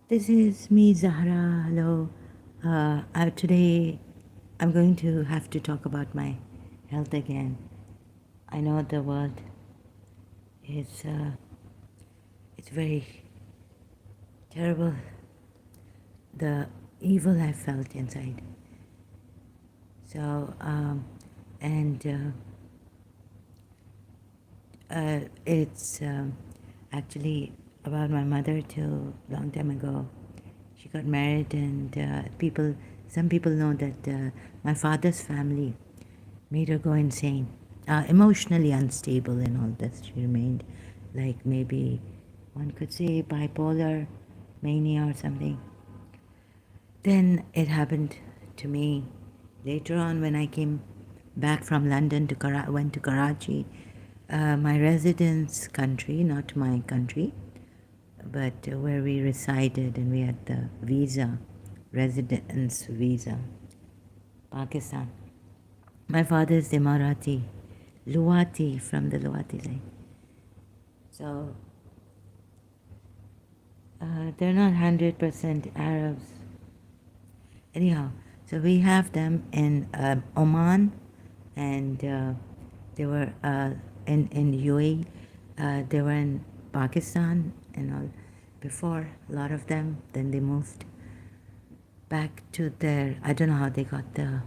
This is me, Zahra. Hello. Today I'm going to have to talk about my health again. I know the world is it's very terrible. The evil I felt inside. So and it's actually about my mother till long time ago. She got married, and some people know that my father's family made her go insane, emotionally unstable, and all this. She remained like maybe one could say bipolar mania or something. Then it happened to me later on when I came back from London to went to Karachi, my residence country, not my country, but where we resided, and we had the visa, residence visa, Pakistan. My father is Emirati, Luwati, from the Luwati line. So they're not 100% Arabs. Anyhow, so we have them in Oman, and they were in UAE. They were in Pakistan and all before, a lot of them. Then they moved back to their, I don't know how they got the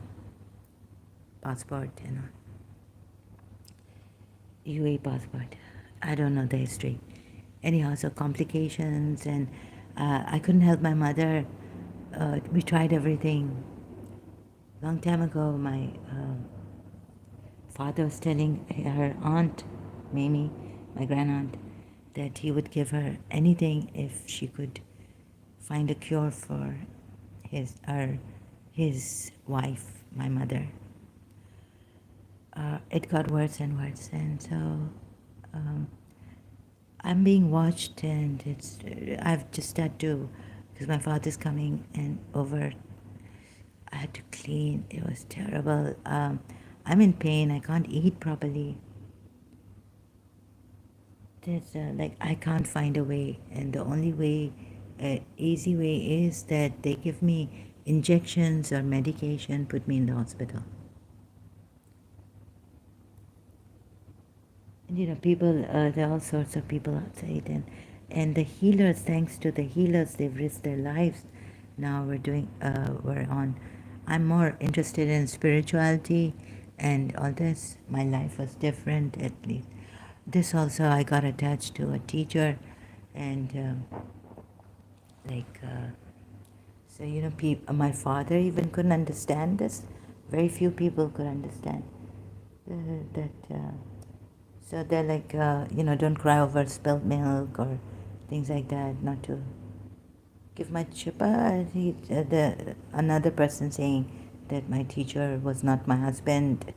passport, UAE passport. I don't know the history. Anyhow, so complications, and I couldn't help my mother. We tried everything. Long time ago, my father was telling her aunt, Mamie, my grandaunt, that he would give her anything if she could find a cure for his wife, my mother. It got worse and worse, and so I'm being watched, and I've just had to, because my father's coming and over. I had to clean. It was terrible. I'm in pain. I can't eat properly. There's like I can't find a way, and the only way, easy way, is that they give me injections or medication, put me in the hospital. And people, there are all sorts of people outside, and the healers. Thanks to the healers, they've risked their lives. Now we're on. I'm more interested in spirituality, and all this. My life was different, at least. This also, I got attached to a teacher, and like so my father even couldn't understand this. Very few people could understand that. So they're like, don't cry over spilled milk or things like that. Not to give much. But another person saying that my teacher was not my husband.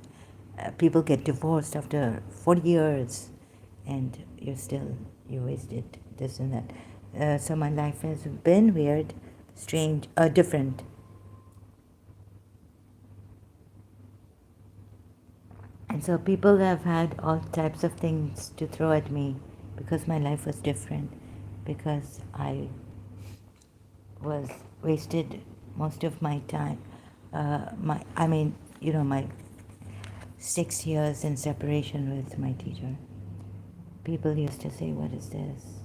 People get divorced after 40 years, and you wasted this and that. So my life has been weird, strange, different. And so people have had all types of things to throw at me because my life was different, because I was wasted most of my time. My 6 years in separation with my teacher. People used to say, "What is this?"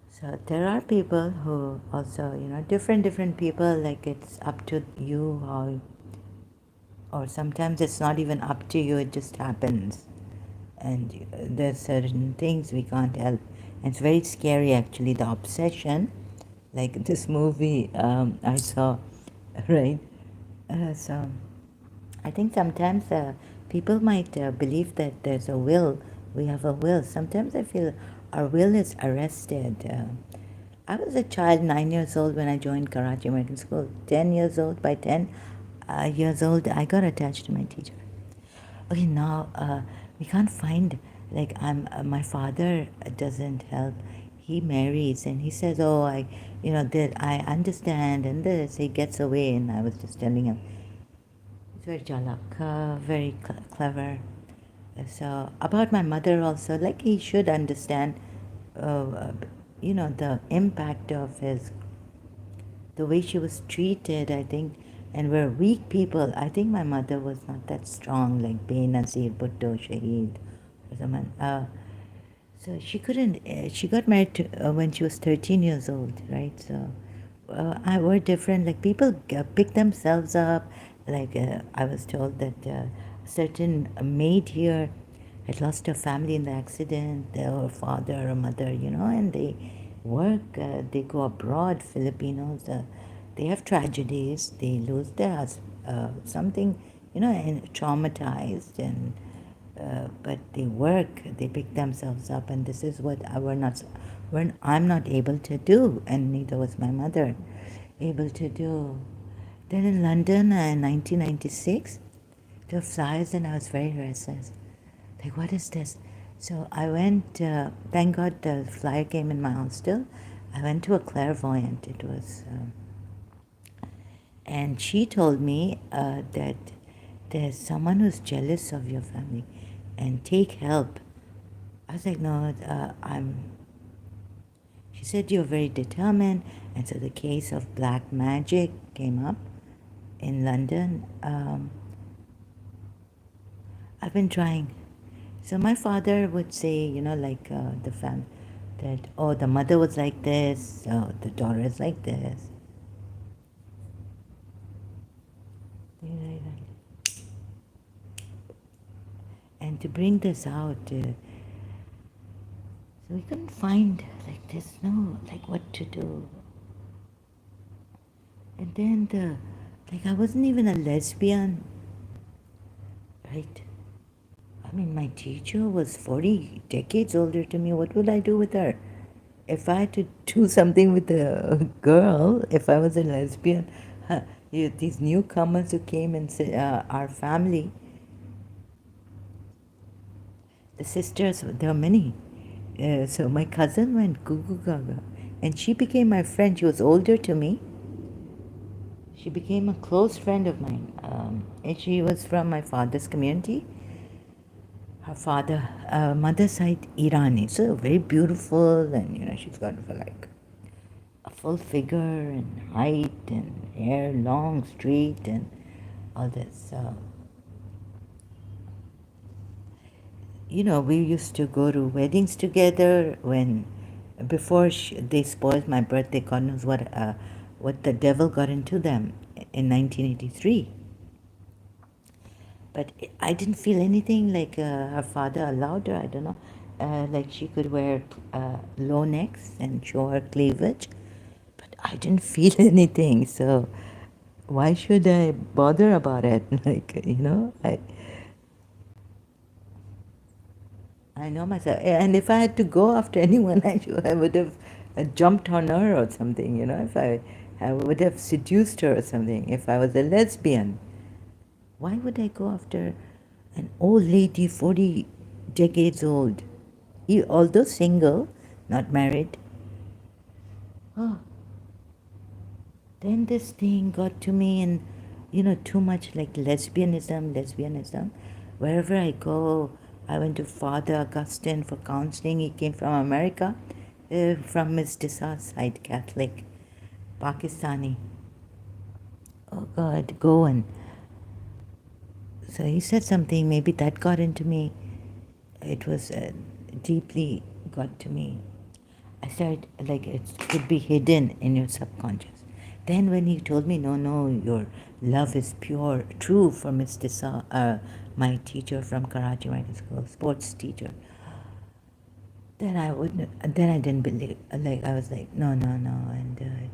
So there are people who also, different people. Like it's up to you how, or sometimes it's not even up to you. It just happens, and there's certain things we can't help. And it's very scary, actually. The obsession, like this movie I saw, right? So I think sometimes people might believe that there's a will. We have a will. Sometimes I feel our will is arrested. I was a child, 9 years old, when I joined Karachi American School. 10 years old. By 10 years old, I got attached to my teacher. Okay, now we can't find, like, my father doesn't help. He marries and he says, "Oh, that I understand," and this. He gets away, and I was just telling him. He's very jalak, very clever. So about my mother also, like he should understand. the impact of the way she was treated, I think, and we're weak people. I think my mother was not that strong, like Be Nasir Bhutto Shaheed or someone. So she couldn't, she got married when she was 13 years old, right? So we're different. Like people pick themselves up. Like I was told that a certain maid here had lost her family in the accident, her father or mother, and they work, they go abroad, Filipinos, they have tragedies, they lose their something, and traumatized, and but they work, they pick themselves up, and this is what I'm not able to do, and neither was my mother able to do. Then in London in 1996, there were flyers, and I was very restless. Like, what is this? So I went, thank God the flyer came in my hostel. I went to a clairvoyant. It was, and she told me that there's someone who's jealous of your family and take help. I was like, no, she said, you're very determined. And so the case of black magic came up in London. I've been trying. So my father would say, like the family, that, oh, the mother was like this, oh, the daughter is like this. And to bring this out, so we couldn't find, like, there's no, like, what to do. And then I wasn't even a lesbian, right? I mean, my teacher was 40 decades older to me. What would I do with her? If I had to do something with a girl, if I was a lesbian, these newcomers who came and said, our family, the sisters, there were many. So my cousin went goo goo gaga. And she became my friend. She was older to me. She became a close friend of mine. And she was from my father's community. Her father, mother's side, Irani. So very beautiful. And, she's got like a full figure and height and hair long, straight, and all this. We used to go to weddings together before they spoiled my birthday. God knows what the devil got into them in 1983. But I didn't feel anything like her father allowed her. I don't know. Like she could wear low necks and show her cleavage. But I didn't feel anything. So why should I bother about it? I know myself. And if I had to go after anyone, I would have jumped on her or something, if I would have seduced her or something. If I was a lesbian, why would I go after an old lady, 40 decades old? Although single, not married. Oh, then this thing got to me, and, too much like lesbianism. Wherever I go, I went to Father Augustine for counseling. He came from America, from Miss Desa's side, Catholic, Pakistani. Oh God, go and. So he said something, maybe that got into me. It was deeply got to me. I started, like, it could be hidden in your subconscious. Then when he told me, no, your love is pure, true for Mr. My teacher from Karachi American School, sports teacher, then I didn't believe, like, I was like, no, and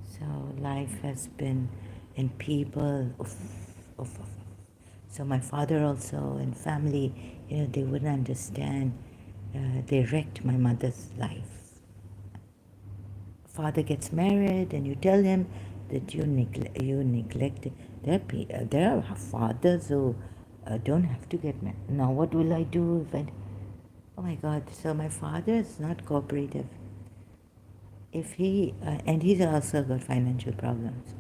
so life has been in people, oof, oof, oof. So my father also and family, they wouldn't understand. They wrecked my mother's life. Father gets married, and you tell him that you neglected. There are fathers who don't have to get married. Now what will I do if I? Oh my God! So my father is not cooperative. If he and he's also got financial problems,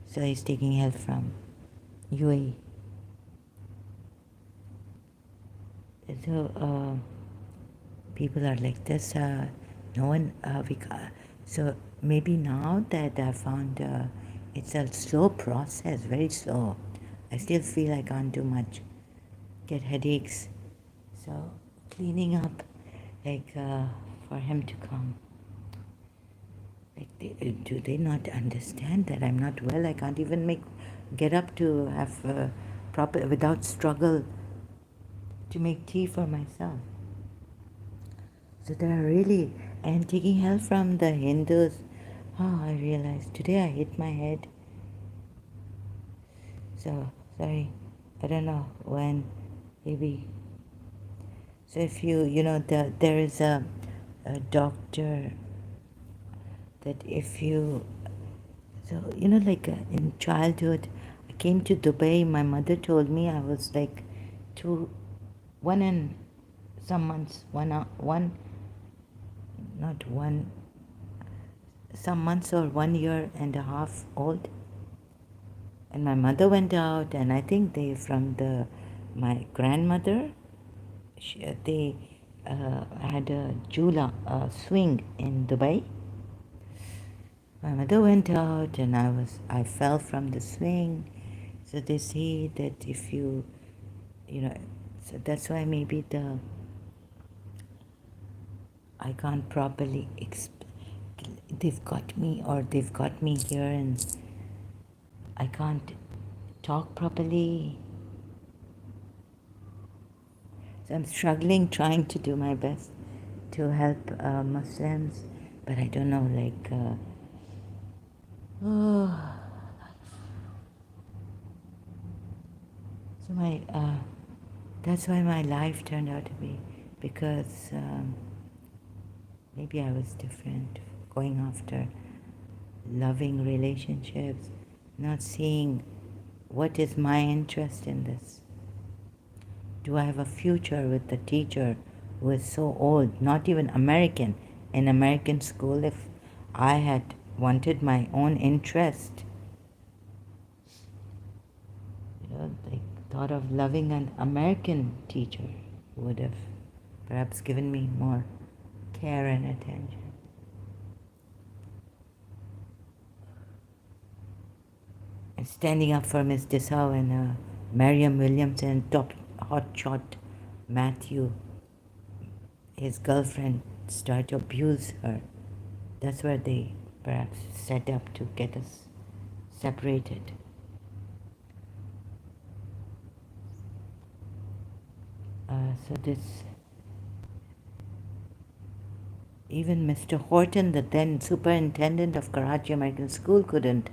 so he's taking help from UAE. So people are like this. No one. So maybe now that I found it's a slow process, very slow. I still feel I can't do much. Get headaches. So cleaning up, like for him to come. Like, do they not understand that I'm not well? I can't even get up to have proper without struggle to make tea for myself. So they are really and taking help from the Hindus. Oh, I realized today I hit my head. So sorry, I don't know when, maybe. So if there is a doctor that if you so like in childhood, I came to Dubai. My mother told me I was like 1 and some months, one, not one, some months or 1 year and a half old. And my mother went out, and I think they from my grandmother, they had a jula, a swing in Dubai. My mother went out, and I fell from the swing. So they say that if so that's why maybe I can't properly they've got me, or they've got me here, and I can't talk properly. So I'm struggling, trying to do my best to help Muslims, but I don't know, oh, so that's why my life turned out to be, because maybe I was different, going after loving relationships, not seeing what is my interest in this. Do I have a future with the teacher who is so old, not even American, in American school? If I had wanted my own interest, like thought of loving an American teacher, would have perhaps given me more care and attention. And standing up for Miss Dessau and Mariam Williamson, top hotshot Matthew, his girlfriend, started to abuse her. That's where they perhaps set up to get us separated. So this, even Mr. Horton, the then superintendent of Karachi American School, couldn't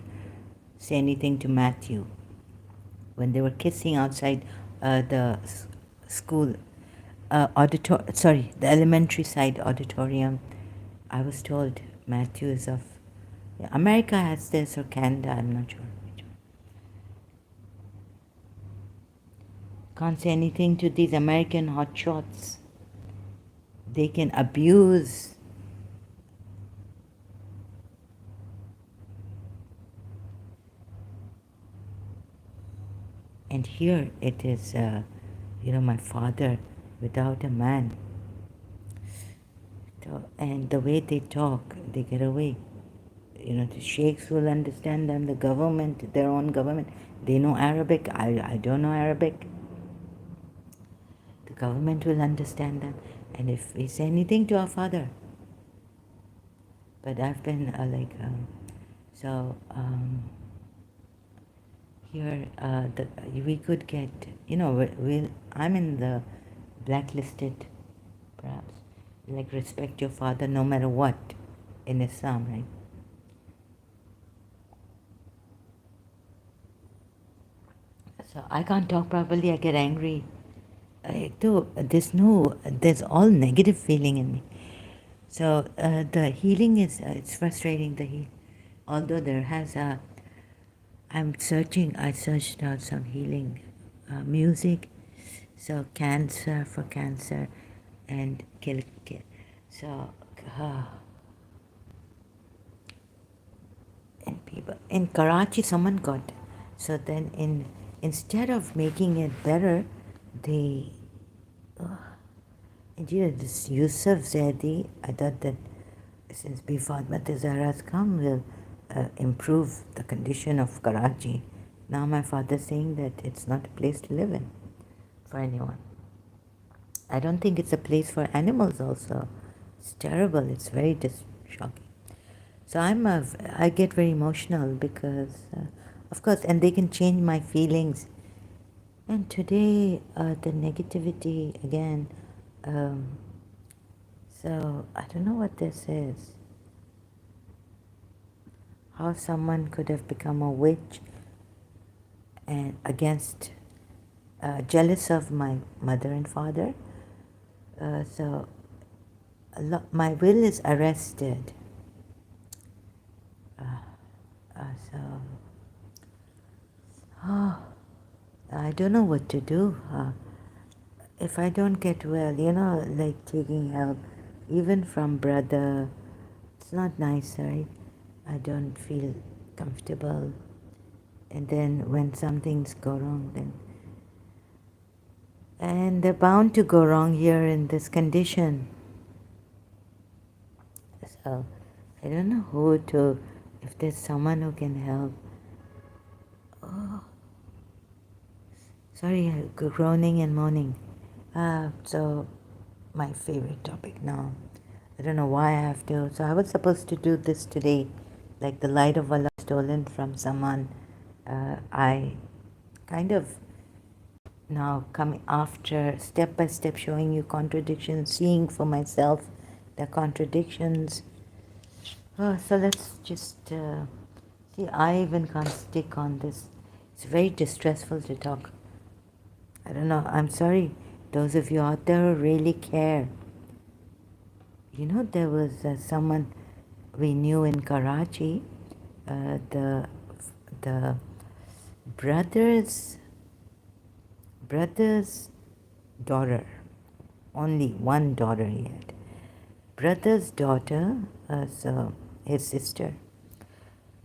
say anything to Matthew when they were kissing outside the school the elementary side auditorium. I was told Matthew is of America has this, or Canada, I'm not sure which one. Can't say anything to these American hotshots. They can abuse. And here it is, my father without a man. So, and the way they talk, they get away. The sheikhs will understand them, the government, their own government. They know Arabic. I don't know Arabic. The government will understand them. And if we say anything to our father, but I've been here we could get, I'm in the blacklisted, perhaps, like respect your father no matter what in Islam, right? So I can't talk properly, I get angry. There's all negative feeling in me. So the healing is, it's frustrating, although there has I searched out some healing music. So for cancer and kill. So, and people in Karachi, someone got. So then instead of making it better, they And this Yusuf Zaidi, I thought that since before Zahra's come, will improve the condition of Karachi. Now my father's saying that it's not a place to live in for anyone. I don't think it's a place for animals also. It's terrible. It's very shocking. So I get very emotional because, of course, and they can change my feelings. And today, the negativity again. Um, so I don't know what this is. How someone could have become a witch and against, jealous of my mother and father. So my will is arrested. So I don't know what to do. If I don't get well, like taking help, even from brother, it's not nice, right? I don't feel comfortable. And then when some things go wrong, and they're bound to go wrong here in this condition. So I don't know if there's someone who can help. Oh, sorry, groaning and moaning. So my favorite topic now. I don't know why I have to. So I was supposed to do this today, like the light of Allah stolen from someone. I kind of now coming after step by step showing you contradictions, seeing for myself the contradictions. So let's just see. I even can't stick on this. It's very distressful to talk. I don't know. I'm sorry, those of you out there who really care. There was someone we knew in Karachi, the brother's daughter, only one daughter he had. Brother's daughter, so his sister.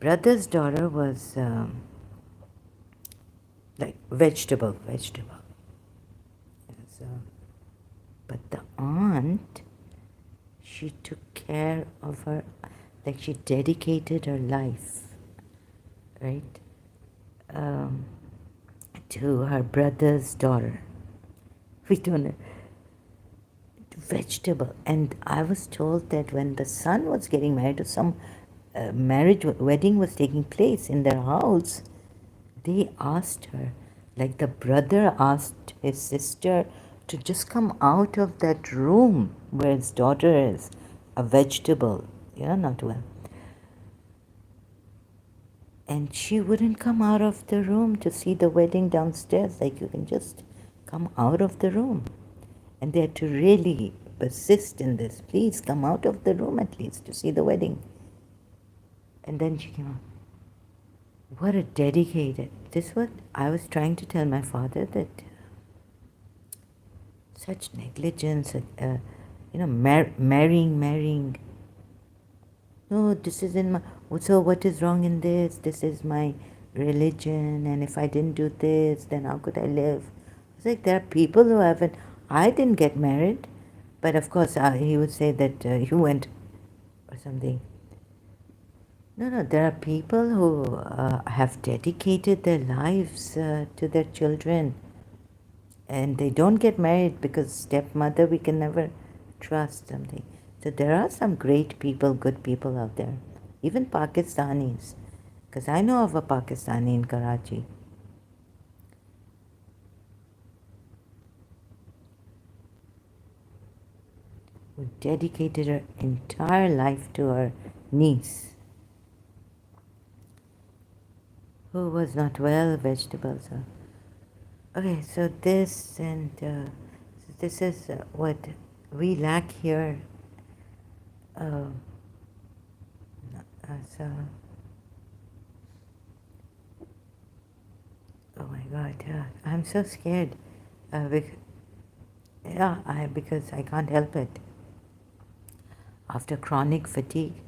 Brother's daughter was like vegetable. So, but the aunt, she took care of her, like she dedicated her life, right, to her brother's daughter. We don't know. Vegetable. And I was told that when the son was getting married, or some wedding was taking place in their house, they asked her, like the brother asked his sister to just come out of that room where his daughter is, a vegetable, not well. And she wouldn't come out of the room to see the wedding downstairs, like you can just come out of the room. And they had to really persist in this. Please come out of the room at least to see the wedding. And then she came out. What a dedicated. This is what I was trying to tell my father, that such negligence, marrying. No, this is in my, so what is wrong in this? This is my religion, and if I didn't do this, then how could I live? It's like there are people who haven't, I didn't get married, but of course he would say that you went or something. No, there are people who have dedicated their lives to their children, and they don't get married because stepmother, we can never trust something. So there are some great people, good people out there, even Pakistanis, because I know of a Pakistani in Karachi. Who dedicated her entire life to her niece, who was not well, vegetables. Okay, so this and so this is what we lack here. So, oh my God, I'm so scared. Because I can't help it. After chronic fatigue,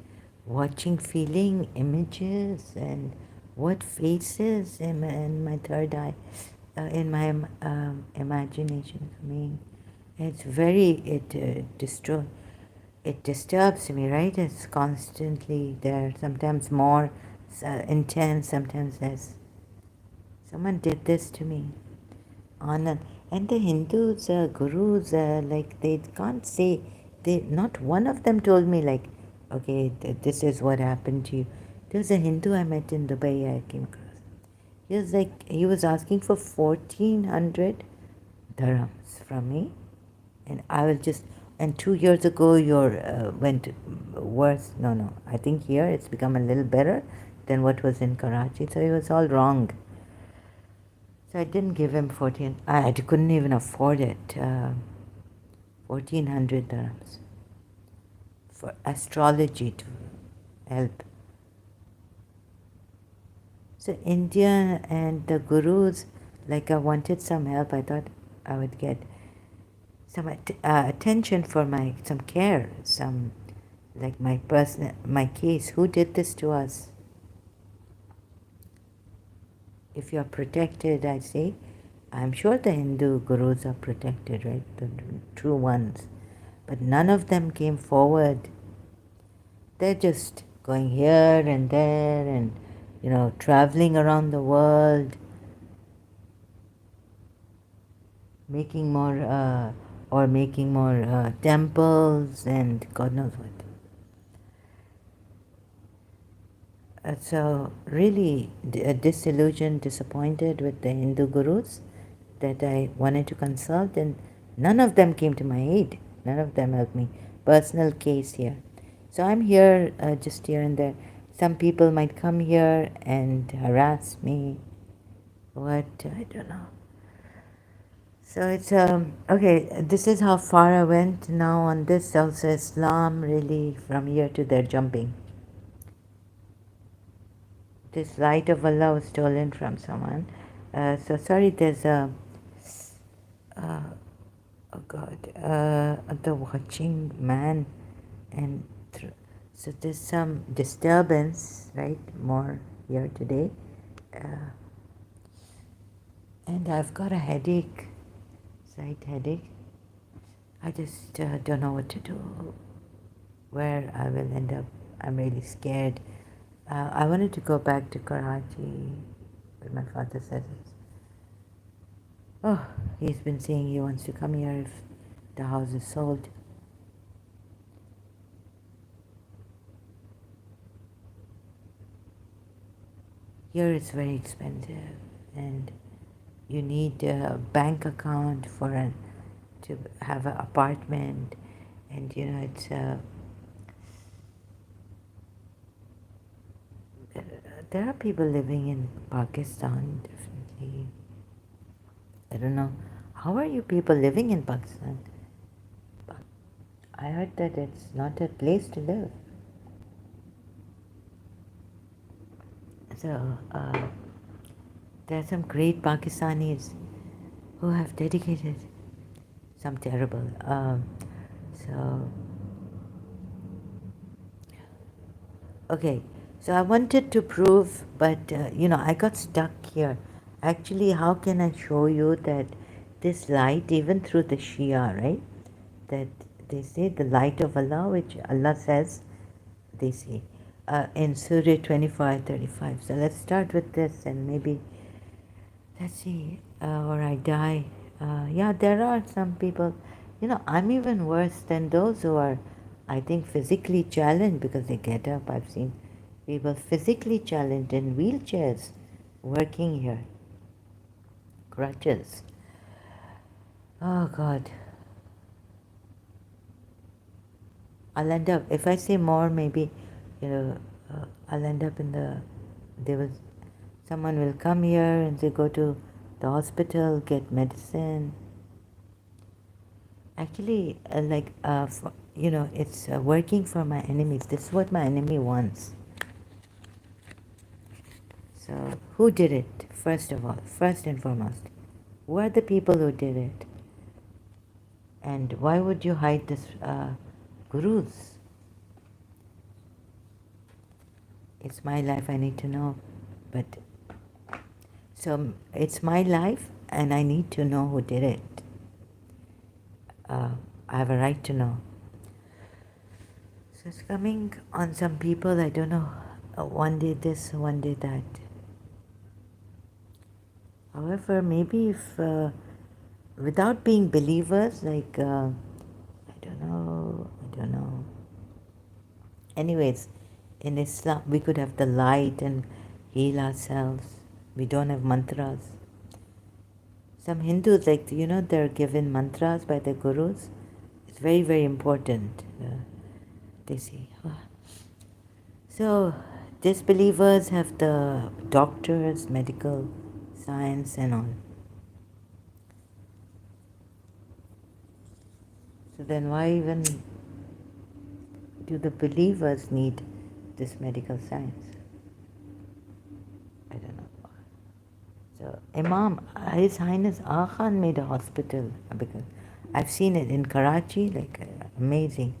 feeling images and what faces in my third eye, in my imagination coming, It's very, it disturbs me, right? It's constantly there, sometimes more intense, sometimes less. Someone did this to me. Anand. And the Hindus, gurus, like they can't say, not one of them told me like, okay, this is what happened to you. There was a Hindu I met in Dubai, I came across. He was asking for 1400 dirhams from me. And I will just, and 2 years ago your went worse. No, I think here it's become a little better than what was in Karachi. So it was all wrong. So I didn't give him 14. I couldn't even afford it. 1400 dirhams for astrology to help. So India and the gurus, like I wanted some help. I thought I would get some attention for some care, some like my case. Who did this to us? If you are protected, I say, I'm sure the Hindu gurus are protected, right? The true ones. But none of them came forward. They're just going here and there and, traveling around the world, making more, temples and God knows what. So really disillusioned, disappointed with the Hindu gurus that I wanted to consult, and none of them came to my aid. None of them helped me. Personal case here. So I'm here just here and there. Some people might come here and harass me. What? I don't know. So it's okay. This is how far I went now on this. Also, Islam really from here to there jumping. This light of Allah was stolen from someone. So sorry, there's a, oh God, the watching man, and so there's some disturbance, right? More here today, and I've got a headache, slight headache. I just don't know what to do, where I will end up. I'm really scared. I wanted to go back to Karachi, but my father says he's been saying he wants to come here if the house is sold. Here it's very expensive, and you need a bank account to have an apartment, and it's there are people living in Pakistan, definitely. I don't know. How are you people living in Pakistan? I heard that it's not a place to live. So there are some great Pakistanis who have dedicated some terrible. So okay. So I wanted to prove, but I got stuck here. Actually, how can I show you that this light, even through the Shia, right? That they say the light of Allah, which Allah says, they say in Surah 25:35. So let's start with this, and maybe let's see, or I die. Yeah, there are some people. I'm even worse than those who are, I think, physically challenged because they get up. I've seen people physically challenged in wheelchairs working here, crutches. Oh God. I'll end up, if I say more, maybe, I'll end up someone will come here and say, go to the hospital, get medicine. Actually, it's working for my enemies. This is what my enemy wants. So, who did it, first of all, first and foremost? Who are the people who did it? And why would you hide this, gurus? It's my life, I need to know. But, so it's my life and I need to know who did it. uh, I have a right to know. So it's coming on some people, I don't know, one day this, one day that. However, maybe if, without being believers, like, I don't know. Anyways, in Islam, we could have the light and heal ourselves. We don't have mantras. Some Hindus, like, they're given mantras by their gurus. It's very, very important. They say. So, disbelievers have the doctors, medical science, and all. So then, why even do the believers need this medical science? I don't know. So, Imam, His Highness Aga Khan made a hospital because I've seen it in Karachi, like amazing.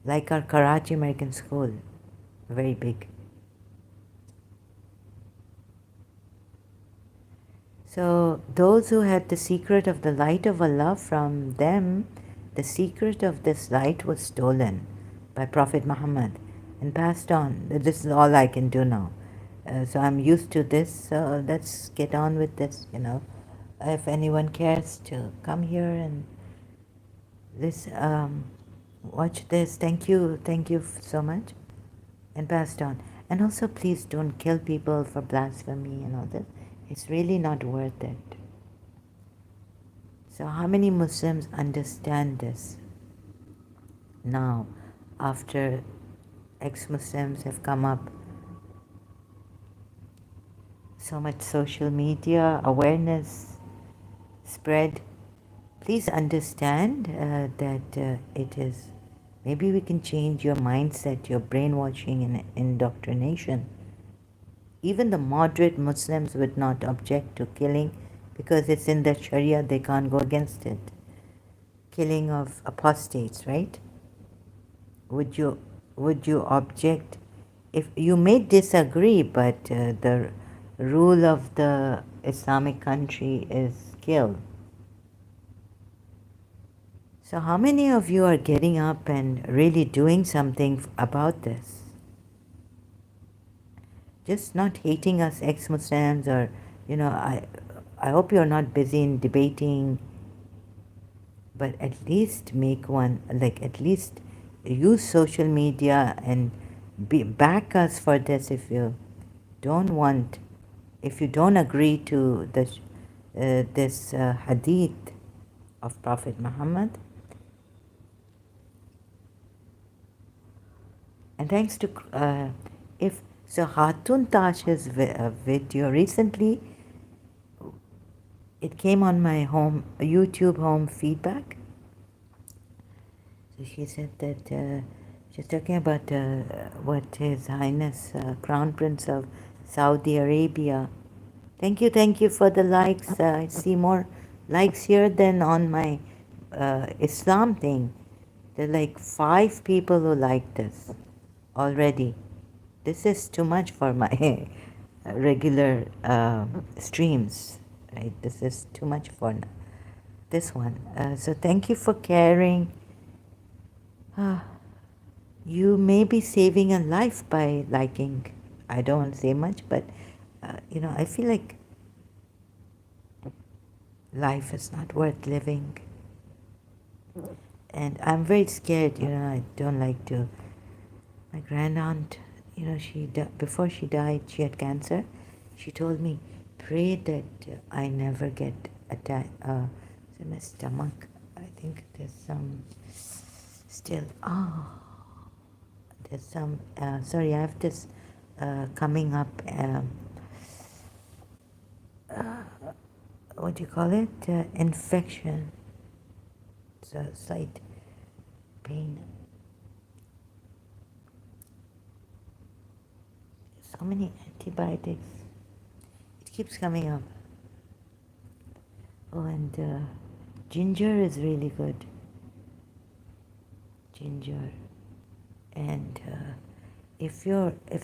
Like our Karachi American School, very big. So, those who had the secret of the light of Allah, from them, the secret of this light was stolen by Prophet Muhammad and passed on. This is all I can do now. So, I'm used to this, so let's get on with this, If anyone cares to come here and this, watch this, thank you so much, and passed on. And also, please don't kill people for blasphemy and all this. It's really not worth it. So how many Muslims understand this now, after ex-Muslims have come up? So much social media, awareness spread. Please understand that it is, maybe we can change your mindset, your brainwashing and indoctrination. Even the moderate Muslims would not object to killing because it's in the Sharia, they can't go against it. Killing of apostates, right? Would you object? If you may disagree, but the rule of the Islamic country is kill. So how many of you are getting up and really doing something about this? Just not hating us ex-Muslims, or I hope you're not busy in debating, but at least make one, like at least use social media and back us for this if you don't agree to this hadith of Prophet Muhammad. And thanks to if so, Hatun Tash's video recently, it came on my YouTube home feedback. So she said that she's talking about what His Highness Crown Prince of Saudi Arabia. Thank you for the likes. I see more likes here than on my Islam thing. There are like 5 people who like this already. This is too much for my regular streams, right? This is too much for this one. So thank you for caring. You may be saving a life by liking. I don't want to say much, but I feel like life is not worth living. And I'm very scared, I don't like to. My grandaunt, before she died, she had cancer. She told me, pray that I never get attacked. In my stomach, I think there's some still. There's some. Sorry, I have this coming up. What do you call it? Infection. It's a slight pain. So many antibiotics. It keeps coming up. Oh, and ginger is really good. Ginger. And if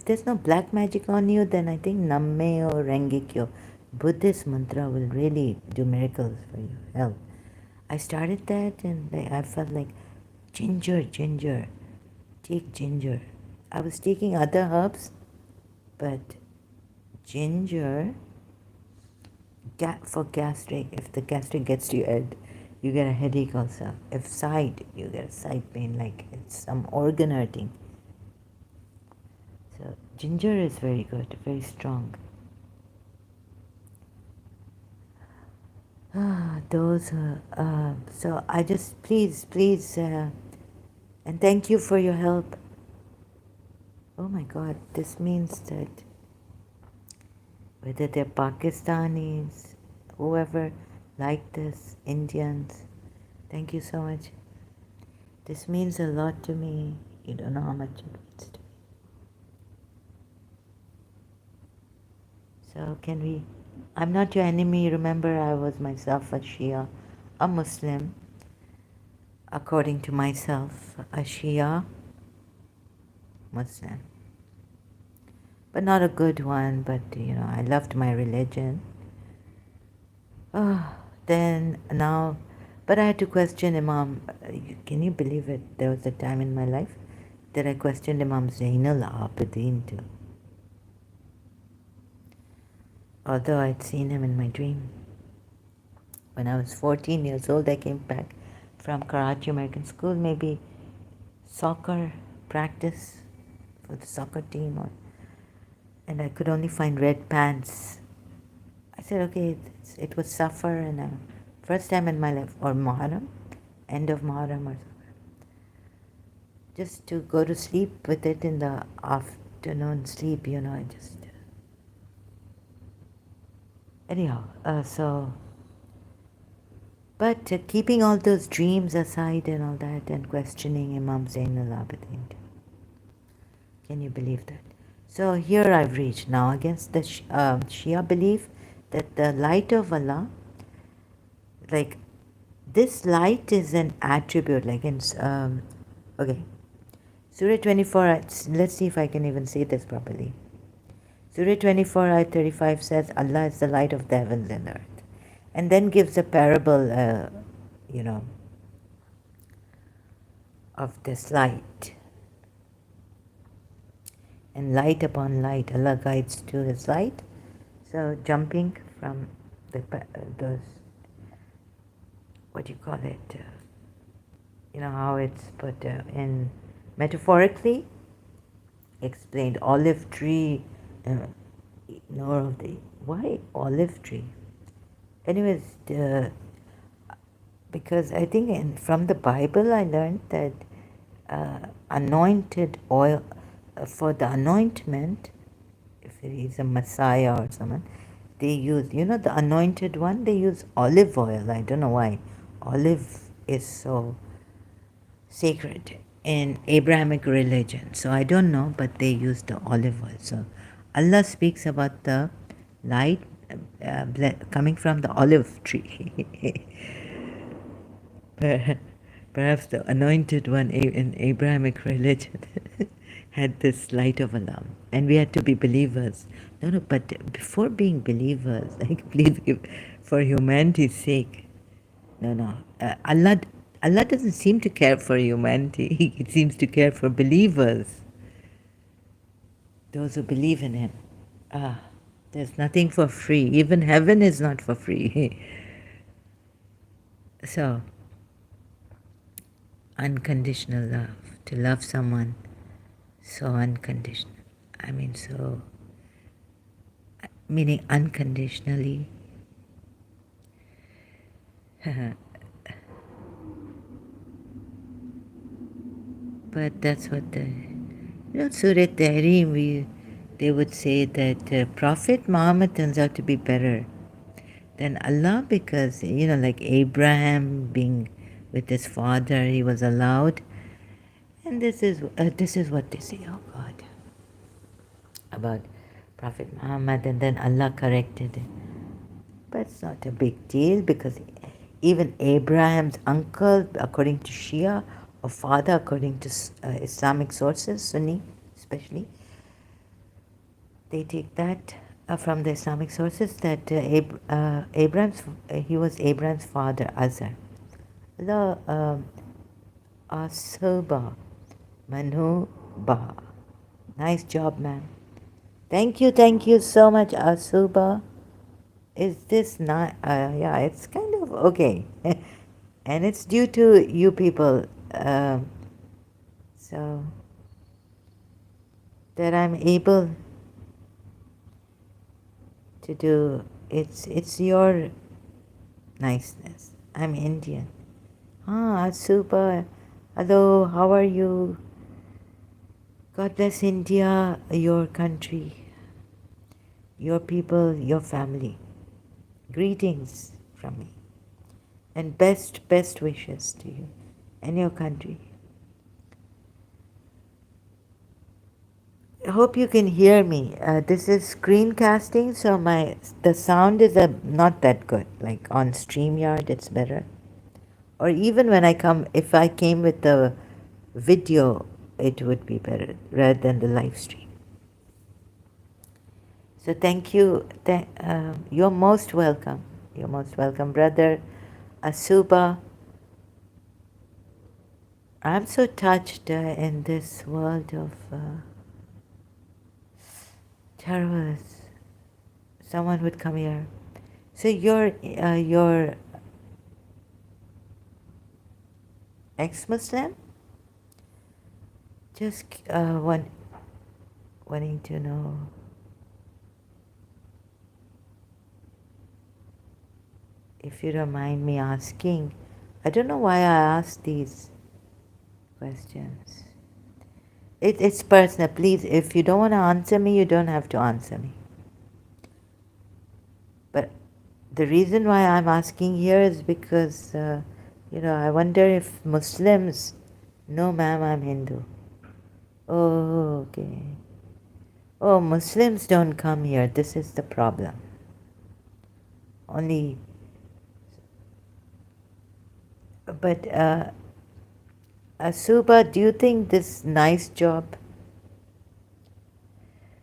there's no black magic on you, then I think Namme or Rengekyo, Buddhist mantra, will really do miracles for you. Help. I started that and I felt like ginger, ginger, take ginger. I was taking other herbs, but ginger for gastric, if the gastric gets to your head, you get a headache also. If side, you get a side pain, like it's some organ hurting. So ginger is very good, very strong. Those, so I just, please, and thank you for your help. Oh my God, this means that whether they're Pakistanis, whoever like this, Indians, thank you so much. This means a lot to me. You don't know how much it means to me. So can we, I'm not your enemy. Remember, I was myself a Shia, a Muslim, according to myself, a Shia Muslim. But not a good one, but I loved my religion. Then now, but I had to question Imam. Can you believe it? There was a time in my life that I questioned Imam Zainal Abidin too. Although I'd seen him in my dream. When I was 14 years old, I came back from Karachi American School, maybe soccer practice for the soccer team, and I could only find red pants. I said, okay, it was Safar, and first time in my life, or Muharram, end of Muharram or something. Just to go to sleep with it in the afternoon sleep, I just... Anyhow, but keeping all those dreams aside and all that, and questioning Imam Zainul Abidin. Can you believe that? So here I've reached now against the Shia belief that the light of Allah, like this light is an attribute, like in, okay, Surah 24, let's see if I can even say this properly. Surah 24, ayat 35 says, Allah is the light of the heavens and earth. And then gives a parable, of this light. And light upon light, Allah guides to His light. So jumping from those, what do you call it? How it's put in metaphorically explained, olive tree, nor of the, why olive tree? Anyways, because I think from the Bible I learned that anointed oil, for the anointment, if it is a Messiah or someone, they use, the anointed one, they use olive oil. I don't know why. Olive is so sacred in Abrahamic religion. So I don't know, but they use the olive oil. So Allah speaks about the light coming from the olive tree. Perhaps the anointed one in Abrahamic religion had this light of Allah, and we had to be believers. No, but before being believers, like, please give, for humanity's sake. No. Allah doesn't seem to care for humanity. He seems to care for believers, those who believe in Him. There's nothing for free. Even heaven is not for free. So, unconditional love, to love someone so unconditional. Meaning unconditionally. But that's what Surah Tahrim, they would say that Prophet Muhammad turns out to be better than Allah because, like Abraham being with his father, he was allowed. And this is what they say, oh God, about Prophet Muhammad, and then Allah corrected it. But it's not a big deal because even Abraham's uncle, according to Shia, or father, according to Islamic sources, Sunni especially, they take that from the Islamic sources that he was Abraham's father, Azar. Hello, Asuba Manu Ba. Nice job, ma'am. Thank you so much, Asuba. Is this not? Yeah, it's kind of okay, and it's due to you people. So that I'm able to do. It's your niceness. I'm Indian. Ah, super. Hello, how are you? God bless India, your country, your people, your family. Greetings from me, and best wishes to you and your country. I hope you can hear me. This is screencasting, so the sound is not that good. Like on StreamYard, it's better. Or even when if I came with the video, it would be better rather than the live stream. So thank you. You're most welcome. You're most welcome, brother Asuba. I'm so touched in this world of terrorists. Someone would come here. So you're ex-Muslim? Just wanting to know. If you don't mind me asking, I don't know why I asked these questions. It's personal. Please, if you don't want to answer me, you don't have to answer me. But the reason why I'm asking here is because, I wonder if Muslims, no ma'am, I'm Hindu. Oh, okay. Oh, Muslims don't come here. This is the problem. Only, but Asuba, do you think this nice job?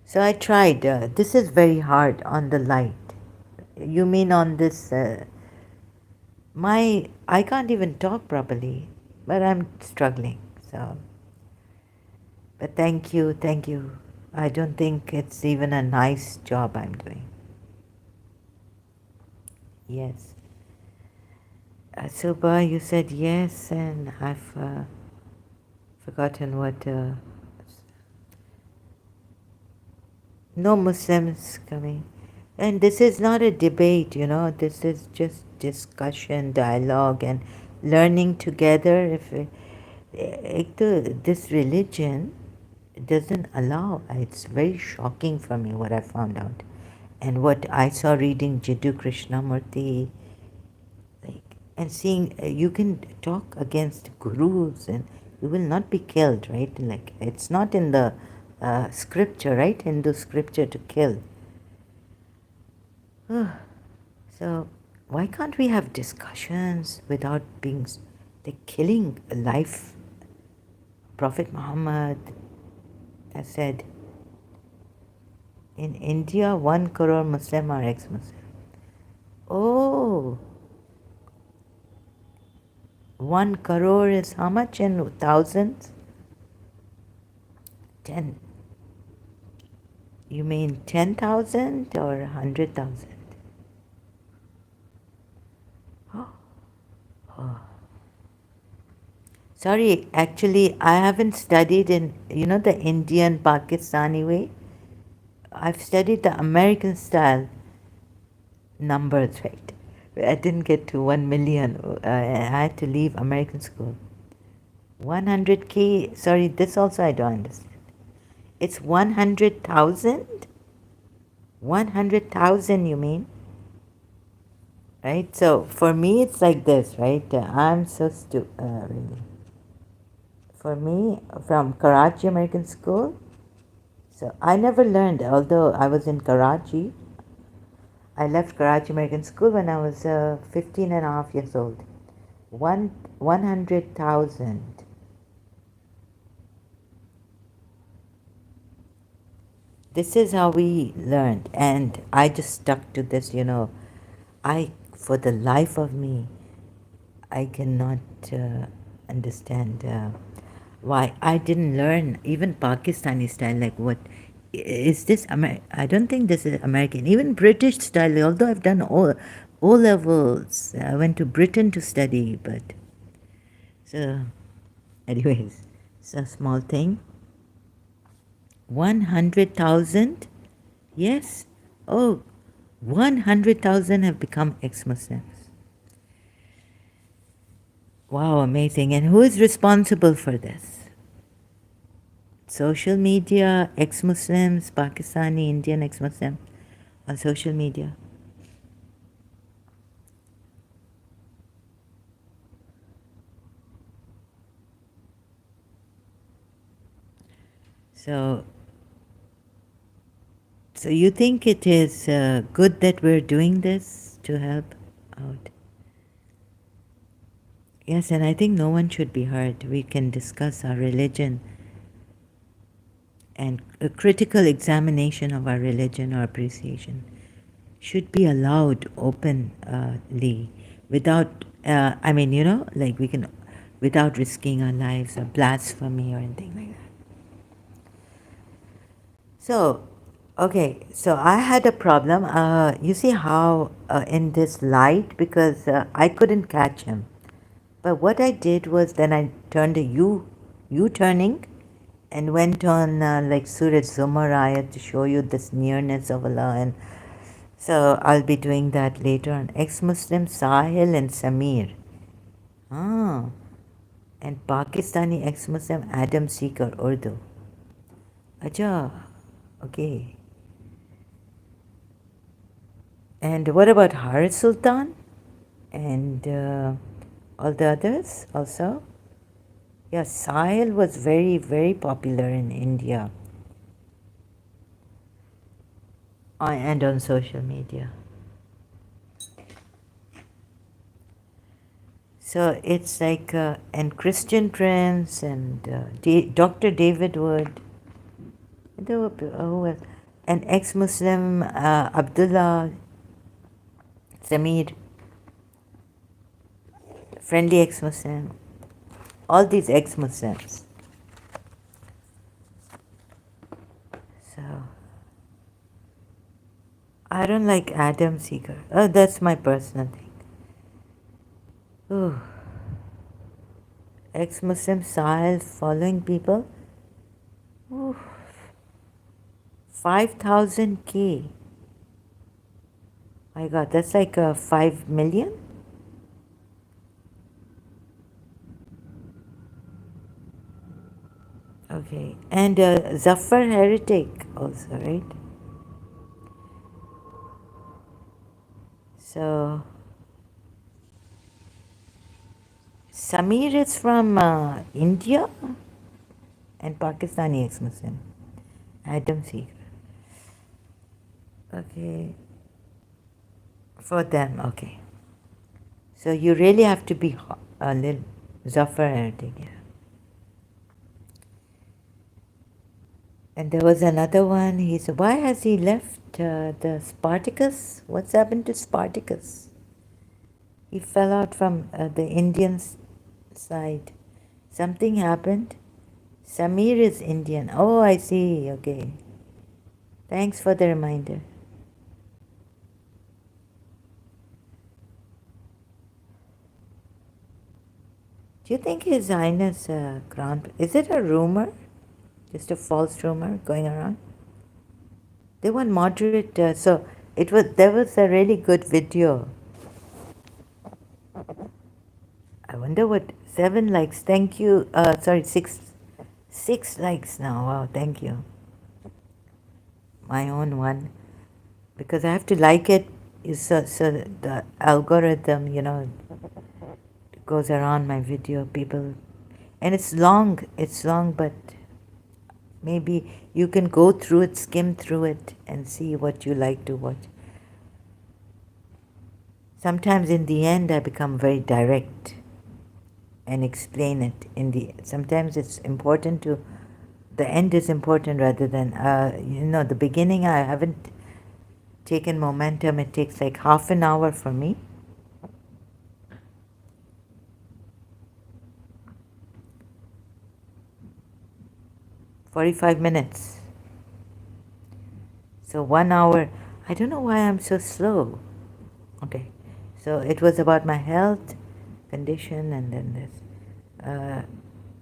So I tried. This is very hard on the light. You mean on this? I can't even talk properly, but I'm struggling. So, but thank you. I don't think it's even a nice job I'm doing. Yes. Suba, you said yes, and I've forgotten what. No Muslims coming. And this is not a debate, this is just discussion, dialogue, and learning together. This religion doesn't allow, it's very shocking for me what I found out. And what I saw reading Jiddu Krishnamurti, and seeing you can talk against gurus and you will not be killed, right? Like, it's not in the scripture, right? Hindu scripture to kill. So why can't we have discussions without being killing life? Prophet Muhammad has said, in India 1 crore Muslim are ex-Muslim. Oh, 1 crore is how much in thousands? 10. You mean 10,000 or 100,000? Oh. Sorry, actually, I haven't studied in, the Indian Pakistani way. I've studied the American style numbers, right? I didn't get to 1 million. I had to leave American school. 100K, sorry, this also I don't understand. It's 100,000? 100,000, you mean? Right? So for me, it's like this, right? I'm so stupid, really. For me, from Karachi American School, so I never learned, although I was in Karachi. I left Karachi American School when I was 15 and a half years old. 100,000. This is how we learned, and I just stuck to this, for the life of me, I cannot understand why I didn't learn even Pakistani style. Like, what is this? I don't think this is American. Even British style. Although I've done O levels, I went to Britain to study. But so, anyways, it's a small thing. 100,000. Yes. Oh, 100,000 have become ex-Muslims. Wow, amazing. And who is responsible for this? Social media, ex-Muslims, Pakistani, Indian ex-Muslim on social media. So, so you think it is good that we're doing this to help out? Yes, and I think no one should be hurt. We can discuss our religion, and a critical examination of our religion or appreciation should be allowed openly without, I mean, like we can, without risking our lives or blasphemy or anything like that. So, okay, so I had a problem. You see how in this light, because I couldn't catch him. But what I did was then I turned a U-turning and went on like Surah Zumar ayat to show you this nearness of Allah. And so I'll be doing that later on. Ex-Muslim Sahil and Samir. Ah, and Pakistani ex-Muslim Adam Seeker, Urdu. Acha, okay. And what about Haris Sultan and all the others also? Yes, Sahil was very, very popular in India and on social media. So it's like, and Christian Prince and Dr. David Wood. There were who else? And ex-Muslim Abdullah Samir, friendly ex-Muslim. All these ex-Muslims. So I don't like Adam Seeger. Oh, that's my personal thing. Ooh. Ex-Muslim Sahil following people. Ooh. 5,000K. My God, that's like 5 million? Okay. And Zafar Heretic also, right? So, Samir is from India and Pakistani ex-Muslim. Adam Seeger. Okay. For them, okay. So you really have to be a little Zafar Heretic, yeah. And there was another one. He said, why has he left the Spartacus? What's happened to Spartacus? He fell out from the Indian side. Something happened. Samir is Indian. Oh, I see. Okay. Thanks for the reminder. Do you think His Highness Crown... Is it a rumor? Just a false rumor going around? They want moderate... so there was a really good video. I wonder what... 7 likes. Thank you. Sorry, 6 likes now. Wow, thank you. My own one. Because I have to like it. So the algorithm, goes around my video. People... And it's long, but maybe you can go through it, skim through it, and see what you like to watch. Sometimes in the end, I become very direct and explain it. Sometimes it's important to... The end is important rather than, the beginning. I haven't taken momentum. It takes like half an hour for me. 45 minutes. So 1 hour. I don't know why I'm so slow. Okay. So it was about my health condition, and then this.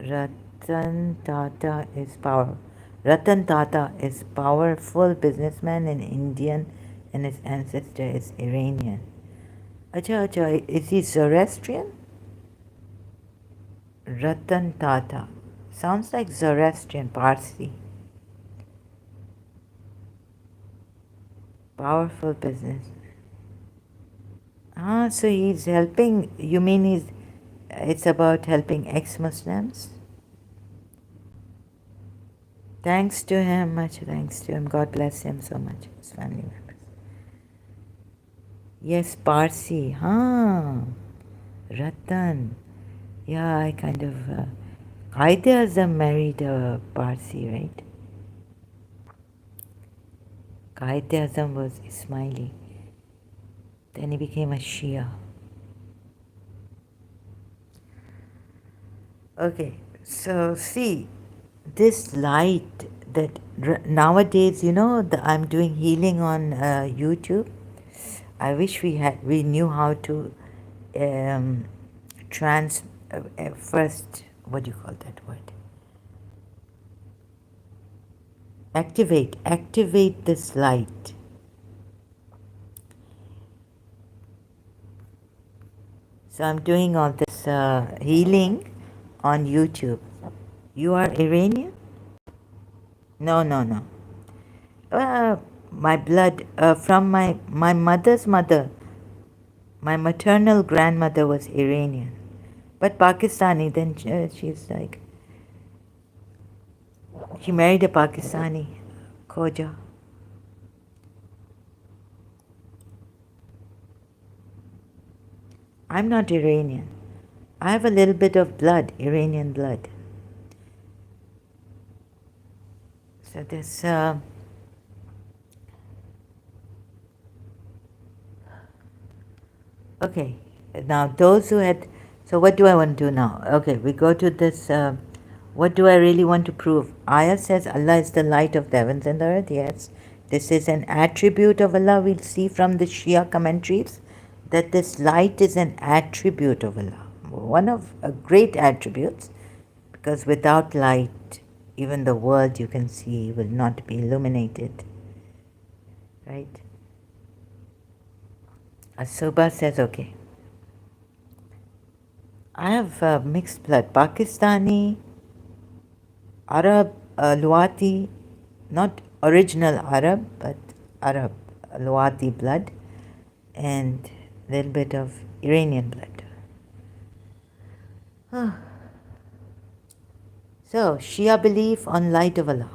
Ratan Tata is power. Ratan Tata is powerful businessman in Indian, and his ancestor is Iranian. Acha, acha, is he Zoroastrian? Ratan Tata. Sounds like Zoroastrian, Parsi. Powerful business. Ah, so he's helping. You mean it's about helping ex-Muslims? Thanks to him, much thanks to him. God bless him so much, his family members. Yes, Parsi. Ratan. Yeah, I kind of. Qaid-e-Azam married a Parsi, right? Qaid-e-Azam was Ismaili. Then he became a Shia. Okay, so see, this light that nowadays, I'm doing healing on YouTube. I wish we knew how to um, first, what do you call that word? Activate this light. So I'm doing all this healing on YouTube. You are Iranian? No, no, no. My blood from my mother's mother. My maternal grandmother was Iranian, but Pakistani. Then she's like, she married a Pakistani, Khoja. I'm not Iranian. I have a little bit of blood, Iranian blood. So this. Okay, now those who had. So what do I want to do now? Okay, we go to this. What do I really want to prove? Ayat says Allah is the light of the heavens and the earth. Yes, this is an attribute of Allah. We'll see from the Shia commentaries that this light is an attribute of Allah. One of great attributes, because without light, even the world you can see will not be illuminated. Right? Asuba says, okay. I have mixed blood. Pakistani, Arab, Luwati, not original Arab, but Arab, Luwati blood, and a little bit of Iranian blood. So, Shia belief on light of Allah.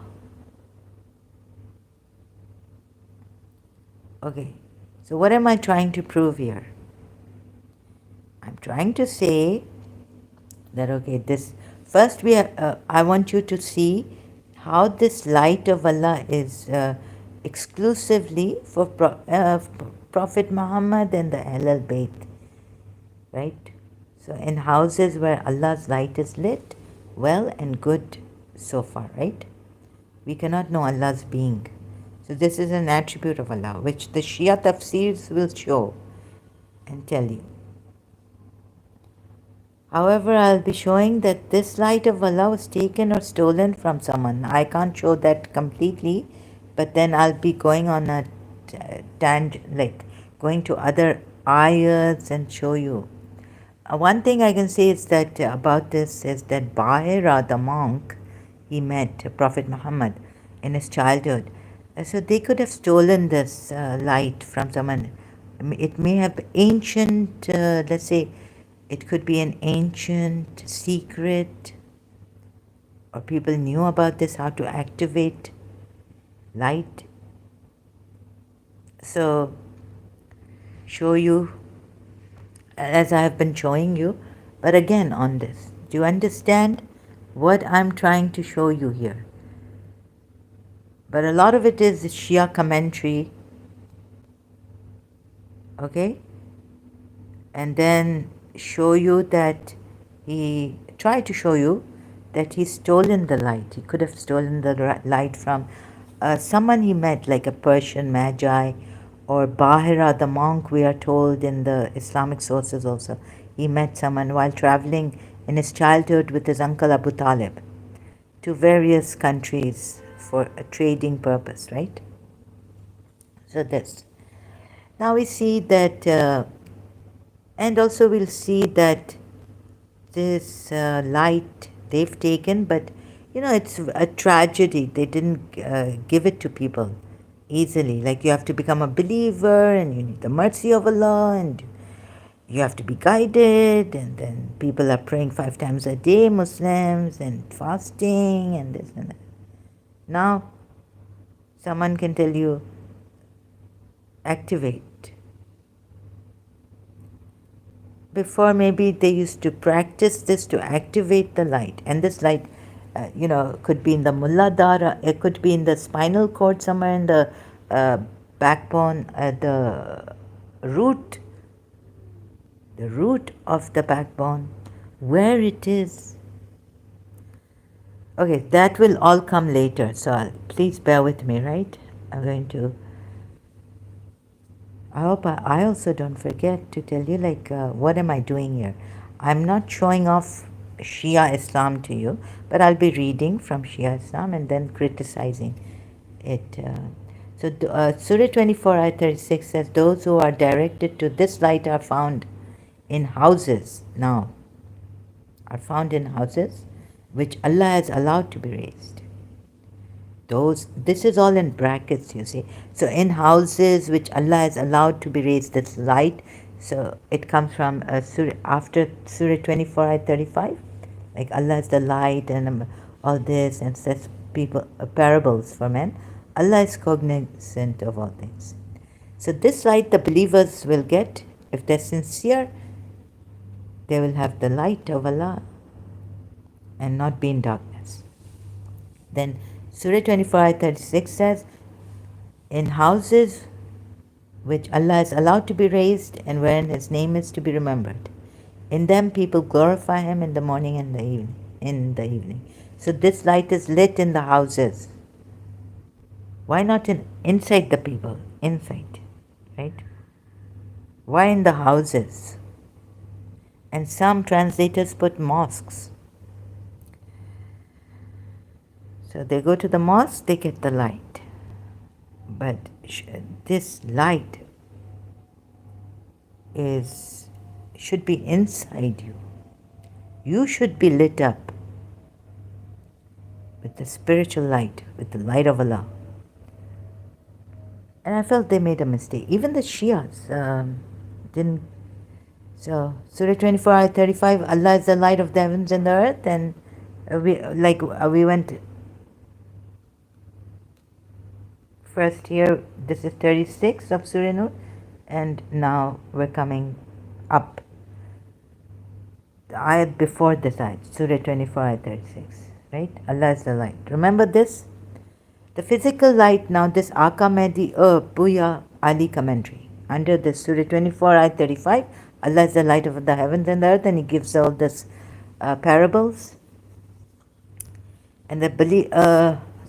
Okay, so what am I trying to prove here? I'm trying to say that, okay, this first I want you to see how this light of Allah is exclusively for Prophet Muhammad and the Ahlul Bayt, right? So in houses where Allah's light is lit, well and good so far, right? We cannot know Allah's being. So this is an attribute of Allah, which the Shia tafsirs will show and tell you. However, I'll be showing that this light of Allah was taken or stolen from someone. I can't show that completely, but then I'll be going on a tangent, like going to other ayats and show you. One thing I can say is that about this is that Bahira, the monk, he met Prophet Muhammad in his childhood. So they could have stolen this light from someone. It may have ancient, let's say, it could be an ancient secret, or people knew about this, how to activate light. So, show you as I have been showing you, but again on this. Do you understand what I'm trying to show you here? But a lot of it is Shia commentary, okay? And then show you that he tried to show you that he's stolen the light. He could have stolen the light from someone he met, like a Persian magi, or Bahira, the monk, we are told in the Islamic sources also. He met someone while traveling in his childhood with his uncle Abu Talib to various countries for a trading purpose, right? So this. Now we see that, and also we'll see that this light they've taken, but it's a tragedy. They didn't give it to people easily. Like, you have to become a believer, and you need the mercy of Allah, and you have to be guided, and then people are praying 5 times a day, Muslims, and fasting, and this and that. Now, someone can tell you, activate. Before, maybe they used to practice this to activate the light, and this light, could be in the Muladhara, it could be in the spinal cord, somewhere in the backbone, the root, of the backbone, where it is. Okay, that will all come later, so please bear with me, right? I'm going to. I hope I also don't forget to tell you, like, what am I doing here? I'm not showing off Shia Islam to you, but I'll be reading from Shia Islam and then criticizing it. Surah 24, Ayat 36 says, those who are directed to this light are found in houses now, which Allah has allowed to be raised. This is all in brackets, you see. So in houses which Allah has allowed to be raised, this light. So it comes from after Surah 24, Ayat 35. Like, Allah is the light, and all this, and says people parables for men. Allah is cognizant of all things. So this light the believers will get. If they're sincere, they will have the light of Allah and not be in darkness. Then Surah 24, Ayat 36 says, in houses which Allah is allowed to be raised and wherein His name is to be remembered. In them people glorify Him in the morning and in the evening. So this light is lit in the houses. Why not inside the people? Inside, right? Why in the houses? And some translators put mosques. So they go to the mosque, they get the light. But this light should be inside you. You should be lit up with the spiritual light, with the light of Allah. And I felt they made a mistake. Even the Shias didn't. So Surah 24, Ayat 35, Allah is the light of the heavens and the earth. And we went first here, this is 36 of Surah Nur, and now we're coming up. The ayat before this ayat, Surah 24, ayat 36, right? Allah is the light. Remember this? The physical light, now this Aka Mehdi Puya Ali commentary. Under this Surah 24, ayat 35, Allah is the light of the heavens and the earth, and He gives all this parables. And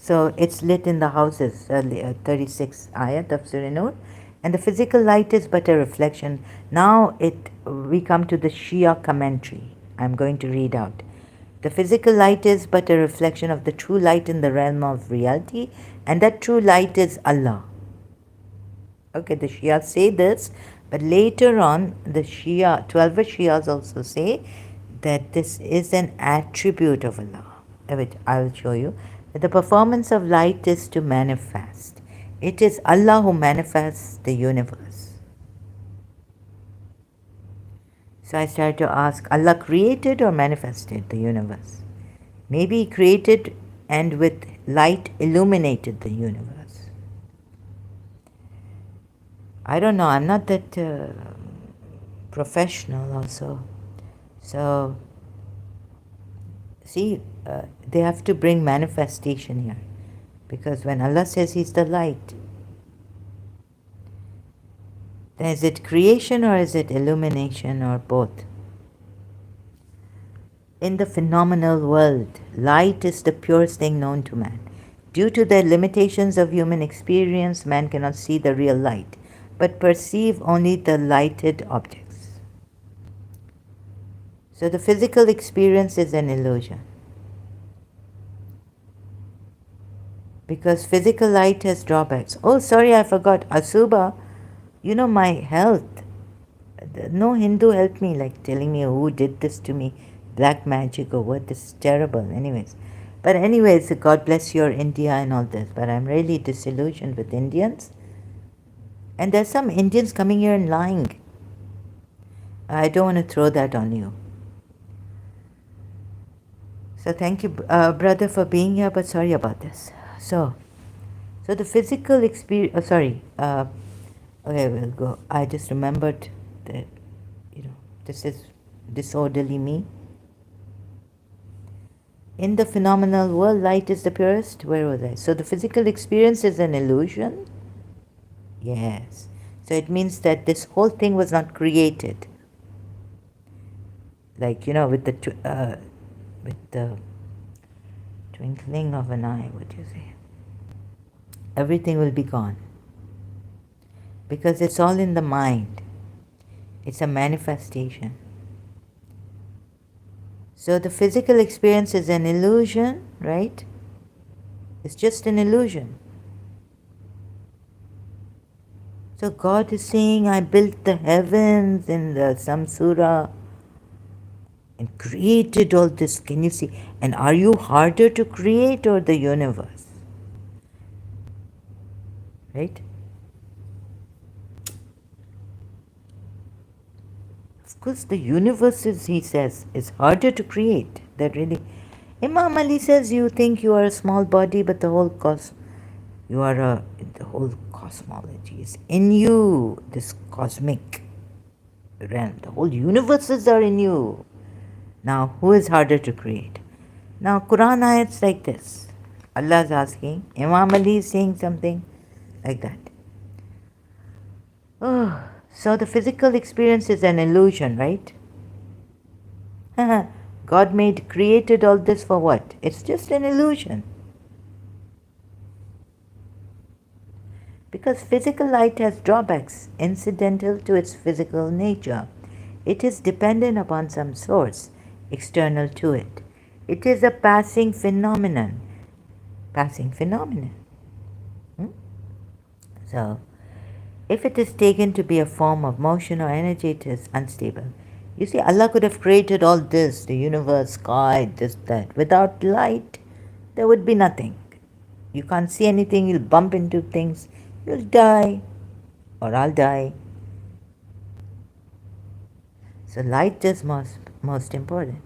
so it's lit in the houses, 36 ayat of Surah Nur. And the physical light is but a reflection. Now we come to the Shia commentary. I'm going to read out. The physical light is but a reflection of the true light in the realm of reality, and that true light is Allah. Okay, the Shia say this, but later on the 12 Shias also say that this is an attribute of Allah, which I will show you. That the performance of light is to manifest. It is Allah who manifests the universe. So I started to ask, Allah created or manifested the universe? Maybe He created and with light illuminated the universe. I don't know, I'm not that professional also. So, see, they have to bring manifestation here. Because when Allah says He's the light, then is it creation or is it illumination or both? In the phenomenal world, light is the purest thing known to man. Due to the limitations of human experience, man cannot see the real light, but perceive only the lighted objects. So the physical experience is an illusion. Because physical light has drawbacks. Oh, sorry, I forgot. Asuba, my health. No Hindu helped me, like telling me who did this to me, black magic or what. This is terrible. Anyways, God bless your India and all this. But I'm really disillusioned with Indians. And there's some Indians coming here and lying. I don't want to throw that on you. So thank you, brother, for being here, but sorry about this. So the physical experience, okay, we'll go. I just remembered that, this is disorderly me. In the phenomenal world, light is the purest. Where was I? So the physical experience is an illusion? Yes. So it means that this whole thing was not created. Like, with the twinkling of an eye, what do you say? Everything will be gone. Because it's all in the mind. It's a manifestation. So the physical experience is an illusion, right? It's just an illusion. So God is saying, I built the heavens in the Samsura and created all this. Can you see? And are you harder to create or the universe? Right? Of course, the universe is, he says, is harder to create. That really, Imam Ali says, you think you are a small body, but the whole the whole cosmology is in you. This cosmic realm, the whole universes are in you. Now, who is harder to create? Now, Quran ayats like this. Allah is asking, Imam Ali is saying something like that. Oh. So the physical experience is an illusion, right? God created all this for what? It's just an illusion. Because physical light has drawbacks incidental to its physical nature. It is dependent upon some source external to it. It is a passing phenomenon. So, if it is taken to be a form of motion or energy, it is unstable. You see, Allah could have created all this, the universe, sky, this, that. Without light, there would be nothing. You can't see anything, you'll bump into things, you'll die, or I'll die. So light is most important.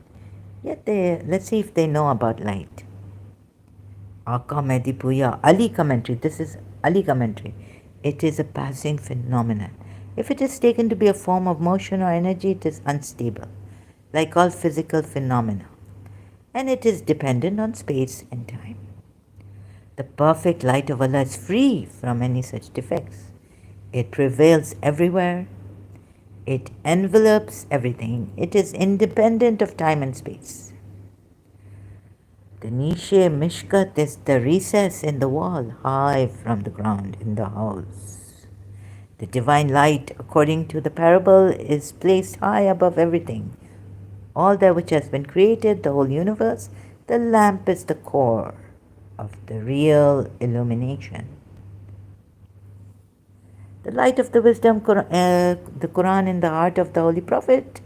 Yet let's see if they know about light. Aka Mehdi Puya, Ali commentary, this is Ali commentary. It is a passing phenomenon. If it is taken to be a form of motion or energy, it is unstable, like all physical phenomena, and it is dependent on space and time. The perfect light of Allah is free from any such defects. It prevails everywhere. It envelopes everything. It is independent of time and space. The niche mishkat is the recess in the wall, high from the ground in the house. The divine light, according to the parable, is placed high above everything. All that which has been created, the whole universe, the lamp is the core of the real illumination. The light of the wisdom, the Quran in the heart of the Holy Prophet,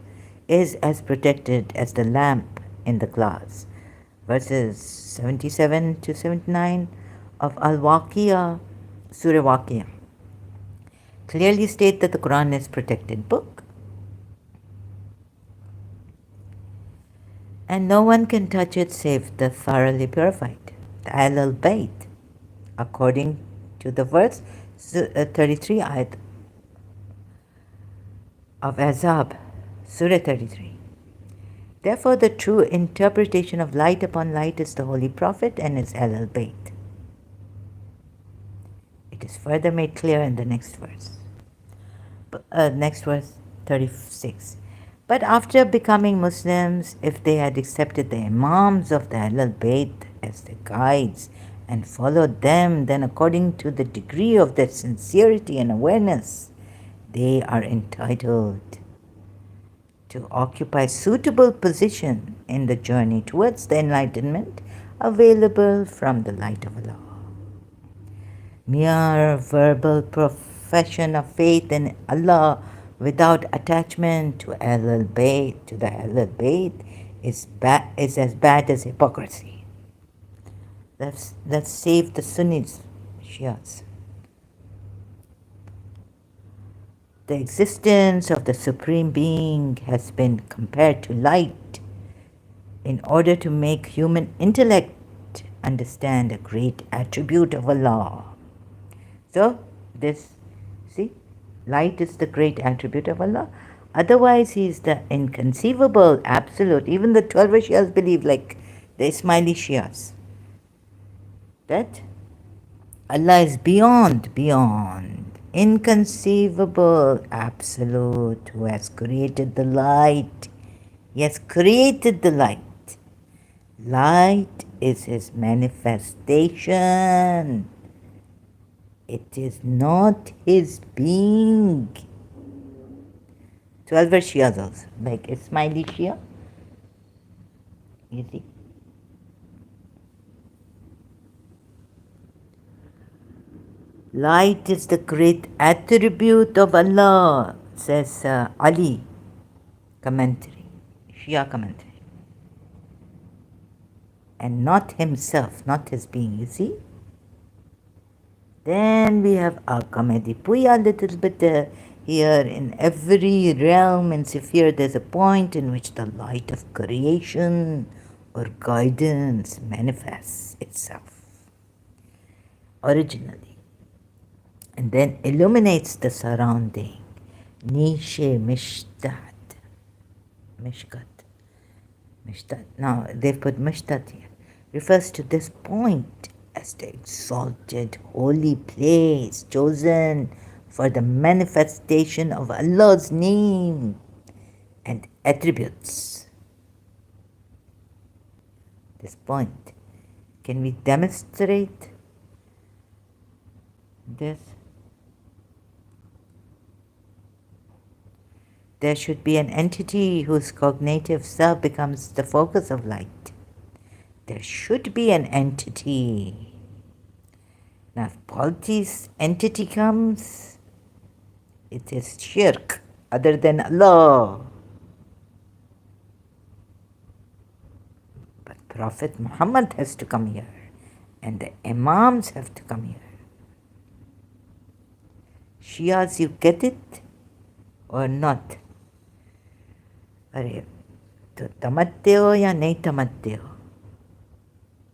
is as protected as the lamp in the glass. Verses 77 to 79 of Al-Waqiyah, Surah Waqiyah, clearly state that the Quran is a protected book. And no one can touch it save the thoroughly purified, the Ahlul Bayt, according to the verse 33 ayat of Azab, Surah 33. Therefore, the true interpretation of light upon light is the Holy Prophet and his Ahlul Bayt. It is further made clear in the next verse. Next verse 36. But after becoming Muslims, if they had accepted the Imams of the Ahlul Bayt as their guides and followed them, then according to the degree of their sincerity and awareness, they are entitled to occupy suitable position in the journey towards the enlightenment available from the light of Allah. Mere verbal profession of faith in Allah without attachment to Ahlul Bayt, to the Ahlul Bayt, is as bad as hypocrisy. Let's save the Sunnis, Shias. The existence of the Supreme Being has been compared to light in order to make human intellect understand a great attribute of Allah. So, see, light is the great attribute of Allah. Otherwise, He is the inconceivable, absolute. Even the 12 Shias believe, like the Ismaili Shias, that Allah is beyond, inconceivable, absolute, who has created the light. He has created the light. Light is His manifestation. It is not His being. 12 Shias also, like Ismaili Shia. You see? Light is the great attribute of Allah, says Ali, commentary, Shia commentary. And not Himself, not His being, you see? Then we have our comedy. Puya a little bit here. In every realm and sphere, there's a point in which the light of creation or guidance manifests itself originally and then illuminates the surrounding. Nishe Mishkat. Now they've put Mishtat here. Refers to this point as the exalted holy place chosen for the manifestation of Allah's name and attributes. This point. Can we demonstrate this? There should be an entity whose cognitive self becomes the focus of light. There should be an entity. Now, if polytheist entity comes, it is shirk other than Allah. But Prophet Muhammad has to come here, and the Imams have to come here. Shias, you get it or not? अरे तो समझते हो या नहीं समझते हो?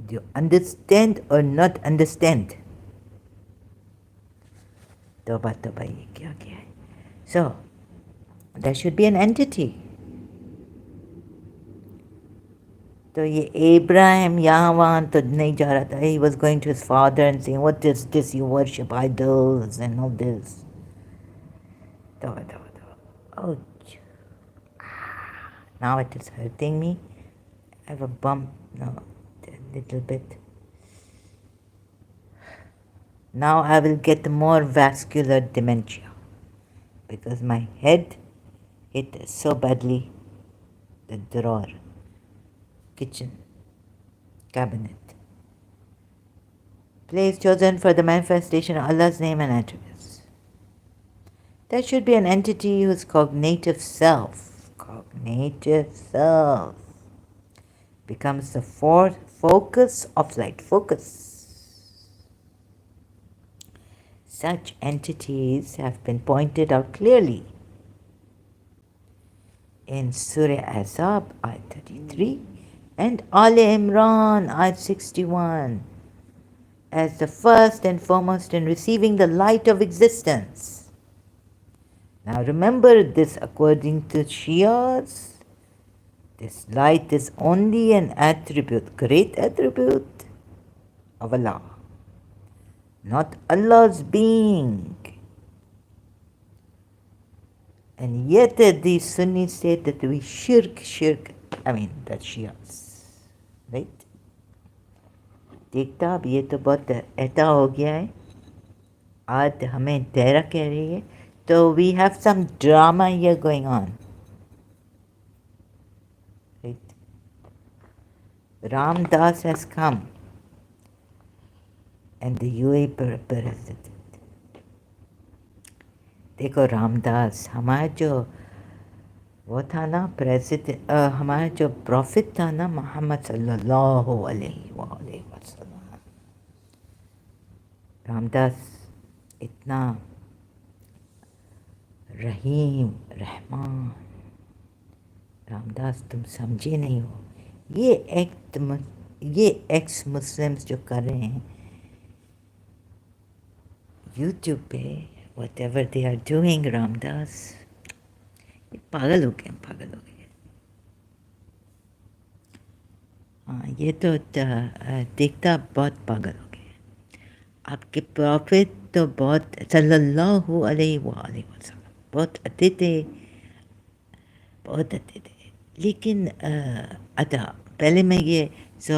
Do you understand or not understand? तोबा तोबा ये क्या क्या है? So, there should be an entity. तो ये Abraham यहाँ वहाँ तो नहीं जा रहा था. He was going to his father and saying, what is this? You worship idols and all this. तोबा तोबा तोबा. Oh, now it is hurting me. I have a bump now, a little bit. Now I will get more vascular dementia because my head hit so badly the drawer, kitchen, cabinet. Place chosen for the manifestation of Allah's name and attributes. There should be an entity whose cognitive self becomes the focus of light. Focus. Such entities have been pointed out clearly in Surah Azab, Ayat 33, and Al Imran, Ayat 61, as the first and foremost in receiving the light of existence. Now remember this, according to Shias, this light is only an attribute, great attribute of Allah, not Allah's being. And yet the Sunnis say that we shirk, I mean, that's Shias, right? देखता अब ये तो बहुत ऐसा हो गया है आज हमें तेरा कह रही है तो we have some drama here going on, right? Ram Das has come and the UAE president, देखो रामदास हमारा जो वो था ना प्रेसिडेंट, हमारा जो प्रॉफिट था ना मोहम्मद सल्लल्लाहु अलैहि वसल्लम, रामदास इतना रहीम रहमान, रामदास तुम समझे नहीं हो ये एक्स मुस्लिम्स जो कर रहे हैं यूट्यूब पे whatever they are doing, Ramdas ये पागल हो गए। हाँ ये तो देखता बहुत पागल हो गए। आपके प्रॉफिट तो बहुत सल्लल्लाहु अलैहि वसल्लम बहुत अच्छे थे लेकिन अच्छा पहले मैं ये so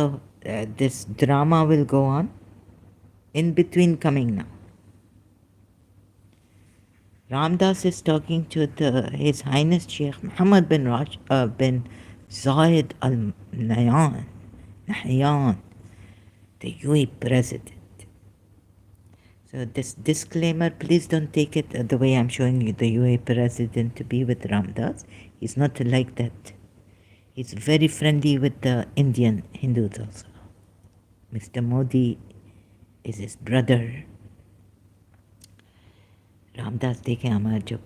this drama will go on in between coming now. Ramdas is talking to His Highness Sheikh Muhammad bin Zayed Al Nahyan, the UAE president. So this disclaimer, please don't take it the way I'm showing you the UAE president to be with Ramdas. He's not like that. He's very friendly with the Indian Hindus also. Mr. Modi is his brother. Ramdas देखें हमारा जो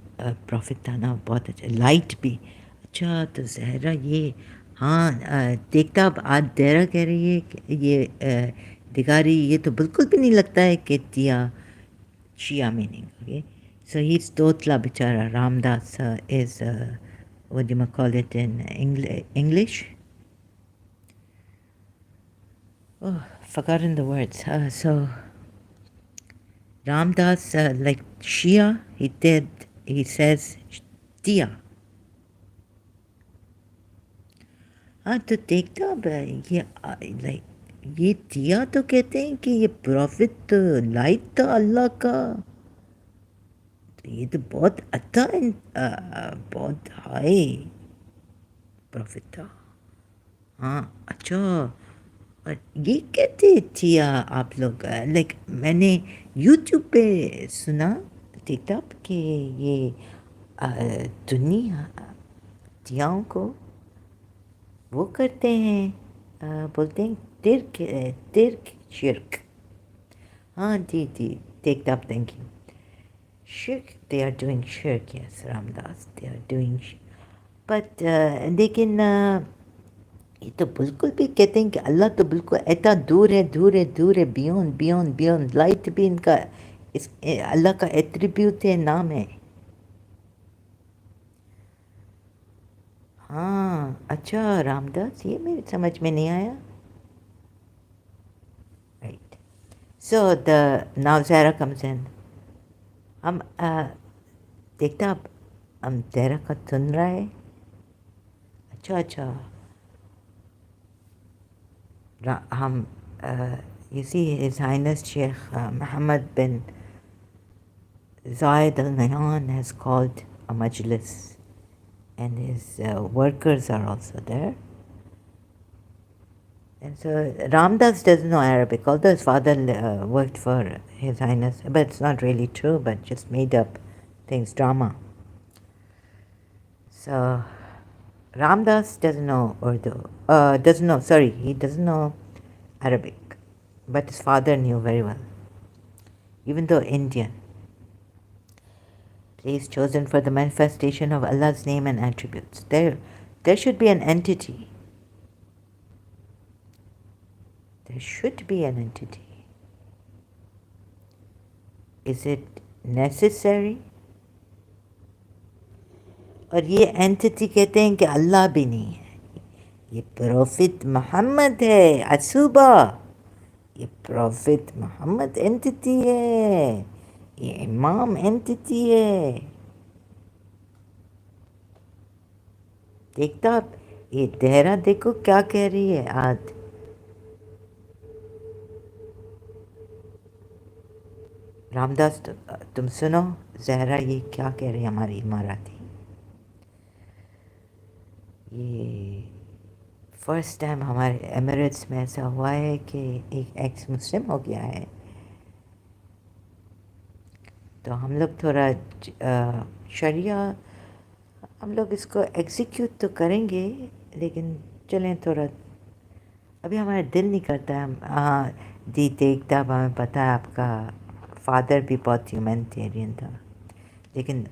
profit था ना बहुत अच्छा light भी अच्छा तो जहरा ये हाँ देखता अब आज देरा कह रही है कि ये दिगारी ये तो बिल्कुल भी नहीं लगता है कि दिया शिया मीनिंग ओके सो ही तोतला बेचारा Ramdas is what do you call it in English? Oh, forgotten the words. So Ramdas, like Shia, he says Tia. हाँ तो देखता अब ये लाइक ये Tia तो कहते हैं कि ये प्रॉफिट तो लाइट था अल्लाह का तो ये तो बहुत अच्छा बहुत हाई प्रॉफिट था हाँ अच्छा और ये कहते थिया आप लोग लाइक मैंने यूट्यूब पे सुना देखता कि ये दुनिया थियाओं को वो करते हैं बोलते हैं तिर्क शिरक हाँ जी देखता थैंक यू शिरक दे आर डूइंग शिरक yes Ramdas they are doing but लेकिन ये तो बिल्कुल भी कहते हैं कि अल्लाह तो बिल्कुल इतना दूर है बियॉन्ड लाइट भी इनका इस अल्लाह का एट्रीब्यूट है नाम है हाँ अच्छा रामदास ये मेरी समझ में नहीं आया right so the now Zahra comes in हम देखता अब हम ज़हरा का सुन रहा है अच्छा हम you see His Highness Sheikh Muhammad bin Zayed Al Nahyan has called a majlis and his workers are also there. And so Ramdas doesn't know Arabic, although his father worked for His Highness, but it's not really true, but just made up things, drama. So Ramdas doesn't know Urdu, he doesn't know Arabic, but his father knew very well, even though Indian. Place chosen for the manifestation of Allah's name and attributes. There should be an entity. There should be an entity. Is it necessary? और ये entity कहते हैं कि अल्लाह भी नहीं है ये profit Mohammad है असूबा ये प्रॉफिट मोहम्मद एंटिटी है ये इमाम एंटिटी है دیکھتا آپ یہ دہرا دیکھو کیا کہہ رہی ہے آج. رام داس تم سنو زہرا یہ کیا کہہ رہی ہے ہماری اماراتی. یہ فرسٹ ٹائم ہمارے ایمریٹس میں ایسا ہوا ہے کہ ایک ایکس مسلم ہو گیا ہے. تو ہم لوگ تھوڑا شریعہ ہم لوگ اس کو ایگزیکیوٹ تو کریں گے لیکن چلیں تھوڑا ابھی ہمارا دل نہیں کرتا ہے. ہاں جی دیکھتا اب ہمیں پتہ ہے آپ کا فادر بھی بہت ہیومینٹیرین تھا لیکن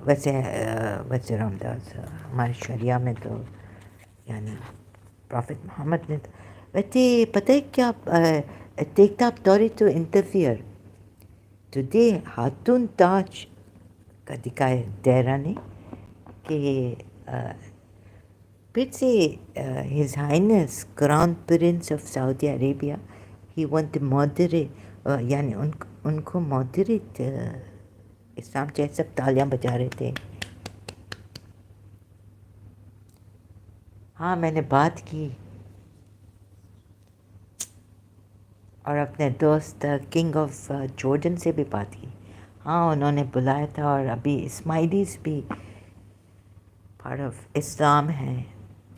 ویسے رام داس ہمارے شریعہ میں تو یعنی پرافٹ محمد نے تو ویسے پتہ ہے کیا دیکھتا آپ دوری ٹو انٹرفیئر ٹوڈے ہاتون تاج کا دکھائے دہرا نے کہ پھر سے his highness crown prince of Saudi Arabia he want moderate یعنی ان کو مودریٹ اسلام چاہے سب تالیاں بجا رہے تھے. ہاں میں نے بات کی اور اپنے دوست کنگ آف جارڈن سے بھی بات کی. ہاں انہوں نے بلایا تھا اور ابھی اسماعیلیز بھی پارٹ آف اسلام ہیں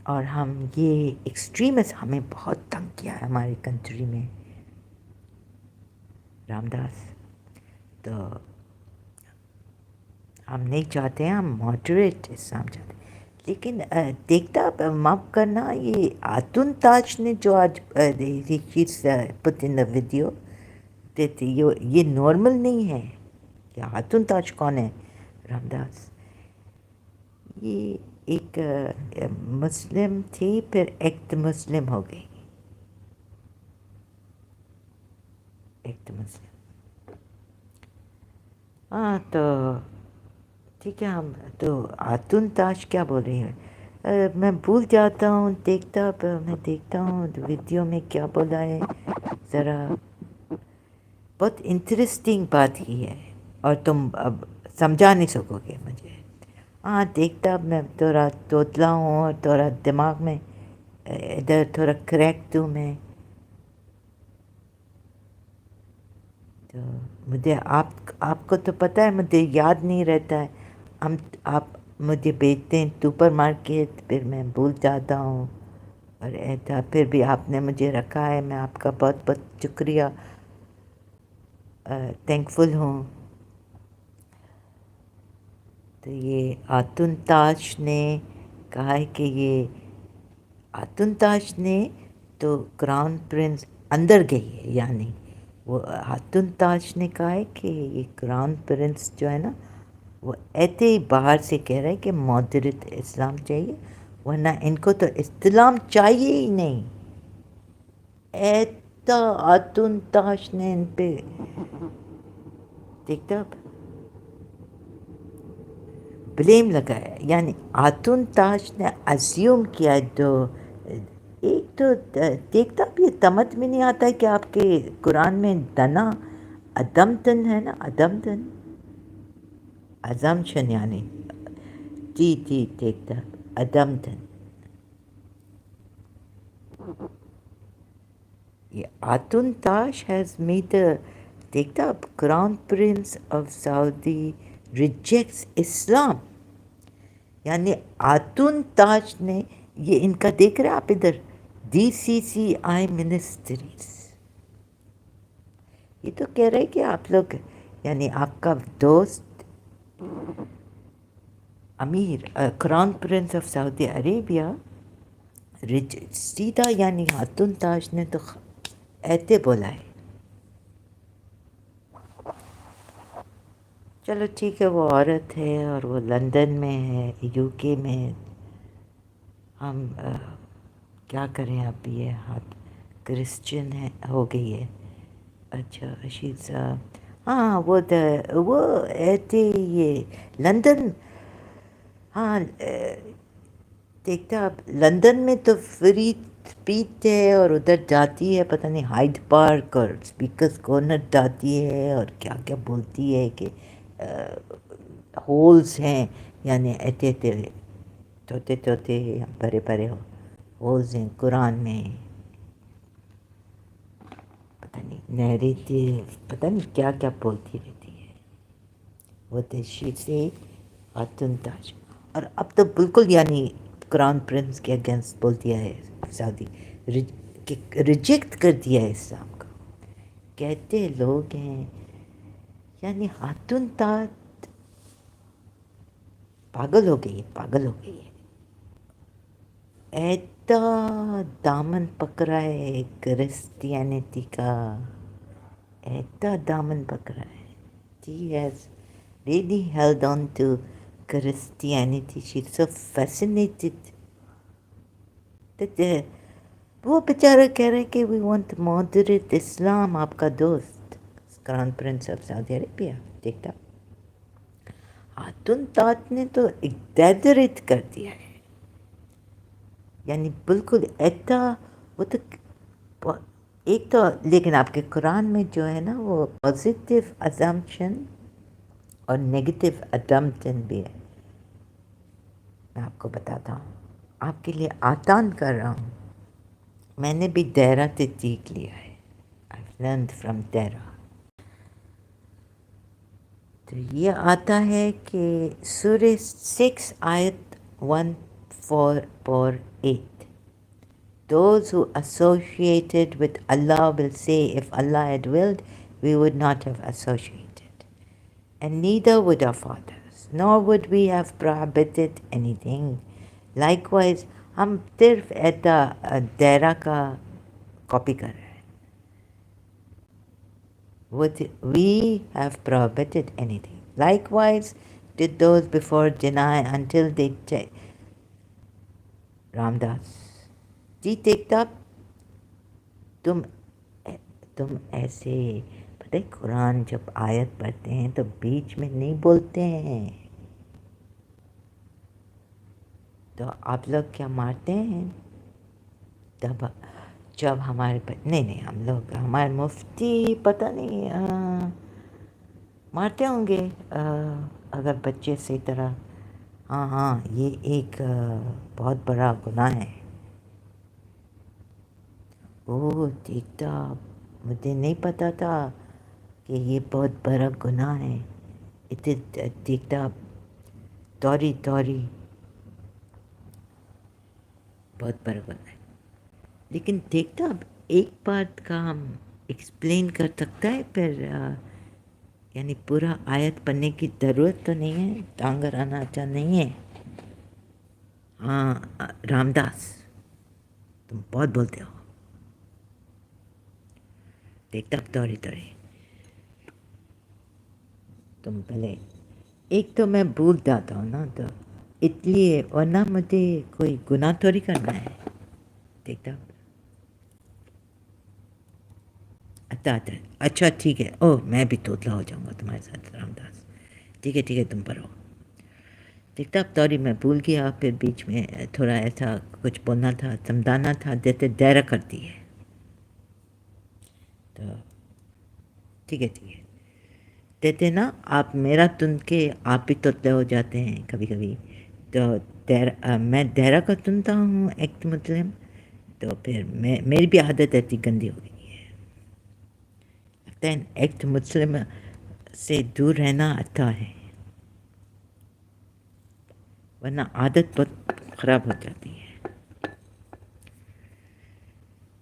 اور ہم یہ ایکسٹریمز ہمیں بہت تنگ کیا ہے ہماری کنٹری میں رام داس. تو ہم نہیں چاہتے ہیں ہم ماڈریٹ اسلام چاہتے ہیں لیکن دیکھتا معاف کرنا یہ آتون تاج نے جو آج پت ان دا ویڈیو دیتی یہ نارمل نہیں ہے. یہ آتون تاج کون ہے رام داس؟ یہ ایک مسلم تھی پھر ایکٹ مسلم ہو گئی. ایکٹ مسلم ہاں تو ٹھیک ہے. ہم تو آتون تاج کیا بول رہی ہیں میں بھول جاتا ہوں میں دیکھتا ہوں ویڈیو میں کیا بولا ہے ذرا بہت انٹرسٹنگ بات کی ہے اور تم اب سمجھا نہیں سکو گے مجھے. ہاں دیکھتا میں تھوڑا توتلا ہوں اور تھوڑا دماغ میں ادھر تھوڑا کریک دوں میں تو مجھے آپ کو تو پتہ ہے مجھے یاد نہیں رہتا ہے. آپ مجھے بھیجتے ہیں سپر مارکیٹ پھر میں بھول جاتا ہوں اور ایسا پھر بھی آپ نے مجھے رکھا ہے. میں آپ کا بہت بہت شکریہ تھینکفل ہوں. تو یہ آتون تاج نے کہا ہے کہ یہ آتون تاج نے تو کراؤن پرنس اندر گئی ہے یعنی وہ آتون تاج نے کہا ہے کہ یہ کراؤن پرنس جو ہے نا وہ ایسے ہی باہر سے کہہ رہا ہے کہ مودریت اسلام چاہیے ورنہ ان کو تو اسلام چاہیے ہی نہیں. ایتا آتون تاج نے ان پہ دیکھتا بلیم لگایا یعنی آتون تاج نے ازیوم کیا ایک تو دیکھتا بھی یہ سمجھ میں نہیں آتا ہے کہ آپ کے قرآن میں دنا ادمتن ہے نا ادمتن ازمشن یعنی جی دیکھتا ادمتن یہ آتون تاج ہیز میڈ دیکھتا اب crown prince of Saudi rejects Islam یعنی آتون تاج نے یہ ان کا دیکھ رہے آپ ادھر DCCI منسٹریز یہ تو کہہ رہے کہ آپ لوگ یعنی آپ کا دوست امیر crown prince of Saudi Arabia سیدھا یعنی آتون تاج نے تو ایسے بولا ہے. چلو ٹھیک ہے وہ عورت ہے اور وہ لندن میں ہے UK میں ہم کیا کریں اب یہ ہاتھ کرسچن ہے ہو گئی ہے. اچھا ہاں وہ ایسے یہ لندن ہاں دیکھتا اب لندن میں تو فری اسپیچ ہے اور ادھر جاتی ہے پتہ نہیں ہائیڈ پارک اور اسپیکرز کارنر جاتی ہے اور کیا کیا بولتی ہے کہ ہولز ہیں یعنی ایسے توتے توتے بڑے بڑے ہولز ہیں قرآن میں، پتہ نہیں نیریٹیو، پتہ نہیں کیا کیا بولتی رہتی ہے وہ تشریح سے خاتون تاج. اور اب تو بالکل یعنی کران پرنس کے اگینسٹ بول دیا ہے سعودی، ریجیکٹ کر دیا ہے اسلام کو. کہتے لوگ ہیں یعنی خاتون تاج پاگل ہو گئی ہے، پاگل ہو گئی ہے. ایتا دامن پکڑا ہے کرسچینٹی کا، ایتا دامن پکڑا ہے. She has really held on to Christianity. She's so fascinated that وہ بیچارہ کہہ رہے کہ we want moderate Islam. آپ کا دوست کران پرنس آف سعودی عربیہ دیکھتا خاتون تاج نے تو ایگزیجریٹ کر دیا ہے، یعنی بالکل ایتا. وہ تو ایک تو لیکن آپ کے قرآن میں جو ہے نا وہ پازیٹیو ازمپشن اور نگیٹو ازمپشن بھی ہے. میں آپ کو بتاتا ہوں، آپ کے لیے آسان کر رہا ہوں. میں نے بھی دہرہ سے سیکھ لیا ہے. I've learned from Dehra. تو یہ آتا ہے کہ سورہ 6 آیت 148. Those who associated with Allah will say, if Allah had willed, we would not have associated. And neither would our fathers, nor would we have prohibited anything. Likewise, ہم صرف ایتا دائرہ کا کاپی کر رہے ہیں. Would we have prohibited anything? Likewise, did those before deny until they Ramdas جی دیکھتا. تم ایسے پتہ ہے قرآن جب آیت پڑھتے ہیں تو بیچ میں نہیں بولتے ہیں. تو آپ لوگ کیا مارتے ہیں تب جب ہمارے نہیں ہم لوگ ہمارے مفتی پتہ نہیں مارتے ہوں گے اگر بچے صحیح طرح. ہاں یہ ایک بہت بڑا گناہ ہے. دیکھتا مجھے نہیں پتا تھا کہ یہ بہت بڑا گناہ ہے. دیکھتا توری بہت بڑا گناہ ہے. لیکن دیکھتا اب ایک بات کا ہم ایکسپلین کر سکتا ہے پھر یعنی پورا آیت پڑھنے کی ضرورت تو نہیں ہے. ٹانگر آنا اچھا نہیں ہے. ہاں رامداس تم بہت بولتے ہو. دیکھتا اب توری تم پہلے ایک تو میں بھول جاتا ہوں نا تو اس لیے ورنہ مجھے کوئی گناہ تھوڑی کرنا ہے. دیکھتا اچھا ٹھیک ہے. میں بھی توتلا ہو جاؤں گا تمہارے ساتھ رامداس. ٹھیک ہے تم پڑھو. دیکھتا اب توری میں بھول گیا. پھر بیچ میں تھوڑا ایسا کچھ بولنا تھا سمجھانا تھا جیسے دائرہ کرتی ہے. تو ٹھیک ہے دیتے نا آپ میرا تن کے آپ بھی توتلے ہو جاتے ہیں کبھی کبھی. تو میں دہرہ کا سنتا ہوں ایکٹ مسلم. تو پھر میری بھی عادت ایسی گندی ہو گئی ہے. لگتا ہے ایکٹ مسلم سے دور رہنا اچھا ہے ورنہ عادت بہت خراب ہو جاتی ہے.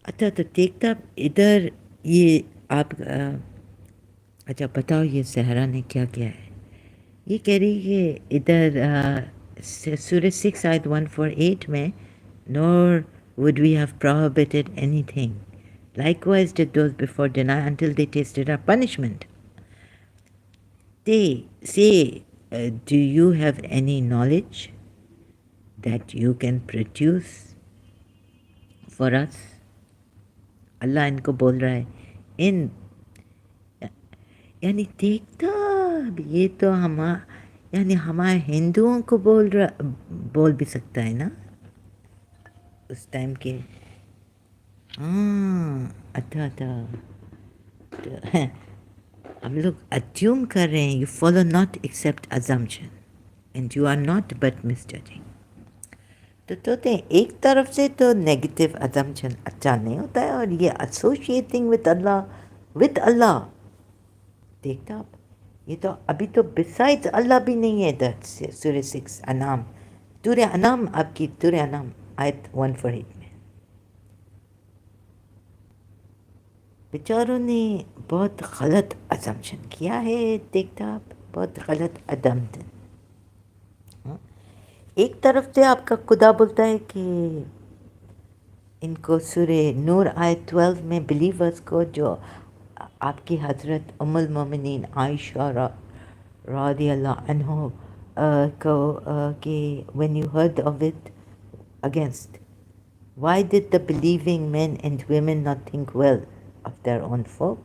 اچھا تو دیکھتا ادھر یہ آپ اچھا بتاؤ یہ صحرا نے کیا کیا ہے. یہ کہہ رہی کہ ادھر سورہ 6 آیت 148 میں nor would we have prohibited anything. Likewise did those before deny until they tasted our punishment. They say, do you have any knowledge that you can produce for us? اللہ ان کو بول رہا ہے یعنی دیکھتا یہ تو یعنی ہمارے ہندوؤں کو بول بھی سکتا ہے نا اس ٹائم کے. اچھا ہم لوگ assume کر رہے ہیں. You follow not except assumption and you are not but misjudging. تو ایک طرف سے تو نیگیٹو assumption اچھا نہیں ہوتا ہے، اور یہ associating with اللہ دیکھتا آپ، یہ تو ابھی تو besides اللہ بھی نہیں ہے ادھر سورہ 6 انعام، سورہ انعام، آپ کی سورہ انعام آیت 148 میں بیچاروں نے بہت غلط assumption کیا ہے، دیکھتا آپ بہت غلط assumption۔ ایک طرف سے آپ کا خدا بولتا ہے کہ ان کو سورہ نور آیت 12 میں بلیورز کو، جو آپ کی حضرت ام المومنین عائشہ رضی اللہ عنہ کو کہ when you heard of it against why did the believing men and women not think well of their own folk،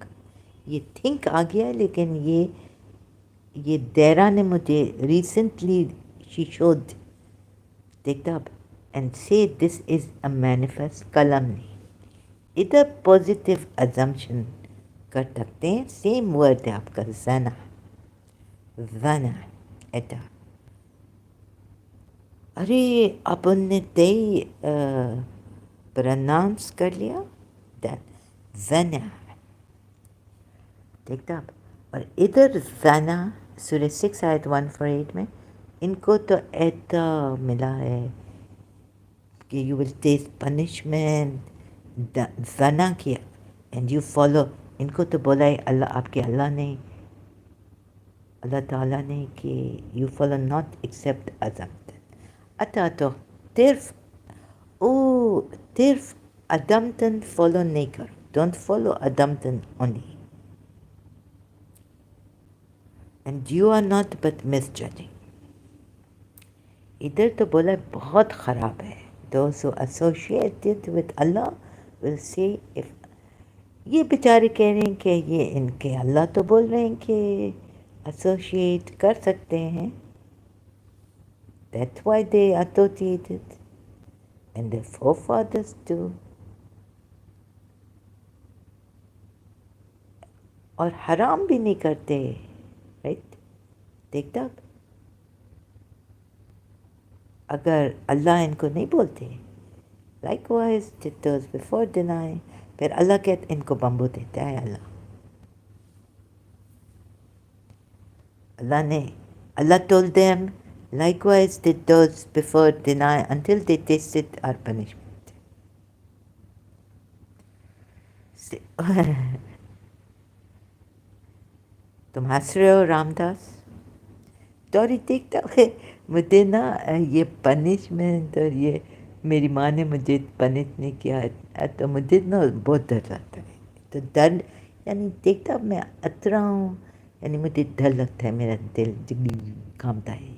یہ think آ گیا ہے، لیکن یہ دیرا نے مجھے ریسنٹلی she showed دیکھتا اب and say this is a manifest کلام نہیں، ادھر پازیٹیو assumption کر سکتے ہیں، سیم ورڈ ہے آپ کا زنا ایٹا، ارے اپن نے پرناؤنس کر لیا زنا، دیکھتا اب، اور ادھر زنا سورہ 6 آیت 148 میں ان کو تو ایتا ملا ہے کہ یو ول ٹیک پنشمنٹ زنا کیا اینڈ یو فالو، ان کو تو بولا ہے اللہ، آپ کے اللہ تعالیٰ نے کہ یو فالو ناٹ ایکسیپٹ ازمتن، اتا تو صرف صرف ادمتن فالو نہیں کرو، ڈونٹ فالو ادمتن only and you are not but misjudging, ادھر تو بولا بہت خراب ہے، those who associated with Allah will see, اف یہ بیچارے کہہ رہے ہیں کہ یہ ان کے اللہ تو بول رہے ہیں کہ ایسوسیٹ کر سکتے ہیں، that's why they associated and their forefathers too، اور حرام بھی نہیں کرتے، رائٹ، دیکھتا اگر اللہ ان کو نہیں بولتے likewise did those before deny، پھر اللہ کہتے ان کو بمبو دیتا ہے اللہ told them likewise did those before deny until they tasted our punishment۔ تم ہنس رہے ہو رام داس، توری دیکھتا ہے مجھے نا یہ پنشمنٹ، اور یہ میری ماں نے مجھے پنش نہیں کیا تو مجھے نا بہت ڈر لگتا ہے، تو ڈر یعنی دیکھتا میں اترا ہوں، یعنی مجھے ڈر لگتا ہے، میرا دل کامتا ہے،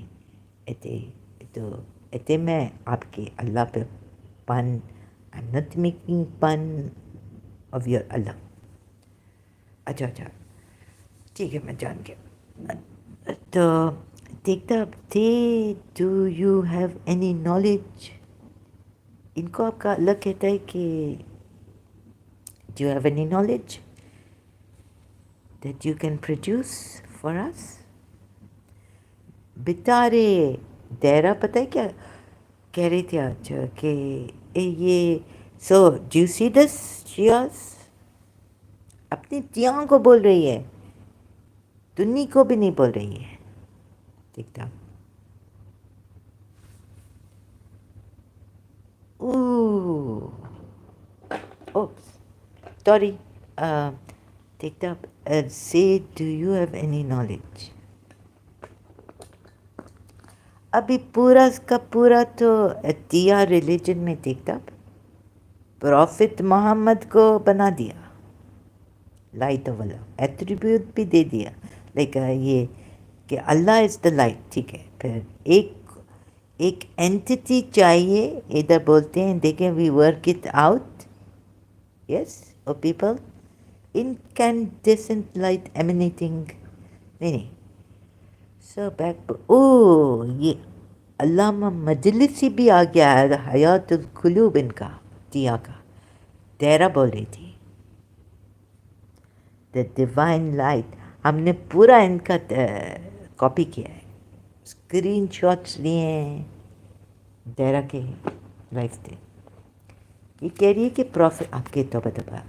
ایتے میں آپ کے اللہ پہ pun, I am not making pun of your Allah, اچھا ٹھیک ہے میں جان گیا، تو دیکھتا do you have any knowledge, ان کو آپ کا اللہ کہتا ہے کہ do you have any knowledge that you can produce for us, بیچارے دیرا پتہ ہے کیا کہہ رہی تھی آج کہ یہ سو ڈو یو سی دس شیاز، اپنی تیاں کو بول رہی ہے، دنی کو بھی نہیں بول رہی ہے، دیکھتا سوری، دیکھتا سے do you have any knowledge, ابھی پورا کا پورا تو دیا ریلیجن میں، دیکھتا پروفٹ محمد کو بنا دیا لائٹ والا، ایٹریبیوٹ بھی دے دیا، لائک یہ کہ اللہ از دا لائٹ، ٹھیک ہے، پھر ایک اینٹی چاہیے، ادھر بولتے ہیں دیکھیں we work it out, yes O people incandescent light emanating، نہیں سو بیک، یہ علامہ مجلسی بھی آ گیا ہے، حیات القلوب ان کا دیا کا دیرا بول رہی تھی دا ڈیوائن لائٹ، ہم نے پورا ان کا کاپی کیا ہے، اسکرین شاٹس لیے ہیں دیرا کے، لائف تھے. یہ کہہ رہی ہے کہ پروفٹ آپ کے توبہ توبہ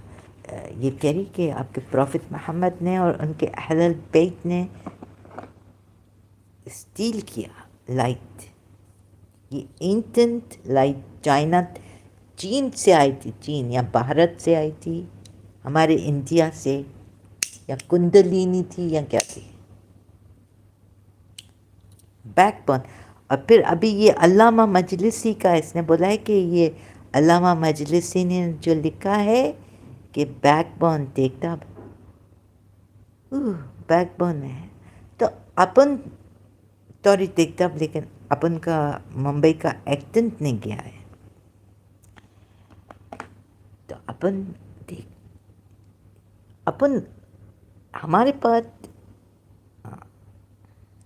یہ کہہ رہی کہ آپ کے پروفٹ محمد نے اور ان کے اہل البیت نے اسٹیل کیا لائٹ. یہ اینٹنٹ لائٹ چین سے آئی تھی, چین یا بھارت سے آئی تھی, ہمارے انڈیا سے, یا کنڈلینی تھی یا کیا تھی, بیک بون. اور پھر ابھی یہ علامہ مجلسی کا اس نے بولا ہے کہ یہ علامہ مجلسی نے جو لکھا ہے کہ بیک بون دیکھتا بیک بون میں ہے. تو اپن توری دیکھتا, لیکن اپن کا ممبئی کا ایکٹنٹ نہیں گیا ہے. تو اپن دیکھ اپن ہمارے پاس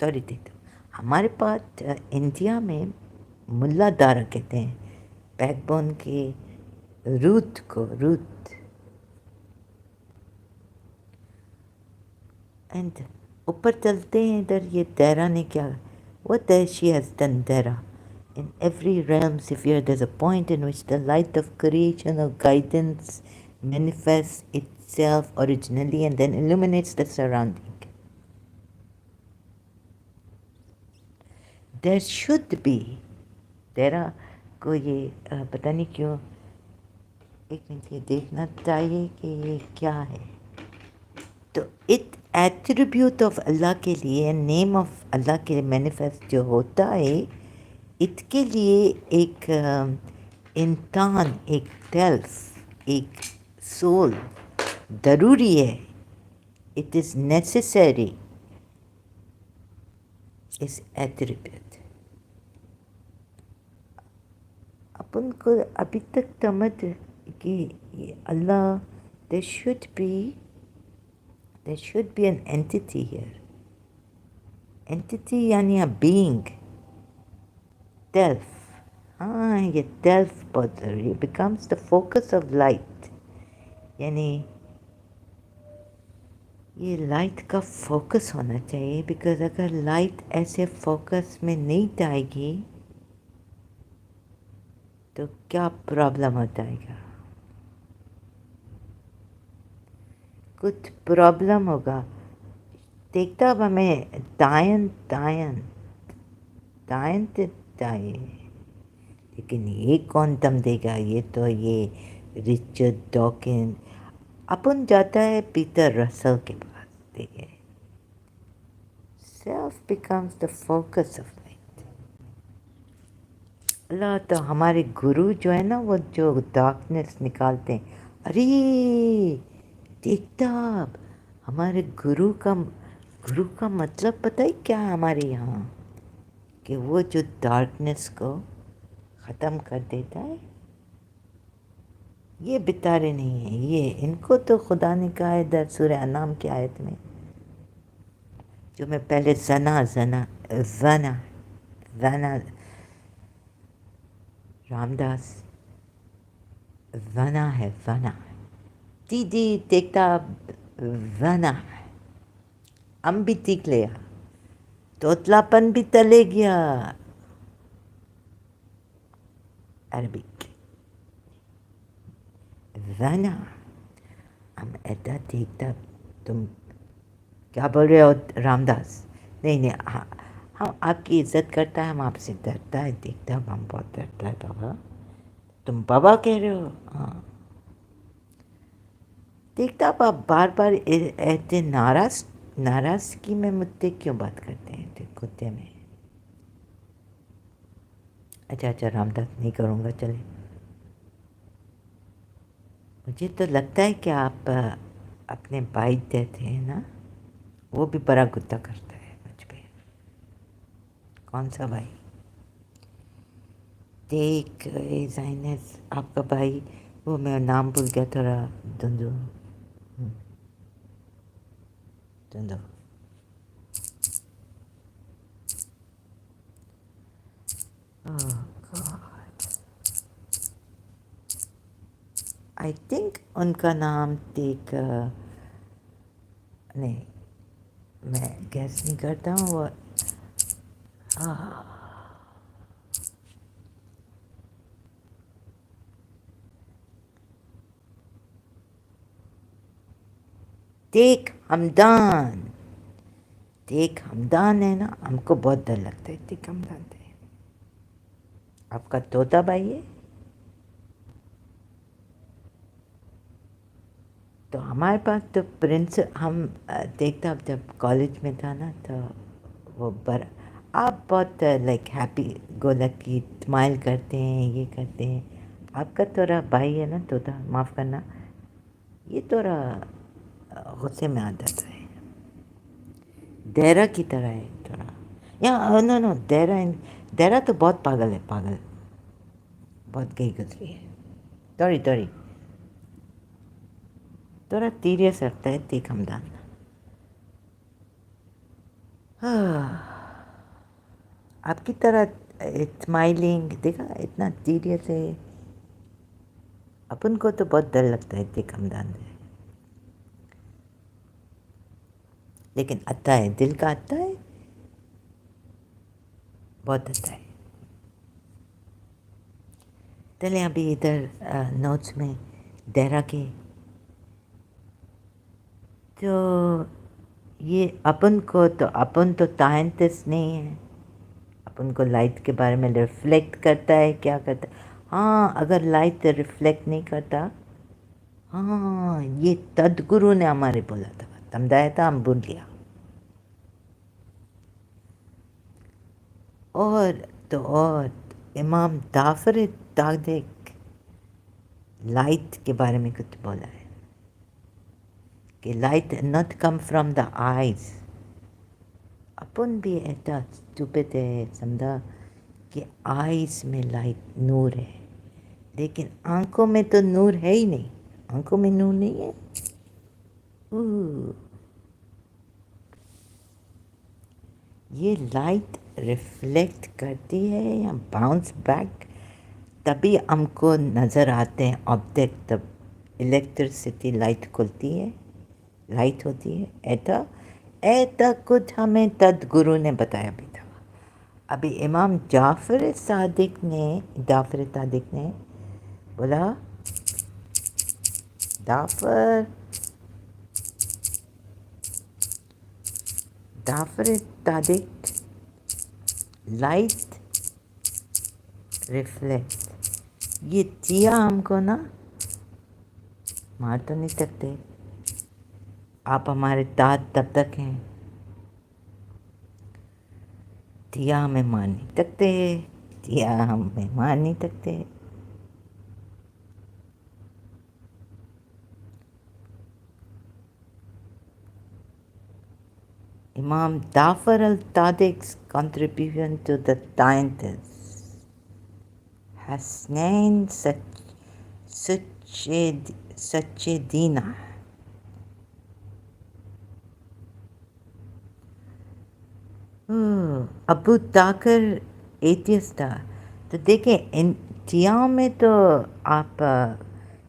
توری دیکھتا ہمارے پاس انڈیا میں ملا دارا کہتے ہیں بیک بون کے روت. اینڈ اوپر چلتے ہیں ادھر. یہ دیرا نے کیا, what does she has done Dera in every realm sphere there's a point in which the light of creation or guidance manifests itself originally and then illuminates the surrounding. There should be دیرا کو یہ پتہ نہیں کیوں ایک minute یہ دیکھنا چاہیے کہ یہ کیا ہے. تو ایٹریبیوٹ آف اللہ کے لیے, نیم آف اللہ کے لیے مینیفیسٹ جو ہوتا ہے, اس کے لیے ایک انسان, ایک سیلف, ایک سول ضروری ہے. اٹ از نیسیسری اس ایٹریبیوٹ. اپن کو ابھی تک سمجھ کہ یہ اللہ there should be an entity here. Entity یعنی a being, self. ہاں یہ self بہت ضروری ہے. becomes the focus of light. یعنی یہ لائٹ کا فوکس ہونا چاہیے, بیکاز اگر لائٹ ایسے فوکس میں نہیں جائے گی تو کیا پرابلم ہو جائے گا, کچھ پرابلم ہوگا. دیکھتا اب ہمیں دائن چاہیے, لیکن یہ کون تم دے گا. یہ تو یہ رچرڈ ڈاکن اپن جاتا ہے پیٹر رسل کے پاس. دیکھیں self becomes the focus of light. اللہ تو ہمارے گرو جو ہے نا, وہ جو ڈارکنیس نکالتے ہیں. ارے دیکھتا اب ہمارے گرو کا مطلب پتہ ہے کیا ہے ہمارے یہاں, کہ وہ جو ڈارکنیس کو ختم کر دیتا ہے. یہ بتارے نہیں ہیں, یہ ان کو تو خدا نے کہا ہے در سورہ انعام کی آیت میں, جو میں پہلے زنا رام داس ونا ہے, ونا دیدی دیکھتا ونا, ہم بھی تیکھ لیا, توتلا پن بھی تلے گیا. عربک ونا, ہم ایسا دیکھتا. تم کیا بول رہے ہو رام داس؟ نہیں ہم آپ کی عزت کرتا ہے, ہم آپ سے ڈرتا ہے. دیکھتا ہم بہت ڈرتا ہے بابا. تم بابا کہہ رہے ہو؟ ہاں. دیکھتا آپ بار بار ایسے ناراضگی میں مجھ سے کیوں بات کرتے ہیں کتے میں. اچھا رام داس نہیں کروں گا, چلے. مجھے تو لگتا ہے کہ آپ اپنے بھائی دیتے ہیں نا, وہ بھی بڑا غصہ کرتا ہے مجھ پہ. کون سا بھائی؟ دیکھ زائنس آپ کا بھائی, وہ میں نام بھول گیا, تھوڑا دھندو. آئی تھنک ان کا نام دیکھ نہیں, میں گیس نہیں کرتا ہوں. وہ دیکھ ہمدان، دیکھ ہمدان ہے نا، ہم کو بہت ڈر لگتا ہے دیکھ ہمدان سے. آپ کا طوطا بھائی ہے. تو ہمارے پاس تو پرنس، ہم دیکھتا جب کالج میں تھا نا تو وہ آپ بہت لائک ہیپی گو لکی، اسمائل کرتے ہیں، یہ کرتے ہیں. آپ کا تھوڑا بھائی ہے نا طوطا، معاف کرنا، یہ تھوڑا غصے میں آ جاتا ہے، دیرا کی طرح ہے تھوڑا. یا نو نو، دیرا تو بہت پاگل ہے، پاگل، بہت گئی گزری ہے. توڑی تھوڑا تیریس رکھتا ہے دیکھ ہمدان. آپ کی طرح اسمائلنگ دیکھا، اتنا سیریس ہے. اپن کو تو بہت ڈر لگتا ہے دیکھ ہمدان سے، لیکن اچھا ہے، دل کا اچھا ہے، بہت اچھا ہے. چلیں ابھی ادھر نوٹس میں دیرا کے، تو یہ اپن تو سائنٹسٹ نہیں ہے. اپن کو لائٹ کے بارے میں ریفلیکٹ کرتا ہے، کیا کرتا ہے. ہاں اگر لائٹ ریفلیکٹ نہیں کرتا، ہاں یہ تدگرو نے ہمارے بولا تھا، سمجھایا تھا، ہم بھول گیا. اور امام جعفر صادق لائٹ کے بارے میں کچھ بولا ہے کہ light not come from the eyes. اپن بھی ایسا اسٹوپڈ ہے، سمجھا کہ آئیز میں لائٹ نور ہے، لیکن آنکھوں میں تو نور ہے ہی نہیں، آنکھوں میں نور نہیں ہے. یہ لائٹ ریفلیکٹ کرتی ہے یا باؤنس بیک، تبھی ہم کو نظر آتے ہیں آبجیکٹ. تب الیکٹرسٹی لائٹ کھلتی ہے، لائٹ ہوتی ہے. ایسا کچھ ہمیں تدگرو نے بتایا بھی تھا. ابھی امام جعفر صادق نے بولا، جعفر صادق لائٹ ریفلیکٹ. یہ چیا ہم کو نا مار تو نہیں سکتے. آپ ہمارے تاج تب تک ہیں، چیا ہمیں مار نہیں سکتے، چیا ہمیں مار نہیں سکتے. امام جعفر الصادق's contribution to the sciences Hasnain سچے دینا. ابو طاقر ایتھیسٹ تھا. تو دیکھیں ان چیاؤں میں تو آپ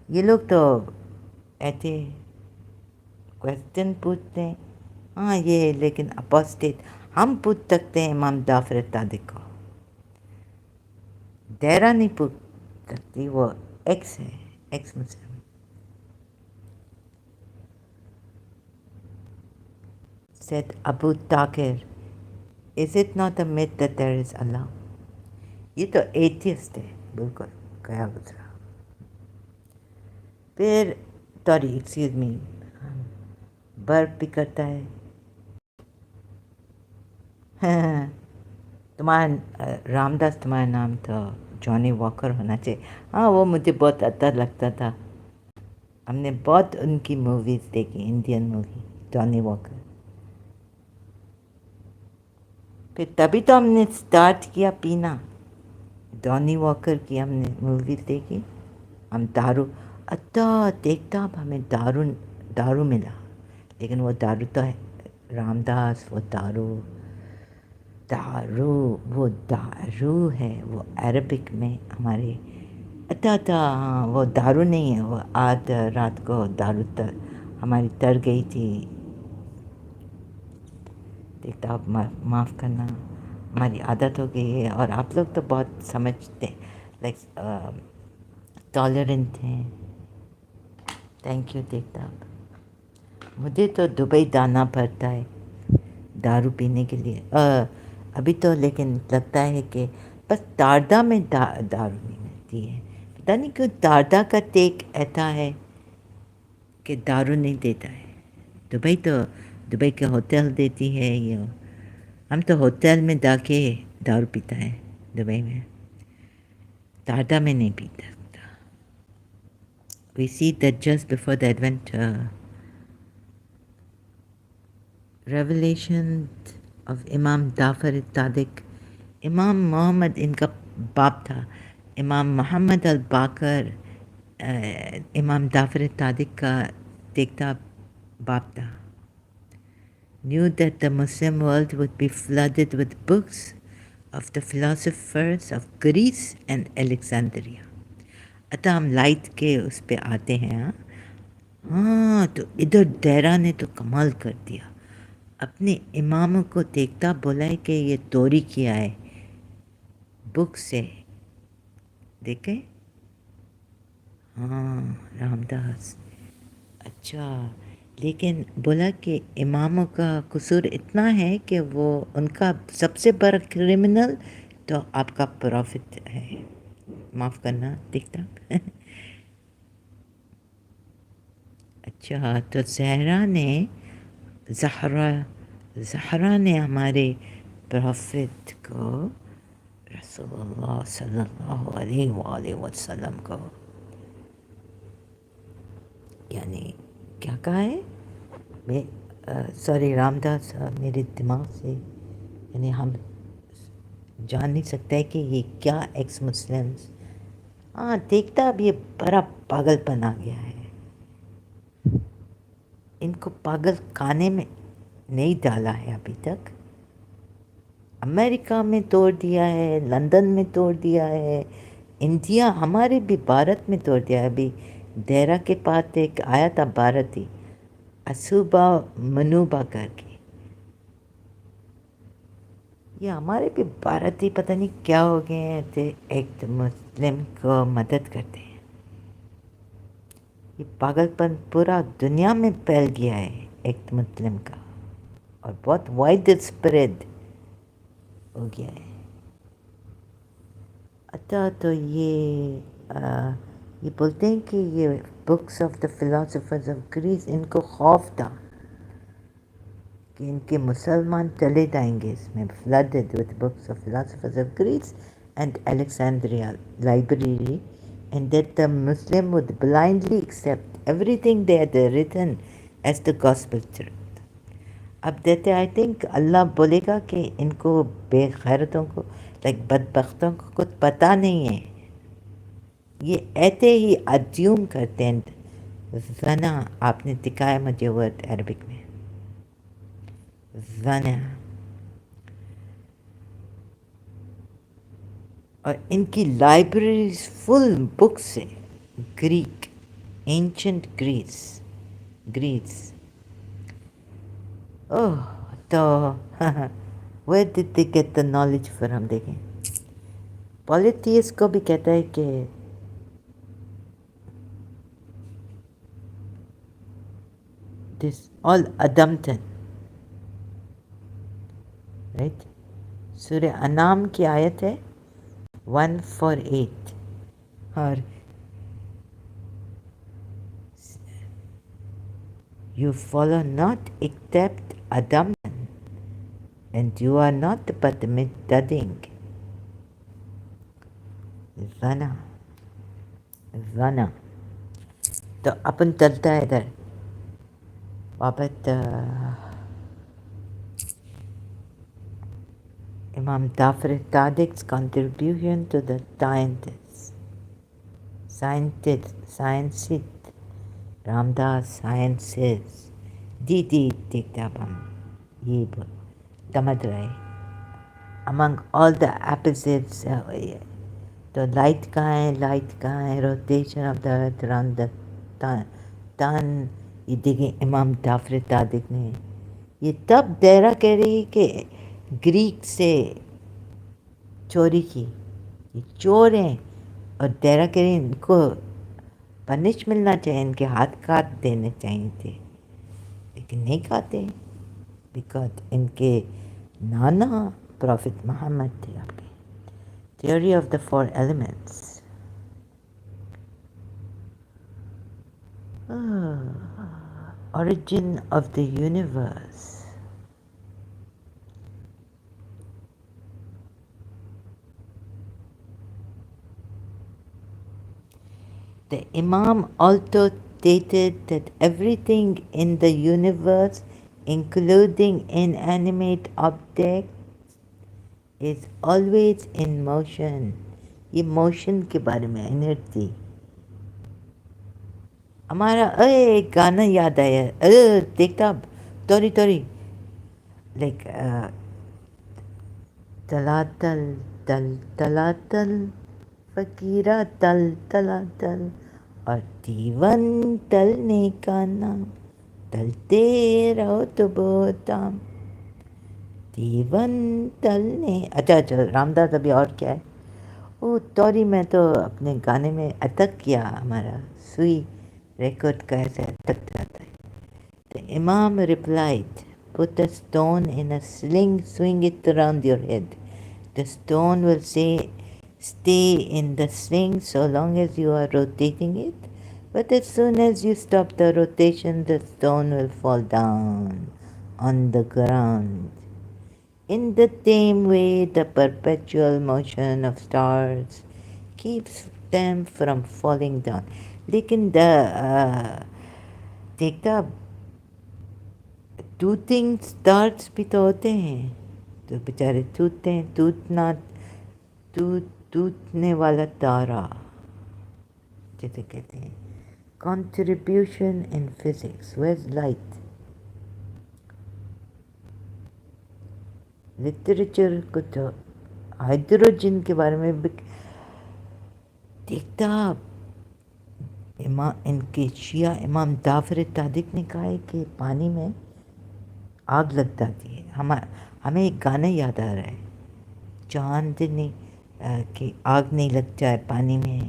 یہ لوگ تو ایسے کویسچن پوچھتے ہیں، ہاں یہ لیکن اپوسٹیٹ. ہم پوچھ سکتے ہیں امام جعفر صادق کو، دیرا نہیں پوچھ سکتی، وہ ایکس ہے، x Muslim. said Abu Takir, is it not a myth that there is Allah? یہ تو ایتھیسٹ ہے بالکل، کیا گزرا. پھر ایکسکیوز می، برپ بھی کرتا ہے. تمہارا رام داس، تمہارا نام تو جانی واکر ہونا چاہیے. ہاں وہ مجھے بہت اچھا لگتا تھا. ہم نے بہت ان کی موویز دیکھی، انڈین مووی، جانی واکر. پھر تبھی تو ہم نے اسٹارٹ کیا پینا. جانی واکر کی ہم نے موویز دیکھی. ہم دارو اچھا دیکھتا، اب ہمیں دارو ملا، لیکن وہ دارو تو ہے رام داس، وہ وہ دارو ہے، وہ عربک میں ہمارے اچھا ہاں، وہ دارو نہیں ہے. وہ آج رات کو دارو ہماری تر گئی تھی. دیکھتا، آپ معاف کرنا، ہماری عادت ہو گئی ہے. اور آپ لوگ تو بہت سمجھتے ہیں، لائک ٹالرنٹ ہیں. تھینک یو دیکھتا آپ. مجھے تو دبئی جانا پڑتا ہے دارو پینے کے لیے، ابھی تو لیکن لگتا ہے کہ بس تاردہ میں دارو نہیں ملتی ہے، پتہ نہیں کیوں تاردہ کا ٹیک ایسا ہے کہ دارو نہیں دیتا ہے۔ دبئی تو دبئی کے ہوٹل دیتی ہے، یہ ہم تو ہوٹل میں جا کے دارو پیتا ہے دبئی میں، تاردہ میں نہیں پیتا۔ We see that just before the Advent revelation of امام جعفر صادق، امام محمد ان کا باپ تھا، امام محمد الباقر امام جعفر صادق کا دیکھتا باپ تھا، knew that the Muslim world would be flooded with books of the philosophers of Greece and Alexandria۔ اتا ہم لائٹ کے اس پہ آتے ہیں۔ ہاں تو ادھر دیرا نے تو کمال کر دیا، اپنے امام کو دیکھتا بولا ہے کہ یہ توری کیا ہے بک سے، دیکھیں۔ ہاں رام داس، اچھا، لیکن بولا کہ اماموں کا قصور اتنا ہے کہ وہ ان کا سب سے بڑا کرمنل تو آپ کا پروفٹ ہے، معاف کرنا دیکھتا۔ اچھا تو زہرا نے ہمارے پروفٹ کو رسول اللہ صلی اللہ علیہ وآلہ وسلم کو یعنی کیا کہا ہے؟ میں سوری رام داس، میرے دماغ سے یعنی ہم جان نہیں سکتے کہ یہ کیا ایکس مسلمس، ہاں دیکھتا اب یہ بڑا پاگل پن آ گیا ہے، ان کو پاگل کھانے میں نہیں ڈالا ہے ابھی تک، امریکہ میں توڑ دیا ہے، لندن میں توڑ دیا ہے، انڈیا ہمارے بھی بھارت میں توڑ دیا ہے۔ ابھی دیرا کے پاس ایک آیا تھا بھارتی اسوبا منوبا کر کے، یہ ہمارے بھی بھارتی پتہ نہیں کیا ہو گئے ہیں، تو ایک مسلم کو مدد کرتے ہیں۔ یہ پاگل پن پورا دنیا میں پھیل گیا ہے ایک مسلم کا، اور بہت وائڈ اسپریڈ ہو گیا ہے۔ اچھا تو یہ بولتے ہیں کہ یہ books of the philosophers of grace, ان کو خوف تھا کہ ان کے مسلمان چلے جائیں گے اس میں، flooded with books of philosophers of Greece and Alexandria library, and that the Muslim would blindly accept everything they had written as the gospel truth۔ اب دیتے آئی تھنک اللہ بولے گا کہ ان کو بے غیرتوں کو بدبختوں کو کچھ پتہ نہیں ہے، یہ ایسے ہی ادیوم کرتے ہیں۔ زنا، آپ نے دکھایا مجھے ورڈ عربک میں، زنا، اور ان کی لائبریریز فل بکس سے، گریک، اینشنٹ گریس، اوہ تو where did they get the knowledge from؟ دیکھیں پولیتھیس کو بھی کہتا ہے کہ this all adamton، right؟ سورہ انعام کی آیت ہے 148، اور you follow not except adamton and you are not but mutading، زنا تو اپن چلتا ہے ادھر واپس امام جعفر صادق's contribution to the sciences، Ram Das sciences, جی دیکھتے اب ہم یہ سمجھ رہے among all the opposites، تو لائٹ کہاں ہے rotation of the earth around the تن، یہ دیکھیں امام جعفر صادق نے یہ تب دیرہ کہہ رہی کہ گریک سے چوری کی، یہ چور ہیں، اور دیرہ کہہ رہی ان کو پنش ملنا چاہیے، ان کے ہاتھ کاٹ دینے چاہیے تھے۔ لیکن نہیں کھاتے بیکاز ان کے نانا پروفٹ محمد تھے آپ کے. Theory of the 4 elements. Origin of the universe. The Imam also stated that everything in the universe, including inanimate objects, is always in motion. یہ موشن کے بارے میں انرجی. ہمارا ایک گانا یاد آیا دیکھتا توری لائک تلا تل تل تلا تل فقیرہ تل تلا تل اور دیون تلنے کا نام تلتے رہو تو بہتام دیون تلنے. اچھا رام داس ابھی اور کیا ہے. او توری میں تو اپنے گانے میں اٹک کیا. ہمارا سوئی ریکارڈ کا ایسے اٹک جاتا ہے. The Imam replied, put a stone in a sling, swing it around your head. The stone will stay in the sling so long as you are rotating it. But as soon as you stop the rotation, the stone will fall down on the ground. In the same way, the perpetual motion of stars keeps them from falling down. لیکن دیکھتا Tooting stars بھی تو ہوتے ہیں تو بیچارے ٹوٹتے ہیں. ٹوٹنے والا تارا جیسے کہتے ہیں. Contribution in physics. Where's light. Literature کو تو ہائیڈروجن کے بارے میں بھی دیکھتا. ان کے شیعہ امام جعفر صادق نے کہا ہے کہ پانی میں آگ لگ جاتی ہے. ہمیں ایک گانا یاد آ رہا ہے چاندنی کہ آگ نہیں لگ جائے پانی میں.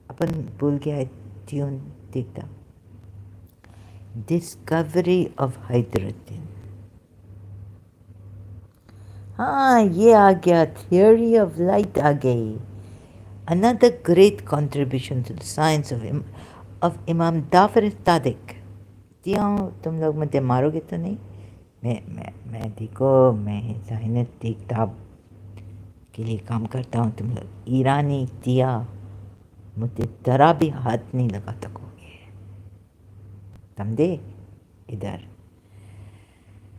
اپن بھول گیا ہے ٹیون. دیکھتا ڈسکوری آف ہائیڈروجن. ہاں یہ آ گیا. تھیوری آف لائٹ آ گئی. Another great contribution to the science of امام جعفر صادق. تم لوگ مجھے مارو گے تو نہیں. میں دیکھو میں ذہنت کتاب کے لیے کام کرتا ہوں. تم لوگ ایرانی دیا مجھے ذرا بھی ہاتھ نہیں لگا سکو گے. سمجھے. ادھر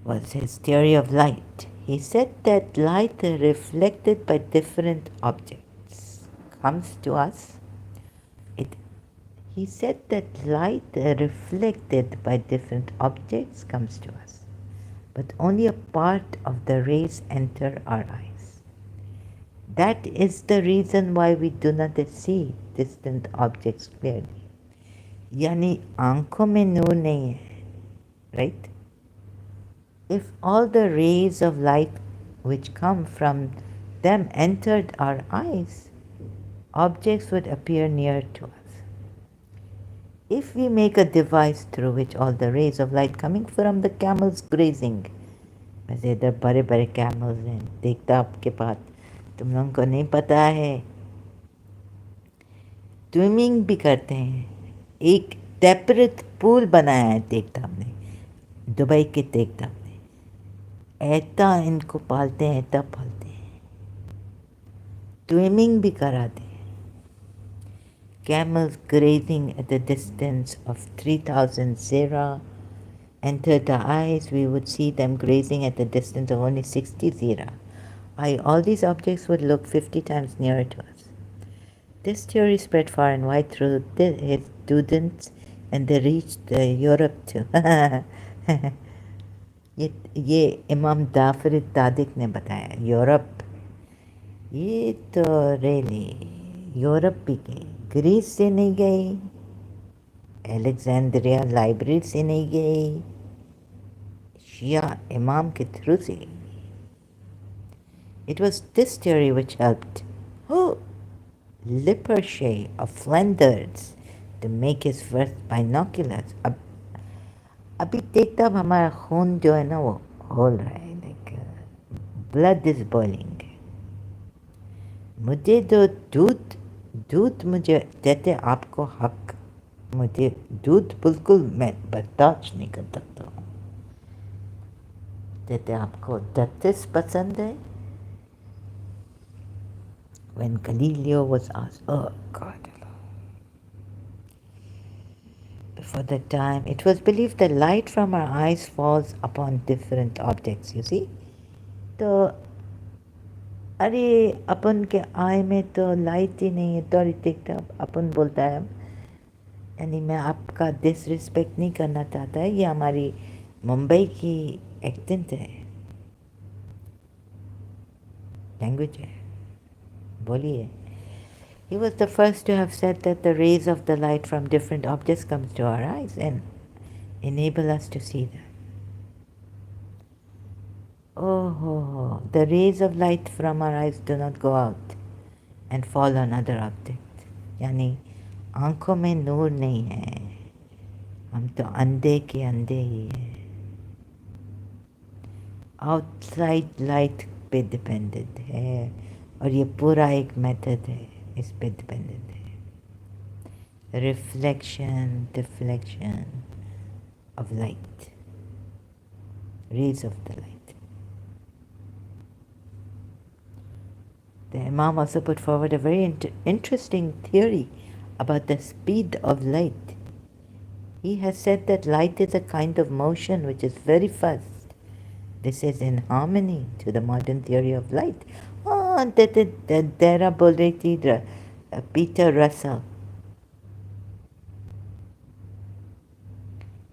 was his theory of light. He said that light reflected by different objects comes to us. He said that light reflected by different objects comes to us, but only a part of the rays enter our eyes. That is the reason why we do not see distant objects clearly. یعنی آنکھوں میں نور نہیں ہے. Right? If all the rays of light which come from them entered our eyes, objects would appear near to us. If we make a device through which all the rays of light coming from the camels grazing, ویسے ادھر بڑے بڑے camels ہیں. دیکھتا آپ کے پاس تم لوگوں کو نہیں پتا ہے سوئمنگ بھی کرتے ہیں. ایک ٹیپرت پول بنایا ہے دیکھتا ہم نے دبئی کے. دیکھتا ہم نے ایتا ان کو پالتے ہیں تب پالتے ہیں. سوئمنگ بھی کراتے ہیں. Camels grazing at a distance of 3,000 zira entered the eyes. We would see them grazing at a distance of only 60 zira. All these objects would look 50 times nearer to us. This theory spread far and wide through his students and they reached Europe too. یہ امام جعفر صادق نے بتایا. Europe یہ تو rally Europe بھی گئی. Grease سے نہیں گئی. الیگزینڈریا لائبریری سے نہیں گئی. شیعہ امام کے تھرو سے گئی. It was this theory which helped Lippershey of Flanders to make his first binoculars. اب ابھی دیکھتا اب ہمارا خون جو ہے نا وہ کھول رہا ہے، لائک بلڈ از بوائلنگ. مجھے جو دودھ مجھے دیتے آپ کو حق، مجھے دودھ بالکل میں برداشت نہیں کر سکتا ہوں. کہتے آپ کو دتس پسند ہے. when Galileo was asked, oh God, before that time it was believed that light from our eyes falls upon different objects, you see. تو ارے اپن کے آئی میں تو لائٹ ہی نہیں ہے تو دیکھتا اپن بولتا ہے. یعنی میں آپ کا ڈس رسپیکٹ نہیں کرنا چاہتا ہے، یہ ہماری ممبئی کی ایکسنٹ ہے، لینگویج ہے. بولیے. He was the first to have said that the rays of the light from different objects comes to our eyes and enable us to see them. Oh, the rays of light from our eyes do not go out and fall on other objects. یعنی آنکھوں میں نور نہیں ہے، ہم تو اندھے کے اندھے ہی ہیں. آؤٹ سائڈ لائٹ پہ ڈپینڈنٹ ہے، اور یہ پورا ایک میتھڈ ہے، اس پہ ڈپینڈنٹ ہے. Reflection deflection of light, rays of the light. The Imam also put forward a very interesting theory about the speed of light. He has said that light is a kind of motion which is very fast. This is in harmony to the modern theory of light. Oh, Dera bol rahi thi, Peter Russell.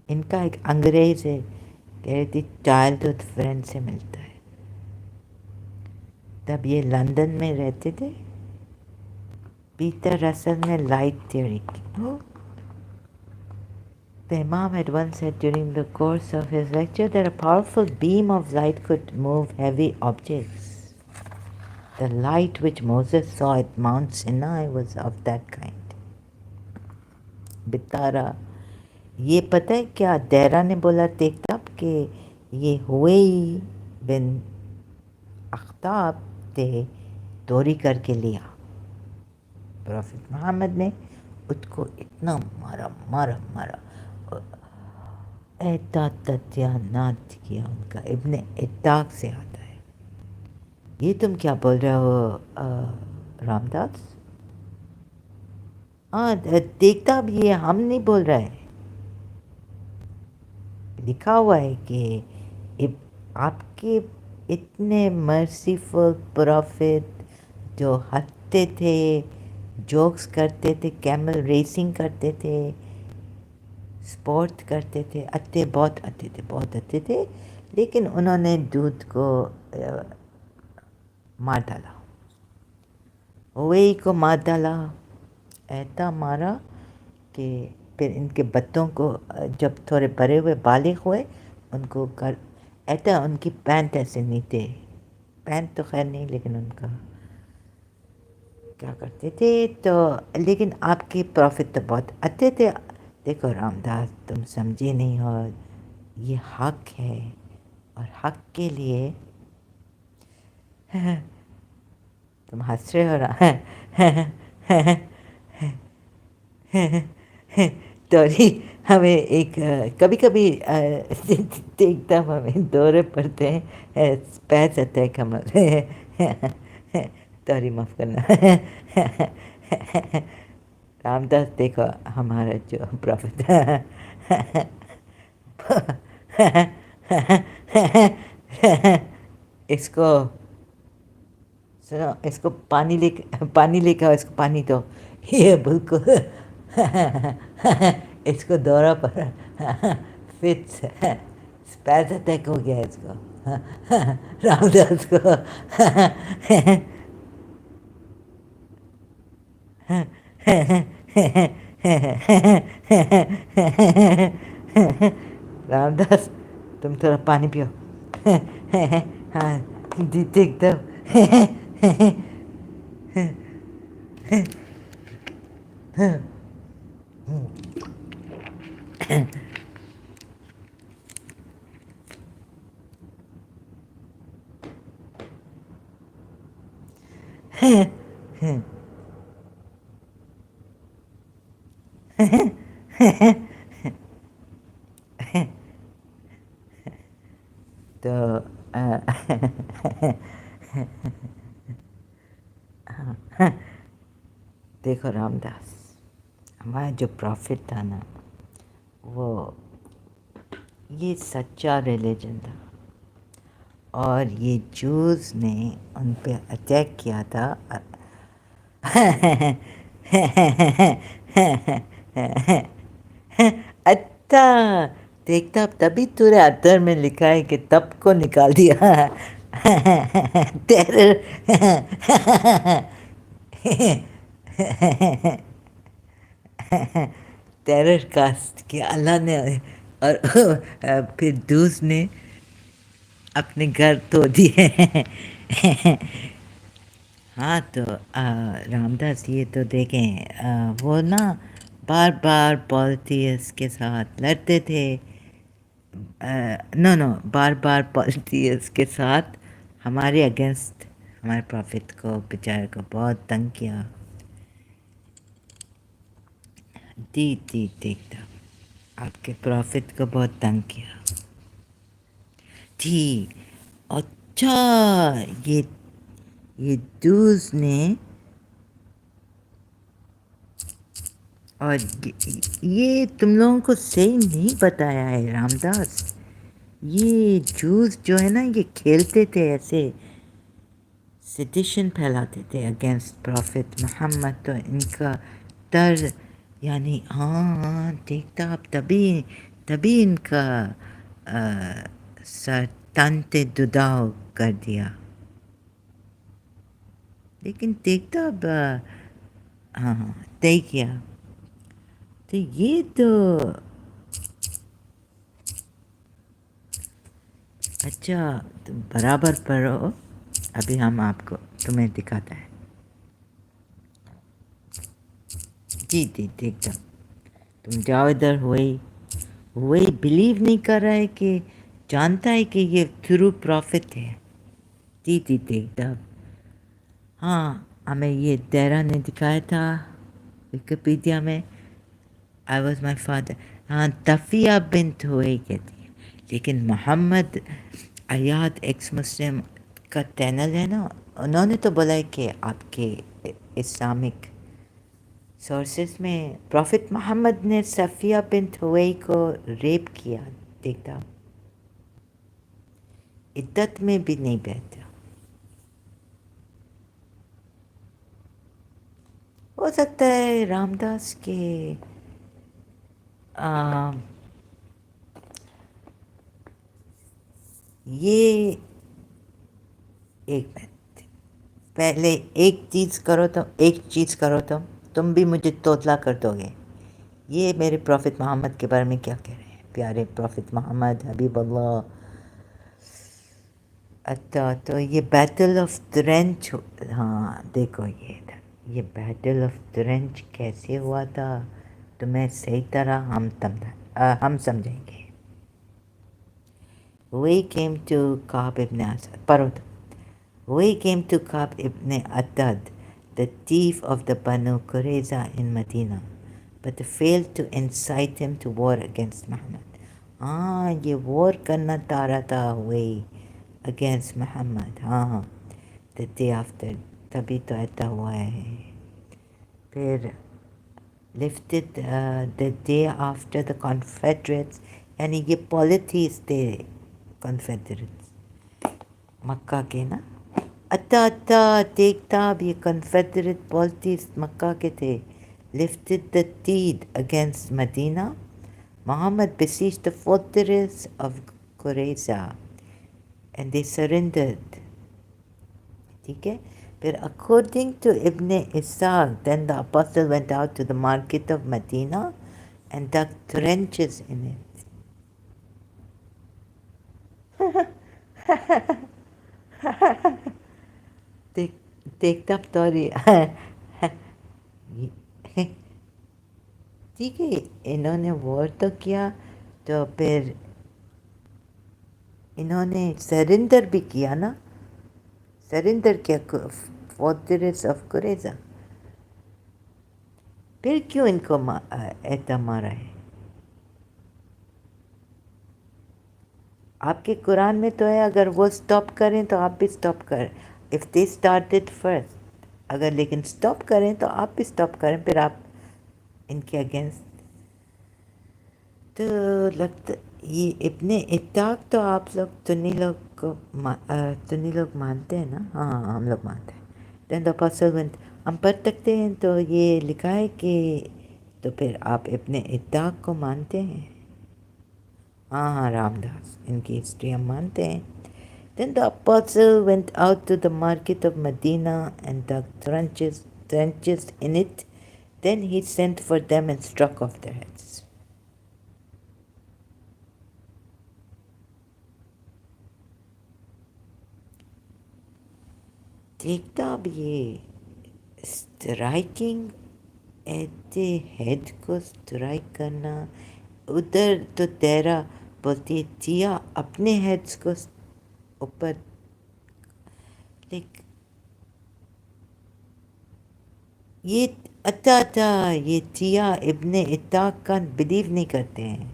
ان کا ایک انگریز ہے، کہہ رہی تھی childhood friend سے ملتا ہے. تب یہ لندن میں رہتے تھے. پیٹر رسل نے لائٹ تھیوری کی. The Imam had once said during the course of his lecture that a powerful beam of light could move heavy objects. The light which Moses saw at Mount Sinai was of that kind. بتارا. یہ پتہ ہے کیا دیرا نے بولا دیکھتا کہ یہ ہوئے ہی بن اختاب تھے دوری کر کے لیا. پروفیٹ محمد نے اس کو اتنا مارا مارا مارا، اعتداد کیا. ان کا ابن اتاق سے آتا ہے. یہ تم کیا بول رہے ہو رام داس؟ ہاں دیکھتا اب یہ ہم نہیں بول رہے، لکھا ہوا ہے کہ آپ کے اتنے مرسیفل پروفٹ جو ہنستے تھے، جوکس کرتے تھے، کیمل ریسنگ کرتے تھے، اسپورٹ کرتے تھے، بہت اتے تھے، لیکن انہوں نے دودھ کو مار ڈالا، وہی کو مار ڈالا. ایسا مارا کہ پھر ان کے بچوں کو جب تھوڑے بڑے ہوئے بالغ ہوئے ان کو ایسا ان کی پینٹ ایسے نیچے، پینٹ تو خیر نہیں لیکن ان کا کیا کرتے تھے تو. لیکن آپ کے پروفٹ تو بہت اچھے تھے. دیکھو رام داس تم سمجھے نہیں ہو، یہ حق ہے اور حق کے لیے تم ہنس رہے ہو رہا. تو ہمیں ایک کبھی کبھی دیکھتا ہمیں دورے پڑتے ہیں پیس اٹیک ہمارے. توری معاف کرنا. رام داس دیکھو ہمارا جو پروفٹ اس کو سنو، اس کو پانی لے کے آؤ، اس کو پانی دو. یہ بالکل اس کو دورہ پر فٹس اسپیز اٹیک ہو گیا اس کو رام داس کو. رام داس تم تھوڑا پانی پیو. ہاں دیکھ دو. تو دیکھو رام داس، ہمارا جو پروفٹ تھا نا، وہ یہ سچا ریلیجن تھا، اور یہ جوز نے ان پہ اٹیک کیا تھا. اچھا، دیکھتا اب تبھی تورے اتر میں لکھا ہے کہ تب کو نکال دیا. تیرے ٹیرر کاسٹ کیا اللہ نے، اور پھر دوس نے اپنے گھر تو دیے. ہاں تو رام داس یہ تو دیکھیں، وہ نا بار بار پالیتھیس کے ساتھ لڑتے تھے. نو بار بار پالیتھیس کے ساتھ ہمارے اگینسٹ ہمارے پروفٹ کو بیچارے کو بہت تنگ کیا. دی دیکھتا آپ کے پروفٹ کو بہت تنگ کیا. جی اچھا، یہ دوز نے، اور یہ تم لوگوں کو صحیح نہیں بتایا ہے رام داس. یہ جوز جو ہے نا، یہ کھیلتے تھے ایسے، سیڈیشن پھیلاتے تھے اگینسٹ پروفٹ محمد. تو ان کا طرز، یعنی ہاں دیکھتا آپ تبھی ان کا سر تنتے دداؤ کر دیا. لیکن دیکھتا اب ہاں طے کیا. تو یہ تو اچھا، تم برابر پڑھو، ابھی ہم آپ کو تمہیں دکھاتا ہے. جی دیکھتا، تم جاؤ ادھر. وہی بلیو نہیں کر رہا ہے کہ جانتا ہے کہ یہ تھرو پروفٹ ہے. جی دیکھتا. ہاں ہمیں یہ تیرا نے دکھایا تھا ویکیپیڈیا میں. I was my father. ہاں تفیہ بنت ہوئی کہتی ہے. لیکن محمد ایات ایکس مسلم کا چینل ہے نا، انہوں نے تو بولا ہے کہ آپ کے اسلامک سورسز میں پروفٹ محمد نے صفیہ بنت ہوئی کو ریپ کیا. دیکھتا عدت میں بھی نہیں بیٹھا. ہو سکتا ہے رام داس کے یہ ایک منٹ پہلے ایک چیز کرو تم بھی مجھے توتلا کر دو گے. یہ میرے پروفٹ محمد کے بارے میں کیا کہہ رہے ہیں؟ پیارے پروفٹ محمد حبیب اللہ. اچھا تو یہ بیٹل آف ترنچ، ہاں دیکھو یہ بیٹل آف ترنچ کیسے ہوا تھا تمہیں صحیح طرح ہم سمجھیں گے. We came to Ka'b ibn Asad. Parod. We came to Ka'b ibn Asad, the thief of the Banu Qurayza in Medina, but failed to incite him to war against Muhammad. ہاں یہ وار کرنا چاہ رہا تھا وہی اگینسٹ محمد. ہاں the day after، تبھی تو ایسا ہوا ہے. پھر lifted the day after the Confederates، یعنی یہ پالیتھیس تھے کنفیڈریٹس مکہ کے نا. اچھا دیکھتا اب یہ کنفیڈریٹ پالیتھیس مکہ کے تھے. lifted the deed against Medina. Muhammad besieged the fortress of Qurayza and they surrendered. ٹھیک ہے. پھر according to Ibn Ishaq, then the apostle went out to the market of Medina and dug trenches in it. دیکھتا توری. ٹھیک ہے، انہوں نے وار تو کیا، تو پھر انہوں نے سرنڈر بھی کیا نا. سرنڈر کیا fortress of Qurayza. پھر کیوں ان کو ایتا مارا ہے؟ آپ کے قرآن میں تو ہے اگر وہ سٹاپ کریں تو آپ بھی سٹاپ کریں. اف دے اسٹارٹڈ فرسٹ، اگر لیکن سٹاپ کریں تو آپ بھی سٹاپ کریں، پھر آپ ان کے اگینسٹ. تو لگتا یہ ابن اتاق تو آپ لوگ سنی لوگ مانتے ہیں نا؟ ہاں ہم لوگ مانتے ہیں. دین دا پاسبل ہم پڑھ سکتے ہیں تو یہ لکھا ہے کہ تو پھر آپ ابن اتاق کو مانتے ہیں؟ ہاں رام داس ان کی ہسٹری ہم مانتے ہیں. Then the apostle went out to the market of Medina and dug trenches in it. Then he sent for them and struck off their heads. دیکھتا اب یہ اسٹرائکنگ ایٹ دی ہیڈ کو اسٹرائک کرنا، ادھر تو تیرا بولتی ہے چیا اپنے ہیڈس کو اوپر. لیک یہ اچھا یہ چیا ابن اتاق کا بلیو نہیں کرتے ہیں.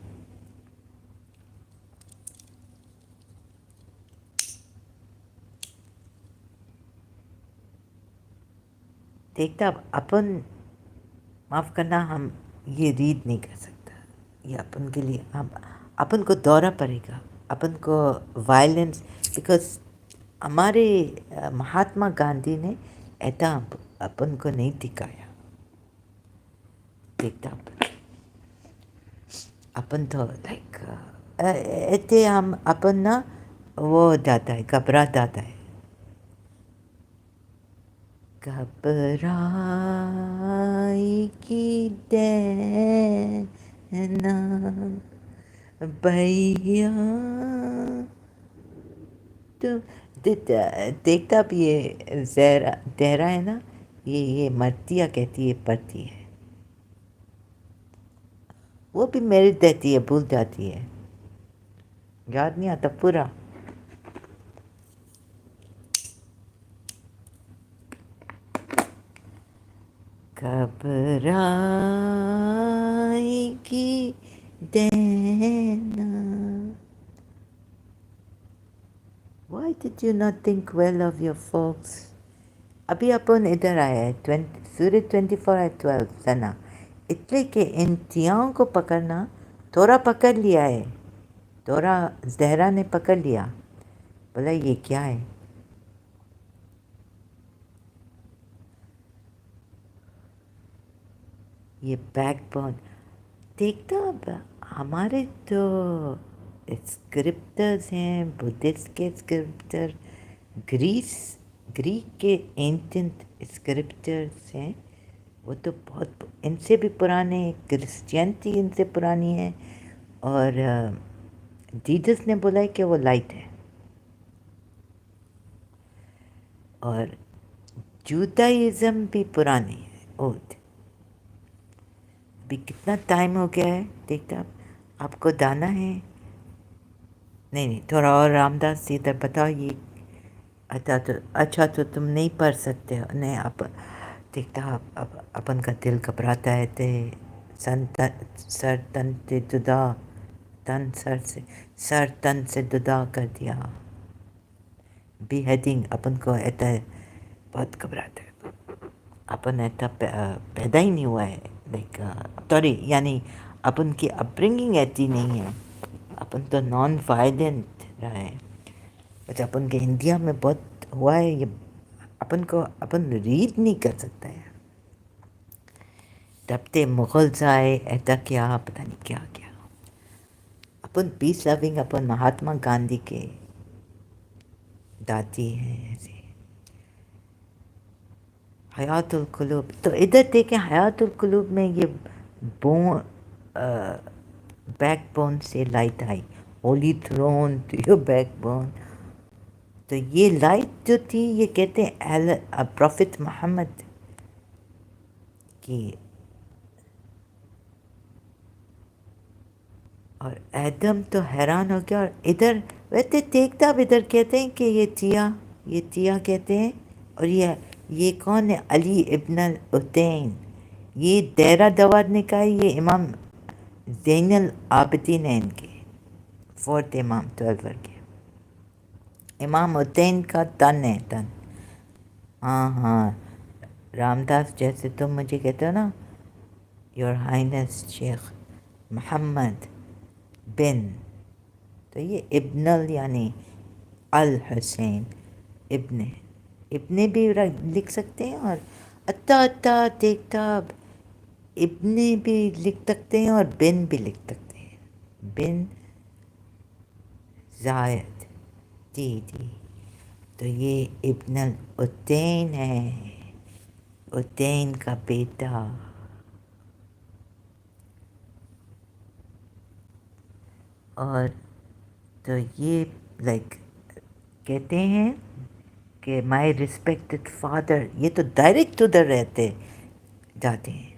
دیکھتا اب اپن معاف کرنا ہم یہ ریڈ نہیں کر سکتا، یہ اپن کے لیے اپن کو دورہ پڑے گا، اپن کو وائلنس، بیکاز ہمارے مہاتما گاندھی نے ایسا اپن کو نہیں دکھایا. دیکھتا اپن تو لائک ایسے ہم اپن نا وہ جاتا ہے گھبرا جاتا ہے. گھبرائی کی دینا بھیا تو دیکھتا اب یہ زہرا ہے نا، یہ مرتیا کہتی ہے پڑھتی ہے، وہ بھی میرے دیتی ہے، بھول جاتی ہے، یاد نہیں آتا پورا. گھبرائی کی دینا. Why did you not think well of your folks? ابھی اپن ادھر آیا ہے سورہ 24:12 سنا، اس لیے کہ ان تیاؤں کو پکڑنا تھوڑا پکڑ لیا ہے، تھوڑا زہرا نے پکڑ لیا، بولا یہ کیا ہے. یہ بیک بون دیکھتا اب ہمارے تو اسکرپٹرز ہیں، بدھسٹ کے اسکرپٹر، گریک کے اینشنٹ اسکرپٹرز ہیں، وہ تو بہت ان سے بھی پرانے، کرسچینٹی ان سے پرانی ہے. اور جیزس نے بولا ہے کہ وہ لائٹ ہے. اور جودائزم بھی پرانی ہے، اولڈ. ابھی کتنا ٹائم ہو گیا ہے دیکھتا آپ کو دانا ہے. نہیں تھوڑا اور رام داس سے ادھر بتاؤ. یہ اچھا تو تم نہیں پڑھ سکتے ہو. نہیں آپ دیکھتا اب اپن کا دل گھبراتا ہے تے سر تن سے جدا، تن سر تن سے جدا کر دیا. بی ہیڈنگ اپن کو ایتا ہے، بہت گھبراتا ہے. اپن ایتا پیدا ہی نہیں ہوا ہے، لائک سوری یعنی اپن کی اپبرنگنگ ایسی نہیں ہے. اپن تو نان وائلنٹ رہا ہے، بس اپن کے انڈیا میں بہت ہوا ہے یہ. اپن ریڈ نہیں کر سکتا ہے. تب تے مغلز آئے ایسا کیا پتہ نہیں کیا کیا. اپن پیس لونگ اپن مہاتما گاندھی کے داتی ہیں ایسے. حیات القلوب تو ادھر دیکھیں، حیات القلوب میں یہ بیک بون سے لائٹ آئی. Holy throne to your backbone. تو یہ لائٹ جو تھی یہ کہتے ہیں پروفٹ محمد کی. اور ایدم تو حیران ہو گیا. اور ادھر ویسے دیکھتا اب ادھر کہتے ہیں کہ یہ چیا کہتے ہیں. اور یہ یہ کون ہے؟ علی ابن الحسین. یہ دیرہ دوادنے کا ہے. یہ امام زین العابدین ہیں ان کے، فورتھ امام 12 کے. امام حسین کا تن ہے، تن. ہاں ہاں، رام داس جیسے تم مجھے کہتے ہو نا، یور ہائنس شیخ محمد بن، تو یہ ابن یعنی الحسین، ابن. ابن بھی لکھ سکتے ہیں، اور اتا اتا دیکھتا ابن بھی لکھ سکتے ہیں، اور بن بھی لکھ سکتے ہیں. بن زائد. جی جی. تو یہ ابن الحسین ہے، حسین کا بیٹا. اور تو یہ لائک کہتے ہیں کہ مائی ریسپیکٹڈ فادر، یہ تو ڈائریکٹ ادھر رہتے جاتے ہیں.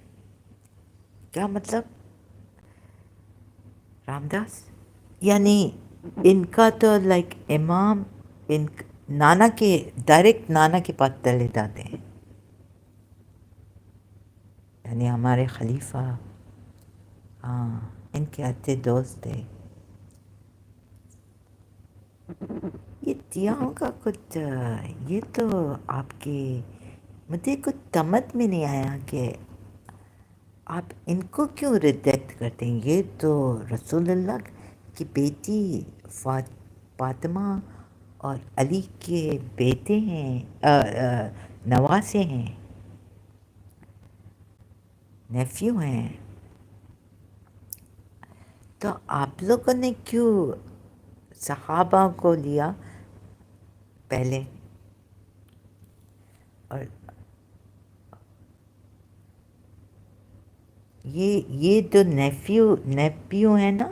کیا مطلب رام داس؟ یعنی ان کا تو لائک امام، ان نانا کے ڈائریکٹ نانا کے پاس چلے جاتے ہیں. یعنی ہمارے خلیفہ، ہاں، ان کے اچھے دوست تھے. یہ تیاؤں کا کچھ یہ تو آپ کی، مجھے کچھ سمجھ میں نہیں آیا کہ آپ ان کو کیوں ریجیکٹ کرتے ہیں. یہ تو رسول اللہ کی بیٹی فاطمہ اور علی کے بیٹے ہیں، نواسے ہیں، نیفیو ہیں. تو آپ لوگوں نے کیوں صحابہ کو لیا پہلے؟ اور یہ جو نیفیو ہیں نا،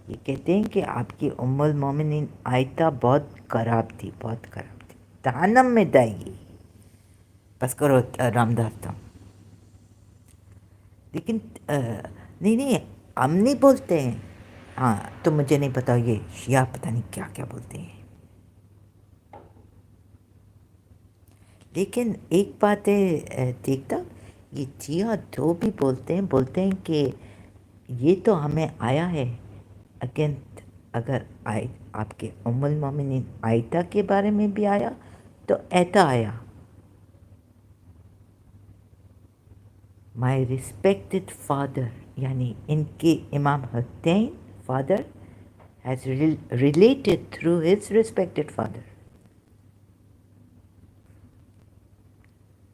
یہ کہتے ہیں کہ آپ کی ام المومنین عائشہ بہت خراب تھی، بہت خراب تھی، جہنم میں جائے گی. بس کرو رام داس تھا. لیکن نہیں نہیں، ہم نہیں بولتے ہیں. ہاں تو مجھے نہیں پتا، یہ شیعہ پتہ نہیں کیا کیا بولتے ہیں. لیکن ایک بات ہے دیکھتا، یہ شیعہ جو بھی بولتے ہیں کہ یہ تو ہمیں آیا ہے اگینسٹ. اگر آپ کے ام المومنین عائشہ کے بارے میں بھی آیا تو ایتا آیا، مائی ریسپیکٹڈ فادر، یعنی ان کے امام حسین father has related through his respected father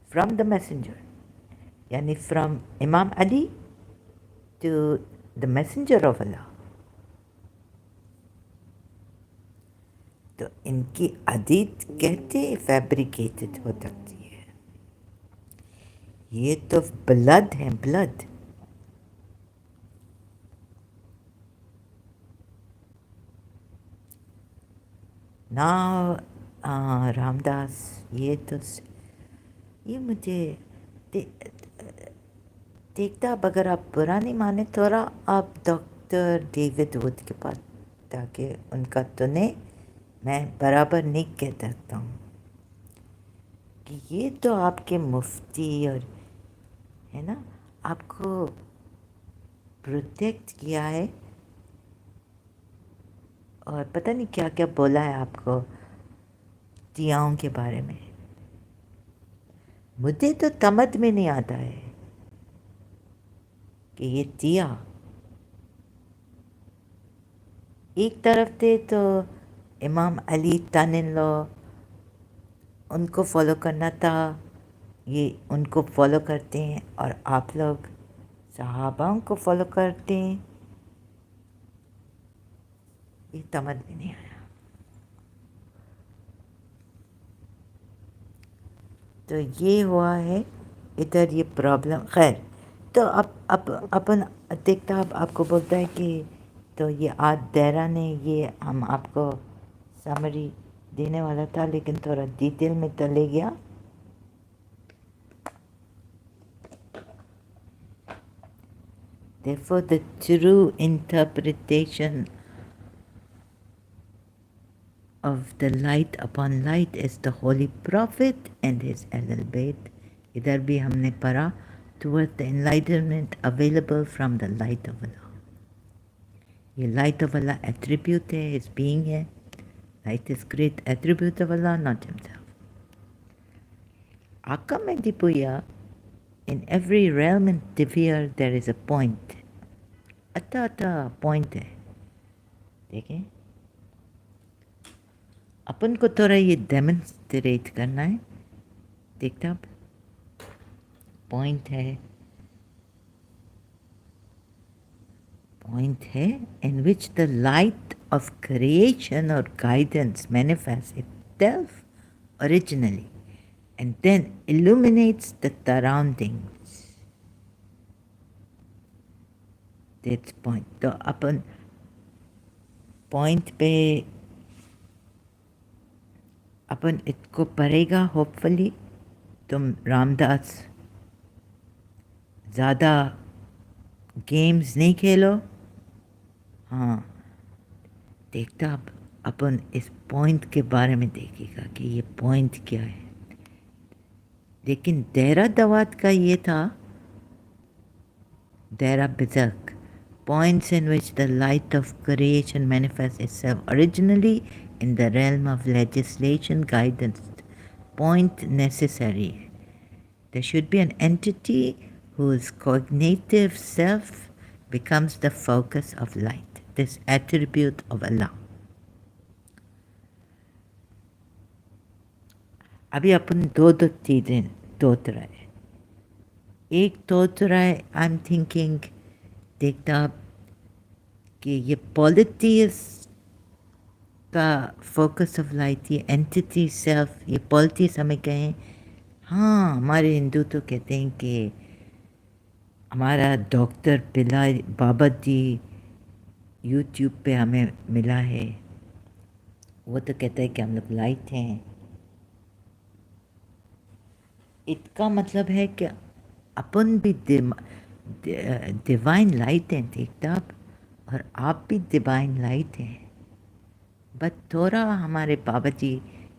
from the messenger، یعنی from امام علی to the messenger of Allah. تو ان کی حدیث کہتے فیبریکیٹڈ ہو سکتی ہے. یہ تو بلڈ ہے، بلڈ. نا رام داس، یہ تو یہ مجھے دیکھتا. اب اگر آپ برا نہیں مانے تھوڑا آپ ڈاکٹر ڈیوڈ وڈ کے پاس تاکہ ان کا سنیں. میں برابر نہیں کہہ سکتا ہوں کہ یہ تو آپ کے مفتی اور ہے نا، آپ کو پروٹیکٹ کیا ہے، اور پتہ نہیں کیا کیا بولا ہے آپ کو تیاؤں کے بارے میں. مجھے تو سمجھ میں نہیں آتا ہے کہ یہ تیا ایک طرف تھے تو امام علی تن لو ان کو فالو کرنا تھا، یہ ان کو فالو کرتے ہیں، اور آپ لوگ صحابہ کو فالو کرتے ہیں. یہ سمجھ میں نہیں آیا. تو یہ ہوا ہے ادھر یہ پرابلم. خیر، تو اب اپن دیکھتا اب آپ کو بولتا ہے کہ تو یہ آج دیرہ نے یہ ہم آپ کو سمری دینے والا تھا لیکن تھوڑا ڈیٹیل میں چلے گیا. Therefore, the true interpretation of the light upon light is the Holy Prophet and his Ahlul Bayt. इधर भी हमने पढ़ा towards the enlightenment available from the light of Allah. ये light of Allah attribute है, his being है. Light is great attribute of Allah, not himself. Akka Medipuya, in every realm and sphere there is a point. अता point है. देखें अपन को थोड़ा ये demonstrate करना है. देखता आप पॉइंट है in which the light of creation or guidance manifests itself originally and then illuminates the surroundings. That's point. तो अपन पॉइंट पे अपन इसको पढ़ेगा. होपफुली तुम रामदास ज़्यादा गेम्स नहीं खेलो. हाँ देखता अपन इस पॉइंट के बारे में देखेगा कि ये पॉइंट क्या है. लेकिन देहरा दवात का ये था Dehra बिजक points in which the light of creation manifests itself originally in the realm of legislation guidance. Point necessary. There should be an entity whose cognitive self becomes the focus of light. This attribute of Allah. अभी अपन दो चीज़ें सोच रहे हैं. एक सोच रहा है आई एम थिंकिंग देखता कि ये पॉलिटीज का फोकस ऑफ लाइट, ये एंटिटी सेल्फ, ये पॉलिटीज हमें कहें. हाँ हमारे हिंदू तो कहते हैं कि हमारा डॉक्टर पिल्लाई बाबा जी यूट्यूब पे हमें मिला है. वो तो कहता है कि हम लोग लाइट हैं. इसका मतलब है कि अपन भी डिवाइन लाइट हैं देखता आप, और आप भी डिवाइन लाइट हैं. बट थोड़ा हमारे बाबा जी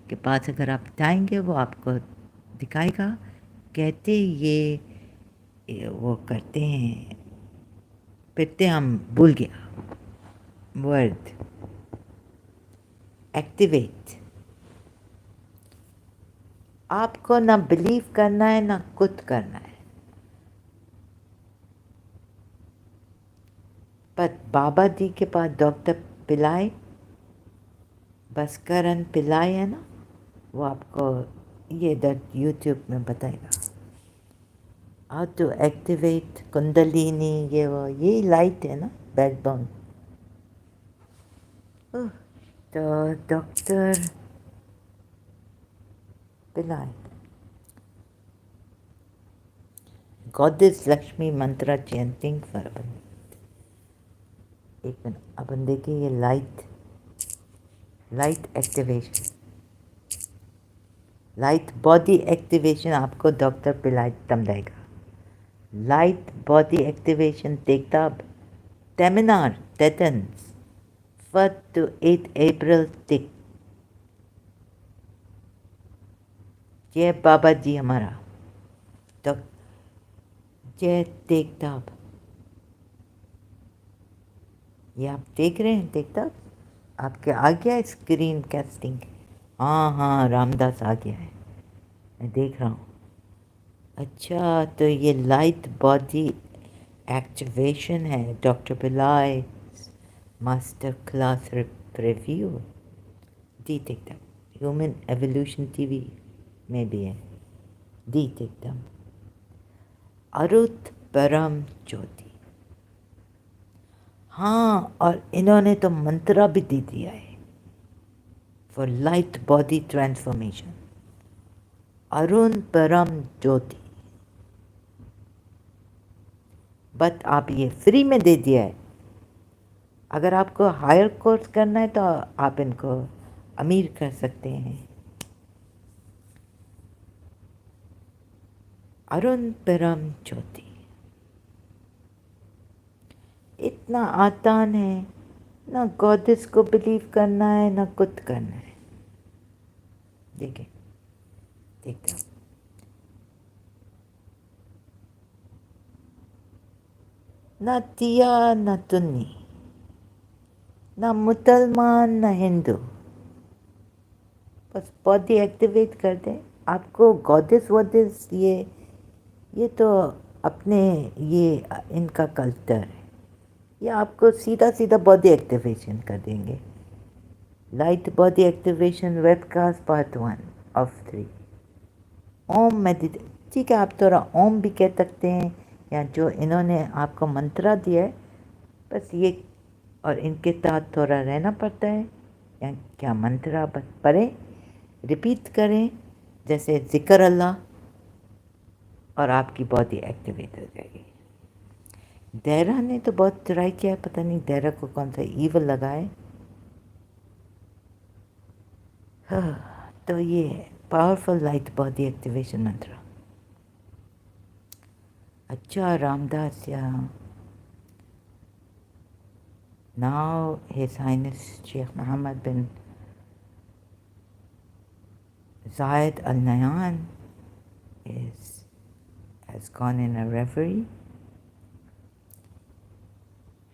के पास अगर आप जाएंगे वो आपको दिखाएगा. कहते ये वो करते हैं फिरते हम भूल गया वर्ड एक्टिवेट. आपको ना बिलीव करना है ना कुछ करना है. पर बाबा जी के पास डॉक्टर पिल्लाई बसकरन पिल्लाई है ना, वो आपको ये यूट्यूब में बताएगा हाउ टू एक्टिवेट कुंडलिनी. ये वो ये लाइट है ना बैकबोन. तो doctor Pillai goddess Lakshmi mantra chanting for अपन. एक मिनट अपन देखिए ये light activation, light body activation आपको डॉक्टर पिल्लाई समझाएगा. लाइट बॉडी एक्टिवेशन देखता अब सेमिनार टेटन्स 1 to 8 April तक. जय बाबा जी हमारा तो जय देखता अब. ये आप देख रहे हैं देखता आपके आ गया है स्क्रीन कास्टिंग. हाँ रामदास आ गया है, मैं देख रहा हूँ. अच्छा तो ये लाइट बॉडी एक्टिवेशन है doctor Pillai master class review. The देखता ह्यूमन एवोल्यूशन टीवी में भी है. दी देखता अरुत परम ज्योति. हाँ और इन्होंने तो मंत्र भी दे दिया है for light body transformation. Arun परम ज्योति. बट आप ये फ्री में दे दिया है. अगर आपको हायर कोर्स करना है तो आप इनको अमीर कर सकते हैं. अरुण परम ज्योति इतना आसान है ना. गॉडेस को बिलीव करना है ना कुछ करना है. دیکھیں دیکھتا ہوں. نہ تیا نہ تنی، نہ مسلمان نہ ہندو، بس باڈی ایکٹیویٹ کر دیں. آپ کو گوڈس وڈس یہ تو اپنے یہ ان کا کلچر ہے. یہ آپ کو سیدھا سیدھا باڈی ایکٹیویشن کر دیں گے. Light body activation web cost part 1 of 3. Om ٹھیک ہے، آپ تھوڑا اوم بھی کہہ سکتے ہیں، یا جو انہوں نے آپ کو منترا دیا ہے بس یہ، اور ان کے ساتھ تھوڑا رہنا پڑتا ہے. یا کیا منترا بس پڑھیں، ریپیٹ کریں جیسے ذکر اللہ، اور آپ کی باڈی ایکٹیویٹ ہو جائے گی. دیرا نے تو بہت ٹرائی کیا، پتہ نہیں دیرا کو کون سا ایول لگا ہے. تو یہ powerful light body activation mantra. اچھا رام داس یا ناؤ ہز ہائنس شیخ محمد بن زائد Al Nahyan has gone in a reverie.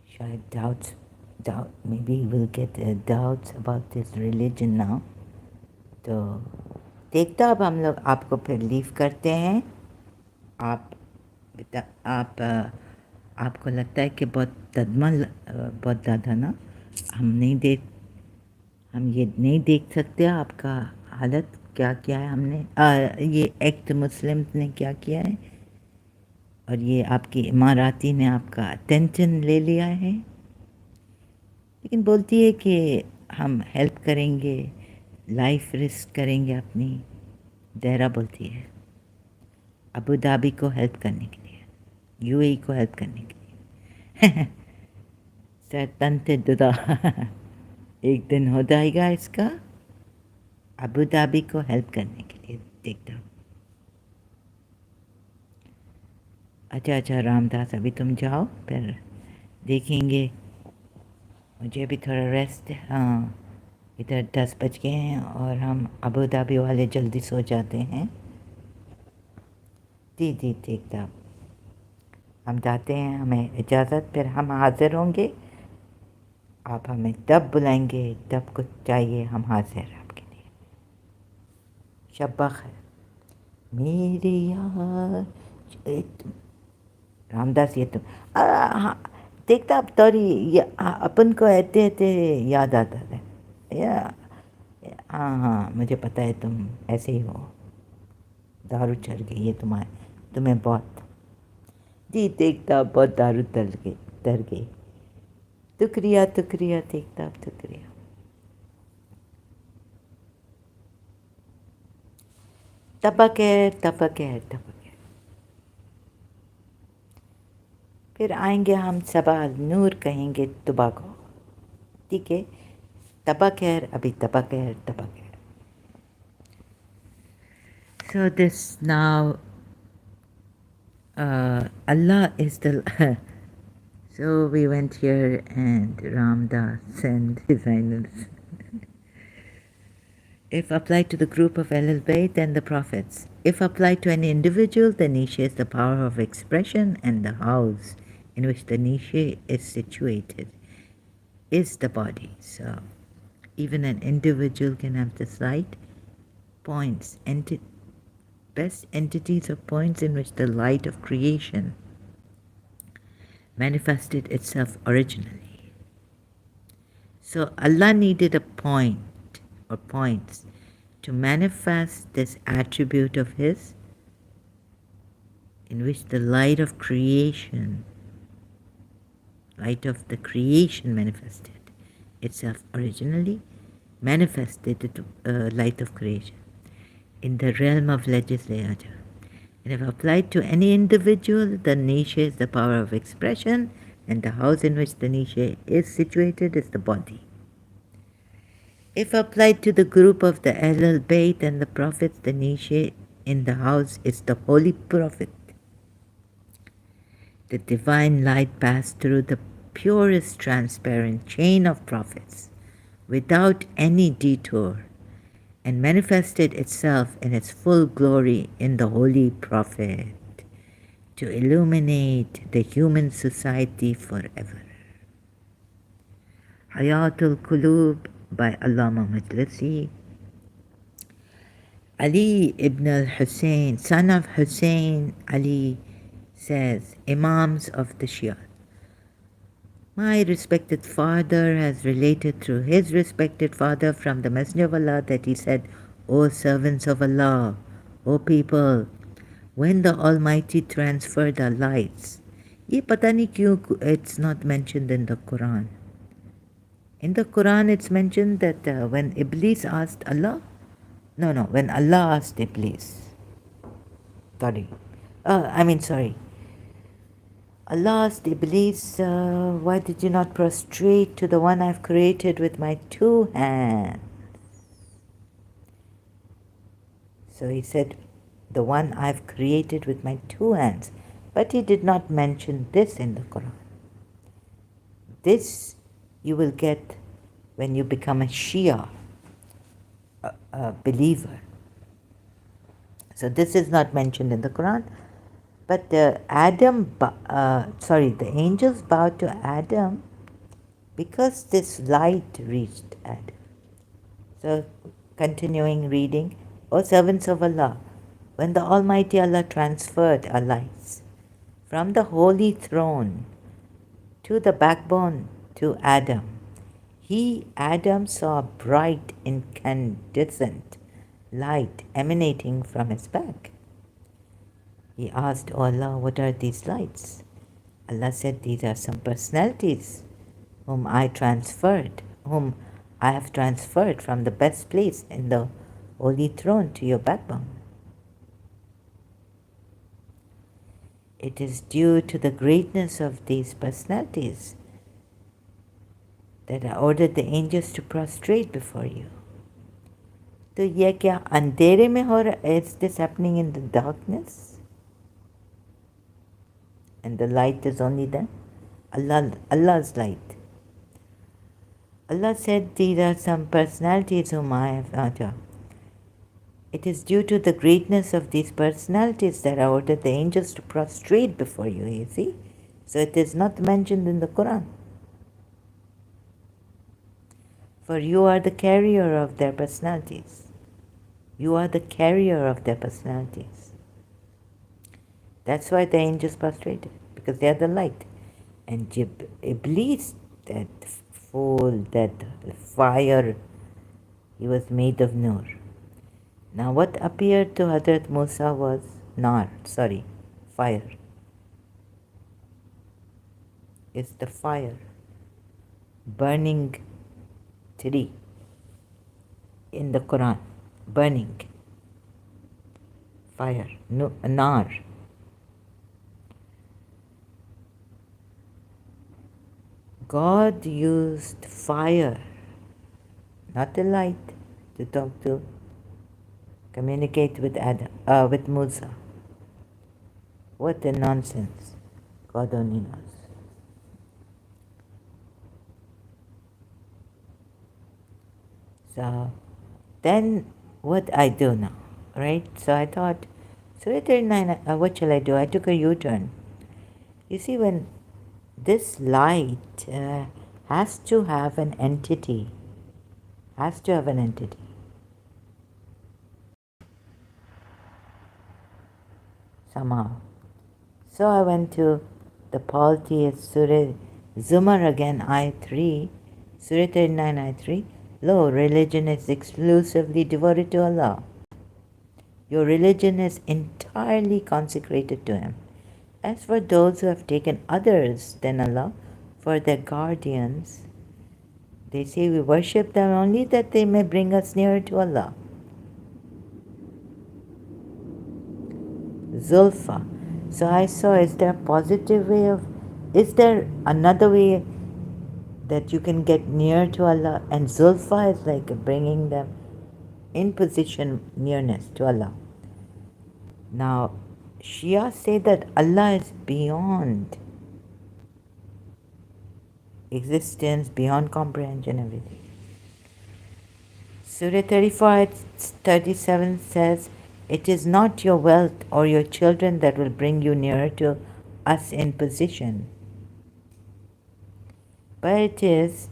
شاید doubt maybe we'll get doubts about this religion now. تو دیکھتا اب ہم لوگ آپ کو پھر لیو کرتے ہیں. آپ آپ کو لگتا ہے کہ بہت تدمل بہت زیادہ نا، ہم یہ نہیں دیکھ سکتے آپ کا حالت کیا کیا ہے. ہم نے یہ ایکٹ مسلم نے کیا کیا ہے، اور یہ آپ کی اماراتی نے آپ کا اٹینشن لے لیا ہے. لیکن بولتی ہے کہ ہم ہیلپ کریں گے، لائف رسک کریں گے اپنی. دہرا بولتی ہے ابو دھابی کو ہیلپ کرنے کے لیے، یو اے کو ہیلپ کرنے کے لیے. سر تنت ددا ایک دن ہو جائے گا اس کا، ابو دھابی کو ہیلپ کرنے کے لیے. دیکھتا ہوں. اچھا رام داس ابھی تم جاؤ، پھر دیکھیں گے. مجھے بھی تھوڑا ریسٹ. ہاں ادھر 10 بج گئے ہیں اور ہم ابو دھابی والے جلدی سو جاتے ہیں. جی دیکھتا ہوں. ہم جاتے ہیں، ہمیں اجازت. پھر ہم حاضر ہوں گے. آپ ہمیں جب بلائیں گے، جب کچھ چاہیے ہم حاضر ہیں آپ کے لیے. شب بخیر میری یار. رام داس یہ تو ہاں دیکھتا اب توری یہ اپن کو ایتے یاد آتا ہے. ہاں مجھے پتہ ہے تم ایسے ہی ہو، دارو چڑھ گئی ہے تمہیں بہت. جی دیکھتا بہت دارو تر گئی. شکریہ دیکھتا اب شکریہ. تبکیر. پھر آئیں گے ہم صبح نور کہیں گے صبح کو. ٹھیک ہے تبکیر ابھی تبکیر. So this now Allah is the so we went here and Ram Das and his Highness. If applied to the group of Ahlul Bayt, then the prophets. If applied to any individual, the niche is the power of expression, and the house in which the niche is situated is the body. So even an individual can have the sight points, best entities of points in which the light of creation manifested itself originally. So Allah needed a point or points to manifest this attribute of His in which the light of the creation manifested itself originally, manifested the light of creation in the realm of legislature. And if applied to any individual, the niche is the power of expression, and the house in which the niche is situated is the body. If applied to the group of the Ahlul Bayt and the prophets, the niche in the house is the holy prophet. The divine light passed through the purest transparent chain of prophets without any detour and manifested itself in its full glory in the Holy Prophet to illuminate the human society forever. Hayatul Qulub by Allama Majlisi. Ali ibn al-Hussein, son of Hussein Ali, says, Imams of the Shia, my respected father has related through his respected father from the Messenger of Allah that he said, O servants of Allah, O people, when the Almighty transferred the lights, ye pata nahi kyun it's not mentioned in the Quran. In the Quran it's mentioned that when Iblis asked Allah, when Allah asked Iblis, sorry, Allah asked Iblis, why did you not prostrate to the one I've created with my two hands? So he said, the one I've created with my two hands. But he did not mention this in the Quran. This you will get when you become a Shia, a believer. So this is not mentioned in the Quran. But the angels bowed to Adam because this light reached Adam. So continuing reading, O servants of Allah, when the Almighty Allah transferred our lights from the holy throne to the backbone to Adam, Adam, saw a bright incandescent light emanating from his back. He asked, O Allah, what are these lights? Allah said, these are some personalities whom I have transferred from the best place in the holy throne to your backbone. It is due to the greatness of these personalities that I ordered the angels to prostrate before you. So, ye kya andhere mein ho raha? Is this happening in the darkness? And the light is only there? Allah's light. Allah said, these are some personalities whom I have not. It is due to the greatness of these personalities that I ordered the angels to prostrate before you, you see? So it is not mentioned in the Quran. For you are the carrier of their personalities. You are the carrier of their personalities. That's why the angels prostrated, because they are the light. And Iblis, that fool, that fire, he was made of nur. Now what appeared to Hazrat Musa was fire. It's the fire, burning tree in the Quran, burning fire, nar. God used fire, not the light, to communicate with with Musa. What a nonsense. God only knows. So then what I do now, right? So I thought, Surah 39, what shall I do? I took a U-turn. You see, when this light has to have an entity, somehow. So I went to the polytheist Surah Zumar again, Ayat 3, Surah 39, Ayat 3. Lo, religion is exclusively devoted to Allah. Your religion is entirely consecrated to Him. As for those who have taken others than Allah for their guardians, they say we worship them only that they may bring us nearer to Allah. Zulfa. So I saw, is there another way that you can get near to Allah? And Zulfa is like bringing them in position nearness to Allah. Now, Shia say that Allah is beyond existence, beyond comprehension, everything. Surah 34 ayat 37 says, "It is not your wealth or your children that will bring you nearer to us in position, but it is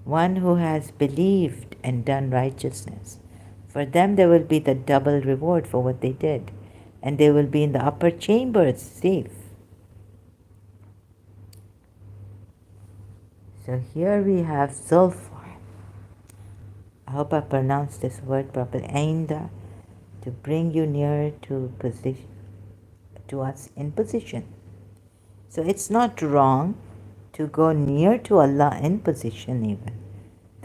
one who has believed and done righteousness. For them there will be the double reward for what they did, and they will be in the upper chambers safe." So here we have Zulfa. I hope I pronounced this word properly. Ainda, to bring you nearer to position, to us in position. So it's not wrong to go near to Allah in position even.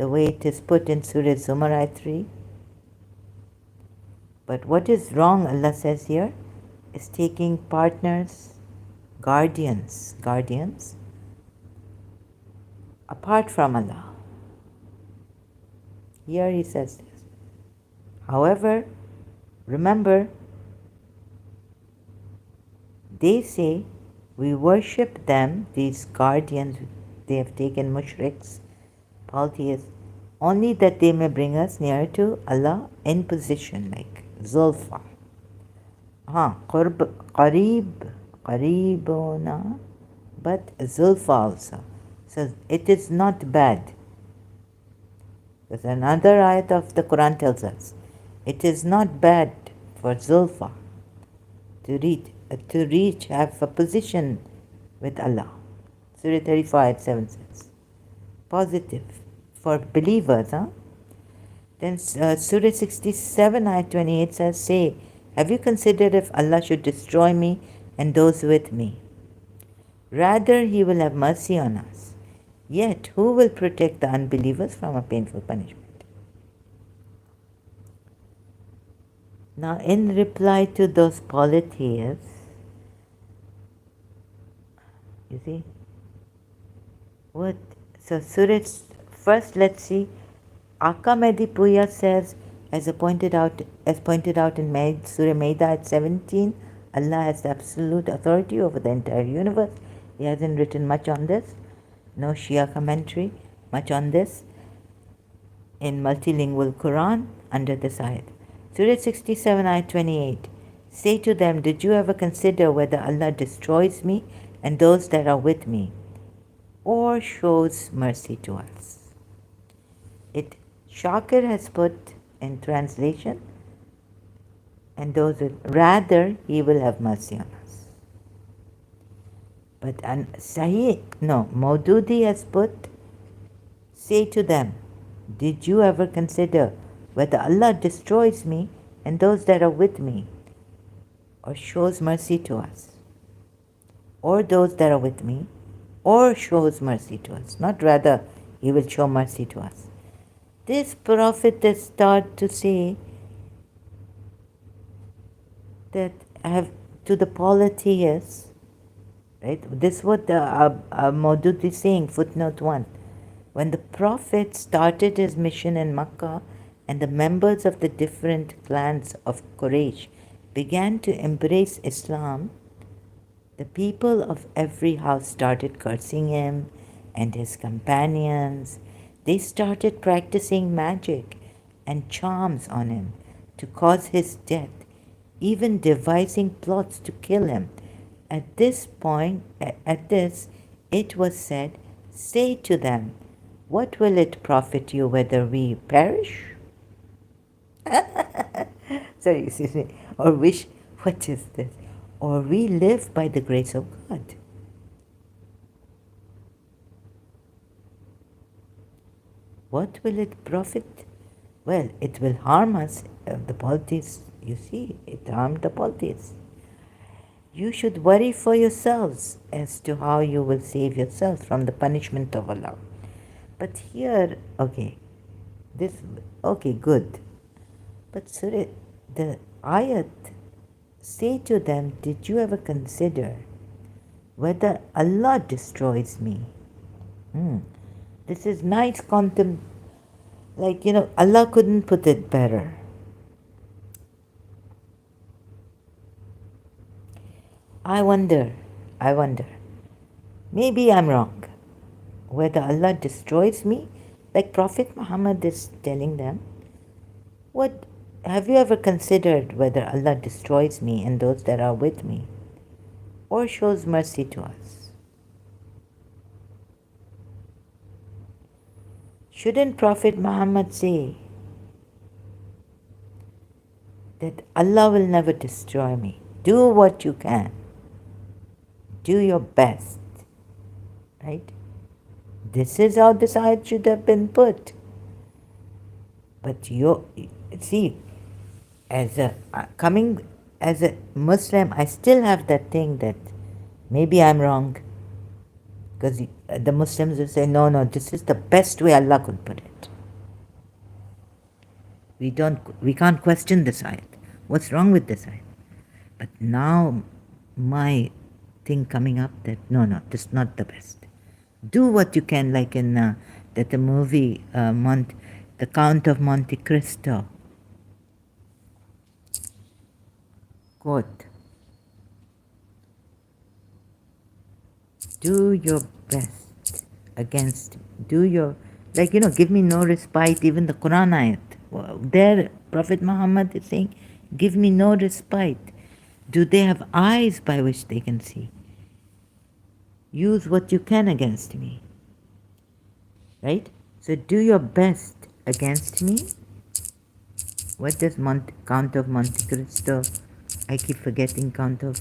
The way it is put in Surah Zumar ayat 3. But what is wrong, Allah says here, is taking partners, guardians, apart from Allah. Here he says this. However, remember, they say we worship them, these guardians they have taken, mushriks, polytheists, only that they may bring us nearer to Allah in position, like Zulfa. Qareebuna, but Zulfa also. So it is not bad. There's another ayat of the Quran tells us, it is not bad for Zulfa to reach, have a position with Allah. Surah 35 ayat 7 says. Positive for believers, Then Surah 67 ayat 28 says, "Say, have you considered if Allah should destroy me and those with me? Rather, He will have mercy on us. Yet, who will protect the unbelievers from a painful punishment?" Now, in reply to those polytheists, you see, what? So, Surah, first let's see, Aka Mehdi Puya says, as pointed out in Surah Maida at 17, Allah has the absolute authority over the entire universe. He hasn't written much on this. No Shia commentary, much on this in multilingual Quran under this ayat. Surah 67 ayat 28. Say to them, did you ever consider whether Allah destroys me and those that are with me, or shows mercy to us? Shakir has put in translation, and those rather He will have mercy on us. But Maududi has put, say to them, did you ever consider whether Allah destroys me and those that are with me, or shows mercy to us, or those that are with me, or shows mercy to us, not rather He will show mercy to us. This prophet has started to say that to the polytheists, right? This is what the Maudud is saying, footnote 1. When the prophet started his mission in Makkah and the members of the different clans of Quraysh began to embrace Islam, the people of every house started cursing him and his companions. They started practicing magic and charms on him to cause his death, even devising plots to kill him. At this, it was said, say to them, what will it profit you whether we perish? Sorry, excuse me. What is this? Or we live by the grace of God. What will it profit? Well, it will harm us, the polytheists. You see, it harmed the polytheists. You should worry for yourselves as to how you will save yourselves from the punishment of Allah. But here, good. But Surah, the ayat, say to them, did you ever consider whether Allah destroys me? This is nice contempt. Allah couldn't put it better. I wonder, maybe I'm wrong, whether Allah destroys me, like Prophet Muhammad is telling them, What have you ever considered whether Allah destroys me and those that are with me, or shows mercy to us? Shouldn't Prophet Muhammad say that Allah will never destroy me? Do what you can. Do your best. Right? This is how this ayat should have been put. But you see, as a coming as a Muslim, I still have that thing that maybe I'm wrong. Because the Muslims will say, no, no, this is the best way Allah could put it. We can't question this ayat. What's wrong with this ayat? But now my thing coming up that no, no, this is not the best. Do what you can, like in the movie The Count of Monte Cristo. Quote, do your best against, give me no respite, even the Quran ayat. There, Prophet Muhammad is saying, give me no respite. Do they have eyes by which they can see? Use what you can against me. Right? So do your best against me. What does Count of Monte Cristo? I keep forgetting Count of...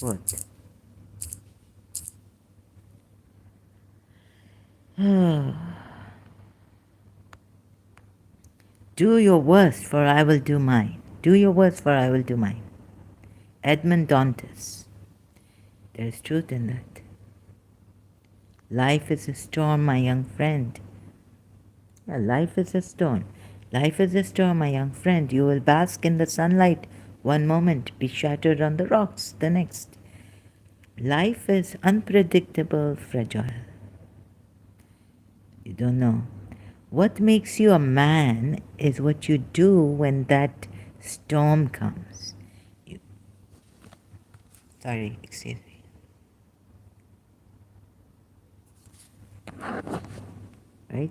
what? Do your worst, for I will do mine. Do your worst, for I will do mine. Edmund Dantes. There is truth in that. Life is a storm, my young friend. Yeah, life is a storm. Life is a storm, my young friend. You will bask in the sunlight one moment, be shattered on the rocks the next. Life is unpredictable, fragile. You don't know. What makes you a man is what you do when that storm comes. Sorry, excuse me. Right?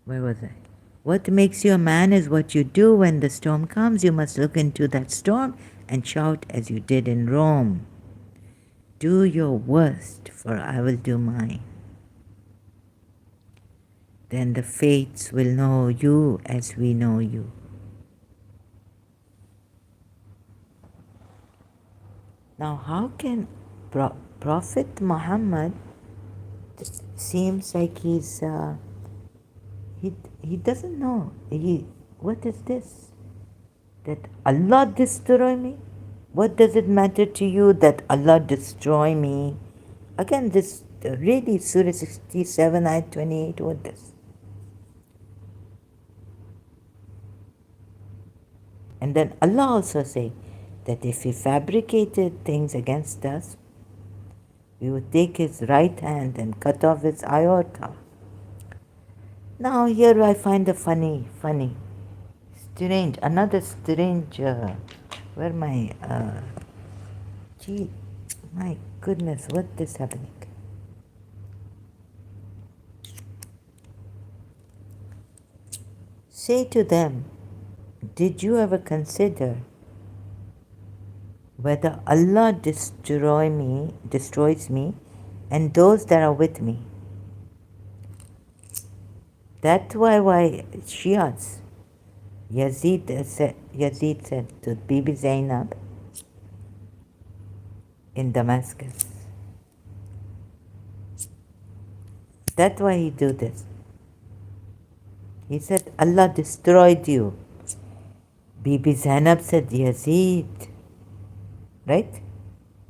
Where was I? What makes you a man is what you do when the storm comes. You must look into that storm and shout as you did in Rome. Do your worst, for I will do mine. Then the fates will know you as we know you. Now, how can Prophet Muhammad seems like he's he doesn't know. What is this? That Allah destroy me? What does it matter to you that Allah destroy me? Again, this really Surah 67, Ayat 28, what this? And then Allah also say that if he fabricated things against us, we would take his right hand and cut off his aorta. Now here I find a funny, strange, another strange, where my, gee, my goodness, what is happening? Say to them, did you ever consider whether Allah destroys me and those that are with me? That's why Shias, Yazid said to Bibi Zainab in Damascus. That's why he do this. He said, Allah destroyed you. Bibi Zainab said, Yazid. Right?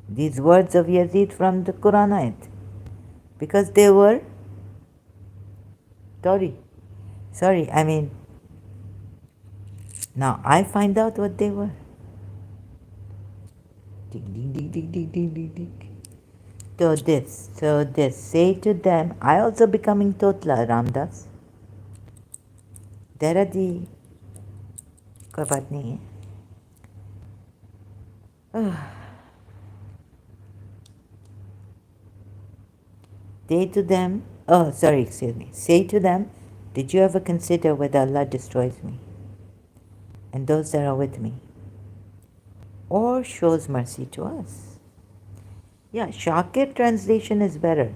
These words of Yazid from the Quran ayat. Because they were, sorry, I mean, now I find out what they were. So this, say to them, I also becoming Totla, Ramdas. Daradi, कोई बात नहीं है. Say to them, oh, sorry, excuse me. Say to them, did you ever consider whether Allah destroys me and those that are with me, or shows mercy to us? Yeah, Shakir translation is better.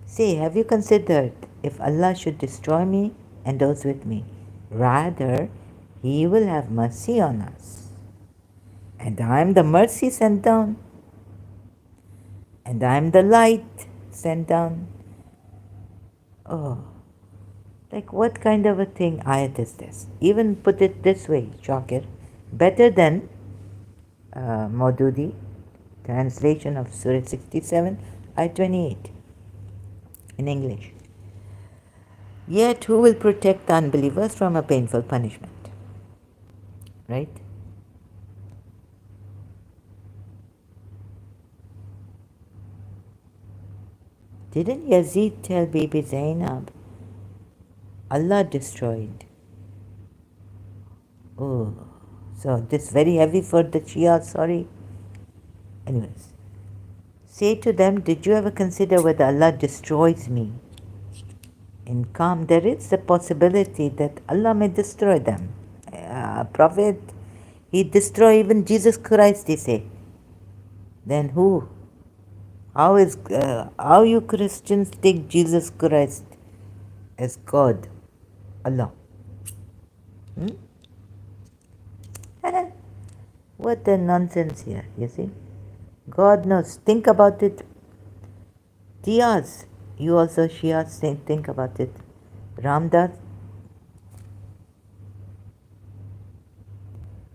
Say, have you considered if Allah should destroy me and those with me? Rather, He will have mercy on us. And I am the mercy sent down. And I am the light sent down. Oh, like what kind of a thing ayat is this? Even put it this way, Shakir. Better than Maududi, translation of Surah 67, ayat 28 in English. Yet who will protect the unbelievers from a painful punishment? Right? Didn't Yazid tell Bibi Zainab, Allah destroyed? Oh, so this very heavy for the Shia, sorry. Anyways, say to them, did you ever consider whether Allah destroys me? In calm, there is the possibility that Allah may destroy them. Prophet, He destroy even Jesus Christ, they say. Then who? How you Christians take Jesus Christ as God? Allah. Hmm? What a nonsense here, you see. God knows. Think about it. Diaz, you also Shia, think about it. Ramdas,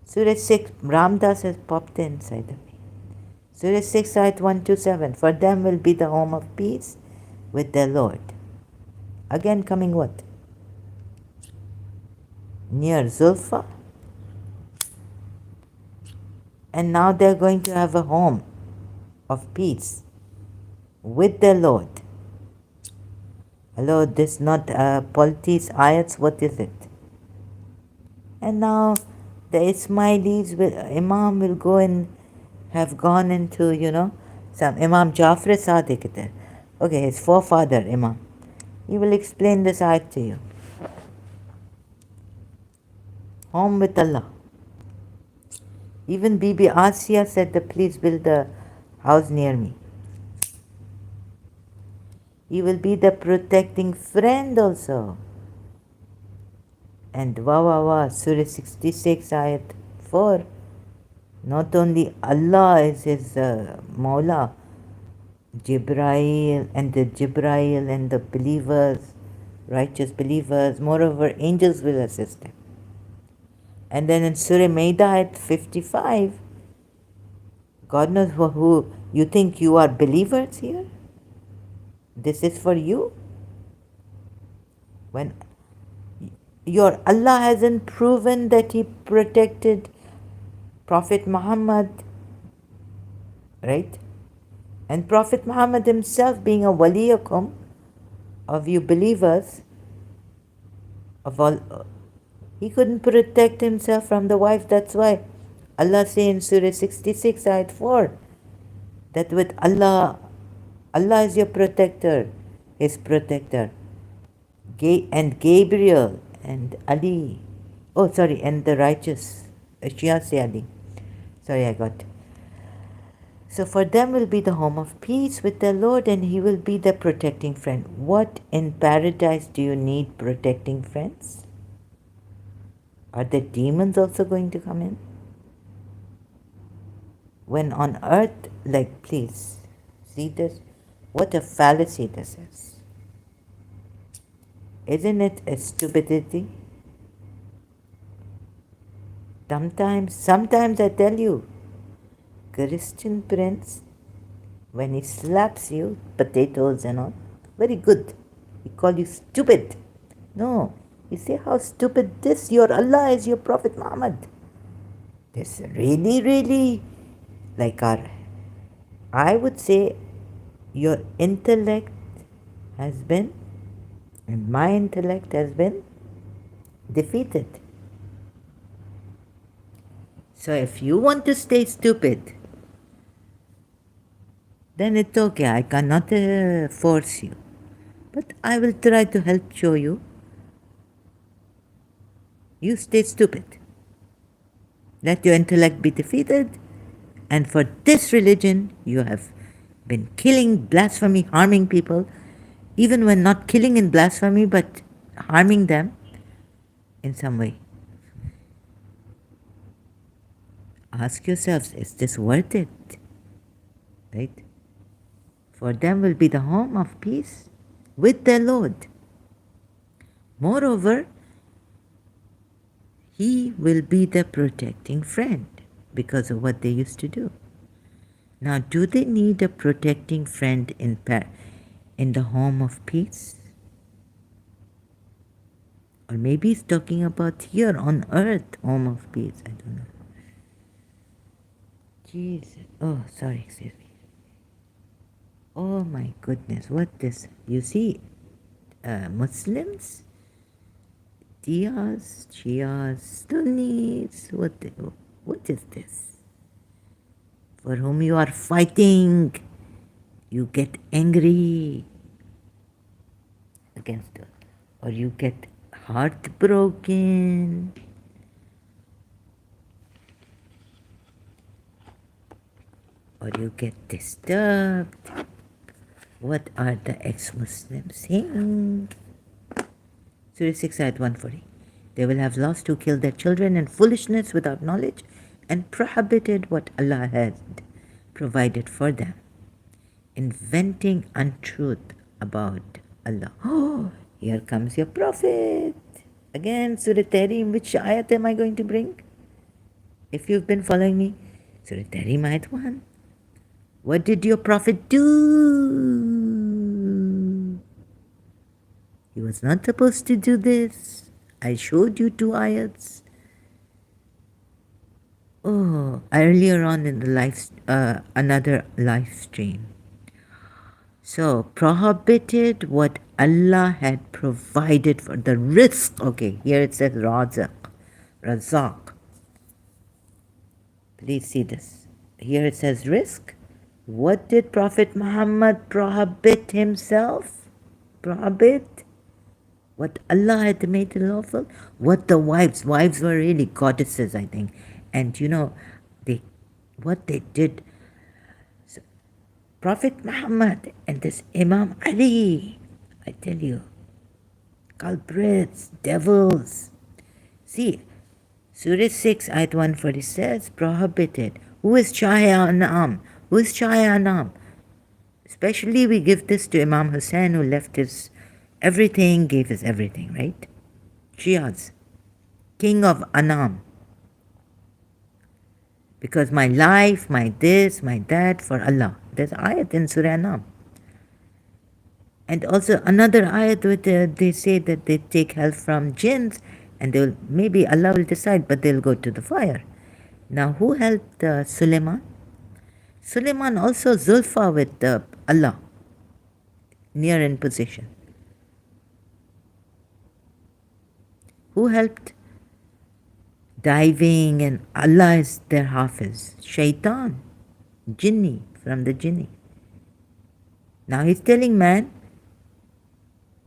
Surah 6, Ramdas has popped inside of me. Surah 6, ayat 127. For them will be the home of peace with their Lord. Again coming what? Near Zulfa. And now they're going to have a home of peace with their Lord. Hello, this not polities, ayats, what is it? And now the Ismailis, Imam will go and have gone into, some Imam Jafar Sadiq there. Okay, his forefather, Imam. He will explain this ayat to you. Home with Allah. Even Bibi Asiya said that please build a house near me. He will be the protecting friend also. And Surah 66 ayat 4. Not only Allah is his Mawla, Jibrail and the believers, righteous believers, moreover angels will assist him. And then in Surah Maida at 55, God knows who you think you are believers here? This is for you? When your Allah hasn't proven that He protected Prophet Muhammad, right? And Prophet Muhammad himself being a waliyakum of you believers, of all, he couldn't protect himself from the wife. That's why Allah says in Surah 66 ayat 4 that with Allah, Allah is your protector, his protector. And Gabriel and Ali, and the righteous, Shia say Ali. Sorry, I got. So for them will be the home of peace with their Lord, and He will be their protecting friend. What in paradise do you need protecting friends? Are the demons also going to come in? When on earth, please, see this? What a fallacy this is. Isn't it a stupidity? Sometimes I tell you, Christian prince, when he slaps you, potatoes and all, very good. He call you stupid. No, you say how stupid this, your Allah is your Prophet Muhammad. This really, I would say your intellect has been, and my intellect has been defeated. So if you want to stay stupid, then it's okay. I cannot force you. But I will try to help show you. You stay stupid. Let your intellect be defeated. And for this religion, you have been killing, blasphemy, harming people, even when not killing in blasphemy, but harming them in some way. Ask yourselves, is this worth it? Right? For them will be the home of peace with their Lord. Moreover, He will be the protecting friend because of what they used to do. Now, do they need a protecting friend in the home of peace? Or maybe he's talking about here on earth, home of peace. I don't know. Jesus. Oh, sorry, excuse me. Oh my goodness, what this? You see, Muslims, Shias, Sunnis, what is this? For whom you are fighting, you get angry against it, or you get heartbroken, or you get disturbed. What are the ex-Muslims saying? Surah 6 ayat 140. They will have lost who killed their children in foolishness without knowledge and prohibited what Allah had provided for them, inventing untruth about Allah. Oh, here comes your prophet. Again, Surah Tahrim, which ayat am I going to bring? If you've been following me, Surah Tahrim ayat 1. What did your prophet do? He was not supposed to do this. I showed you 2 ayats. Oh, earlier on in the another live stream. So, prohibited what Allah had provided for the rizq. Okay, here it says razaq. Please see this. Here it says rizq. What did Prophet Muhammad prohibit himself? Prohibit? What Allah had made lawful? What the wives were really goddesses, I think. And you know, what they did, so Prophet Muhammad and this Imam Ali, I tell you, culprits, devils. See, Surah 6, Ayat 140 says, prohibited. Who is Shia Anam? Who is Shia Anam? Especially we give this to Imam Hussein, who left his everything, gave his everything, right? Shias, king of Anam. Because my life, my this, my that, for Allah. There's ayat in Surah Anam. And also another ayat where they say that they take help from jinns, and maybe Allah will decide, but they'll go to the fire. Now, who helped Suleiman? Suleiman also Zulfa with Allah, near in position. Who helped diving, and Allah is their hafiz? Shaitan, jinni, from the jinni. Now he's telling man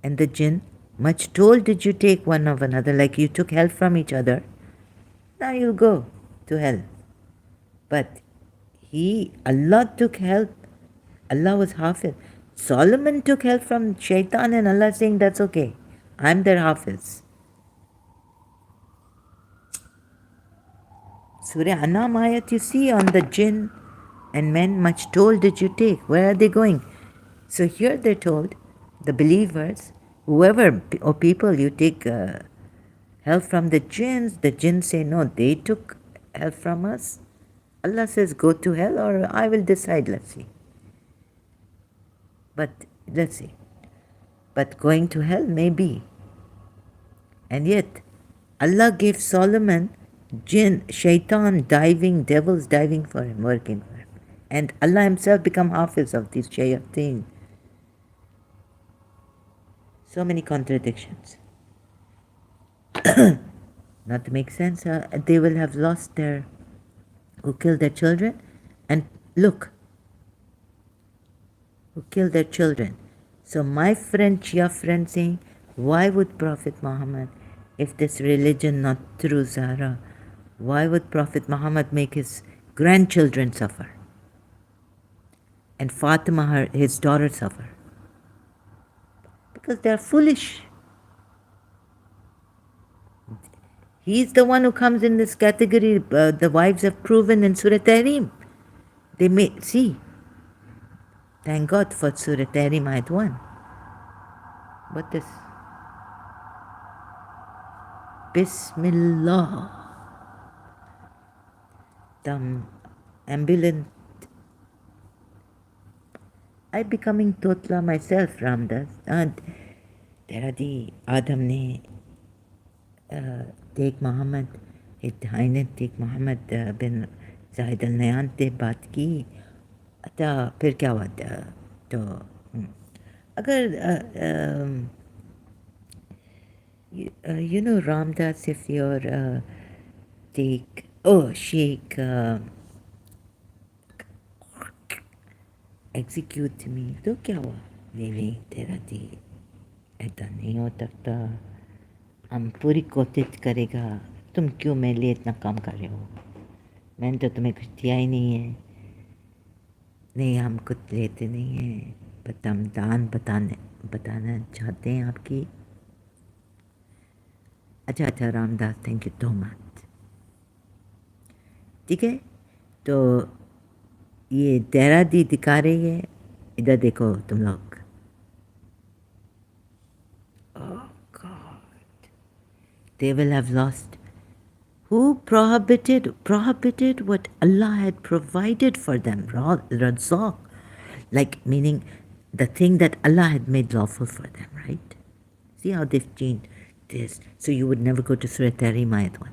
and the jinn, much toll did you take one of another, like you took help from each other. Now you'll go to hell. But Allah took help. Allah was hafiz. Solomon took help from Shaitan, and Allah saying, that's okay. I'm their hafiz. Surah Anam ayat you see on the jinn and men, much toll did you take. Where are they going? So here they're told, the believers, whoever or people you take help from the jinns say no, they took help from us. Allah says go to hell, or I will decide, let's see. But let's see. But going to hell may be. And yet Allah gave Solomon jinn, shaitan diving, devils diving for him, working for him. And Allah himself become hafiz of these shayateen. So many contradictions. Not to make sense, they will have lost their who killed their children, and look, who killed their children. So my friend, Shia friend saying, why would Prophet Muhammad, if this religion not true, Zahra, why would Prophet Muhammad make his grandchildren suffer? And Fatima, his daughter, suffer? Because they are foolish. He's the one who comes in this category. The wives have proven in Surah Tahrim. They may see. Thank God for Surah Tahrim Ayat 1. What this? Bismillah. The ambulance. I'm becoming Totla myself, Ramdas. And Teradi Adam ne Teek Muhammad, Hidayat Teek Muhammad bin Zahid al Nayan से बात की अच्छा फिर क्या हुआ तो अगर you know Ramdas, if you're take Sheikh execute me तो क्या हुआ नहीं तेरा दी ऐसा नहीं हो सकता हम पूरी कोशिश करेगा तुम क्यों मेरे लिए इतना काम कर रहे हो मैंने तो तुम्हें कुछ दिया ही नहीं है नहीं हम कुछ लेते नहीं हैं बट हम दान बताना चाहते हैं आपकी अच्छा Ramdas thank you so much ठीक है तो ये तेरा दी दिखा रही है इधर देखो तुम लोग oh God they will have lost who prohibited what Allah had provided for them Razak like meaning the thing that Allah had made lawful for them right see how they've changed this so you would never go to Surah Tahrim Ayat 1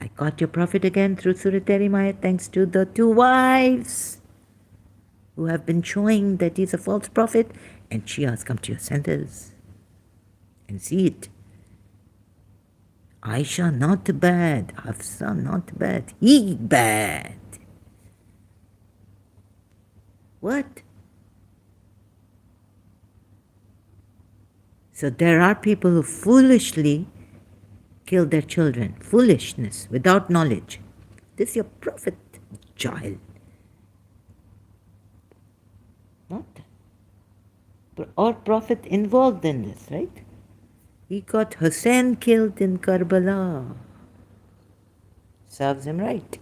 I caught your prophet again through Surah Tahrim Ayat thanks to the two wives who have been showing that he's a false prophet and Shias come to your centers and see it. Aisha not bad, Hafsa not bad, he bad. What? So there are people who foolishly kill their children. Foolishness, without knowledge. This is your prophet, child. Not. Or prophet involved in this, right? He got Hussein killed in Karbala. Serves him right.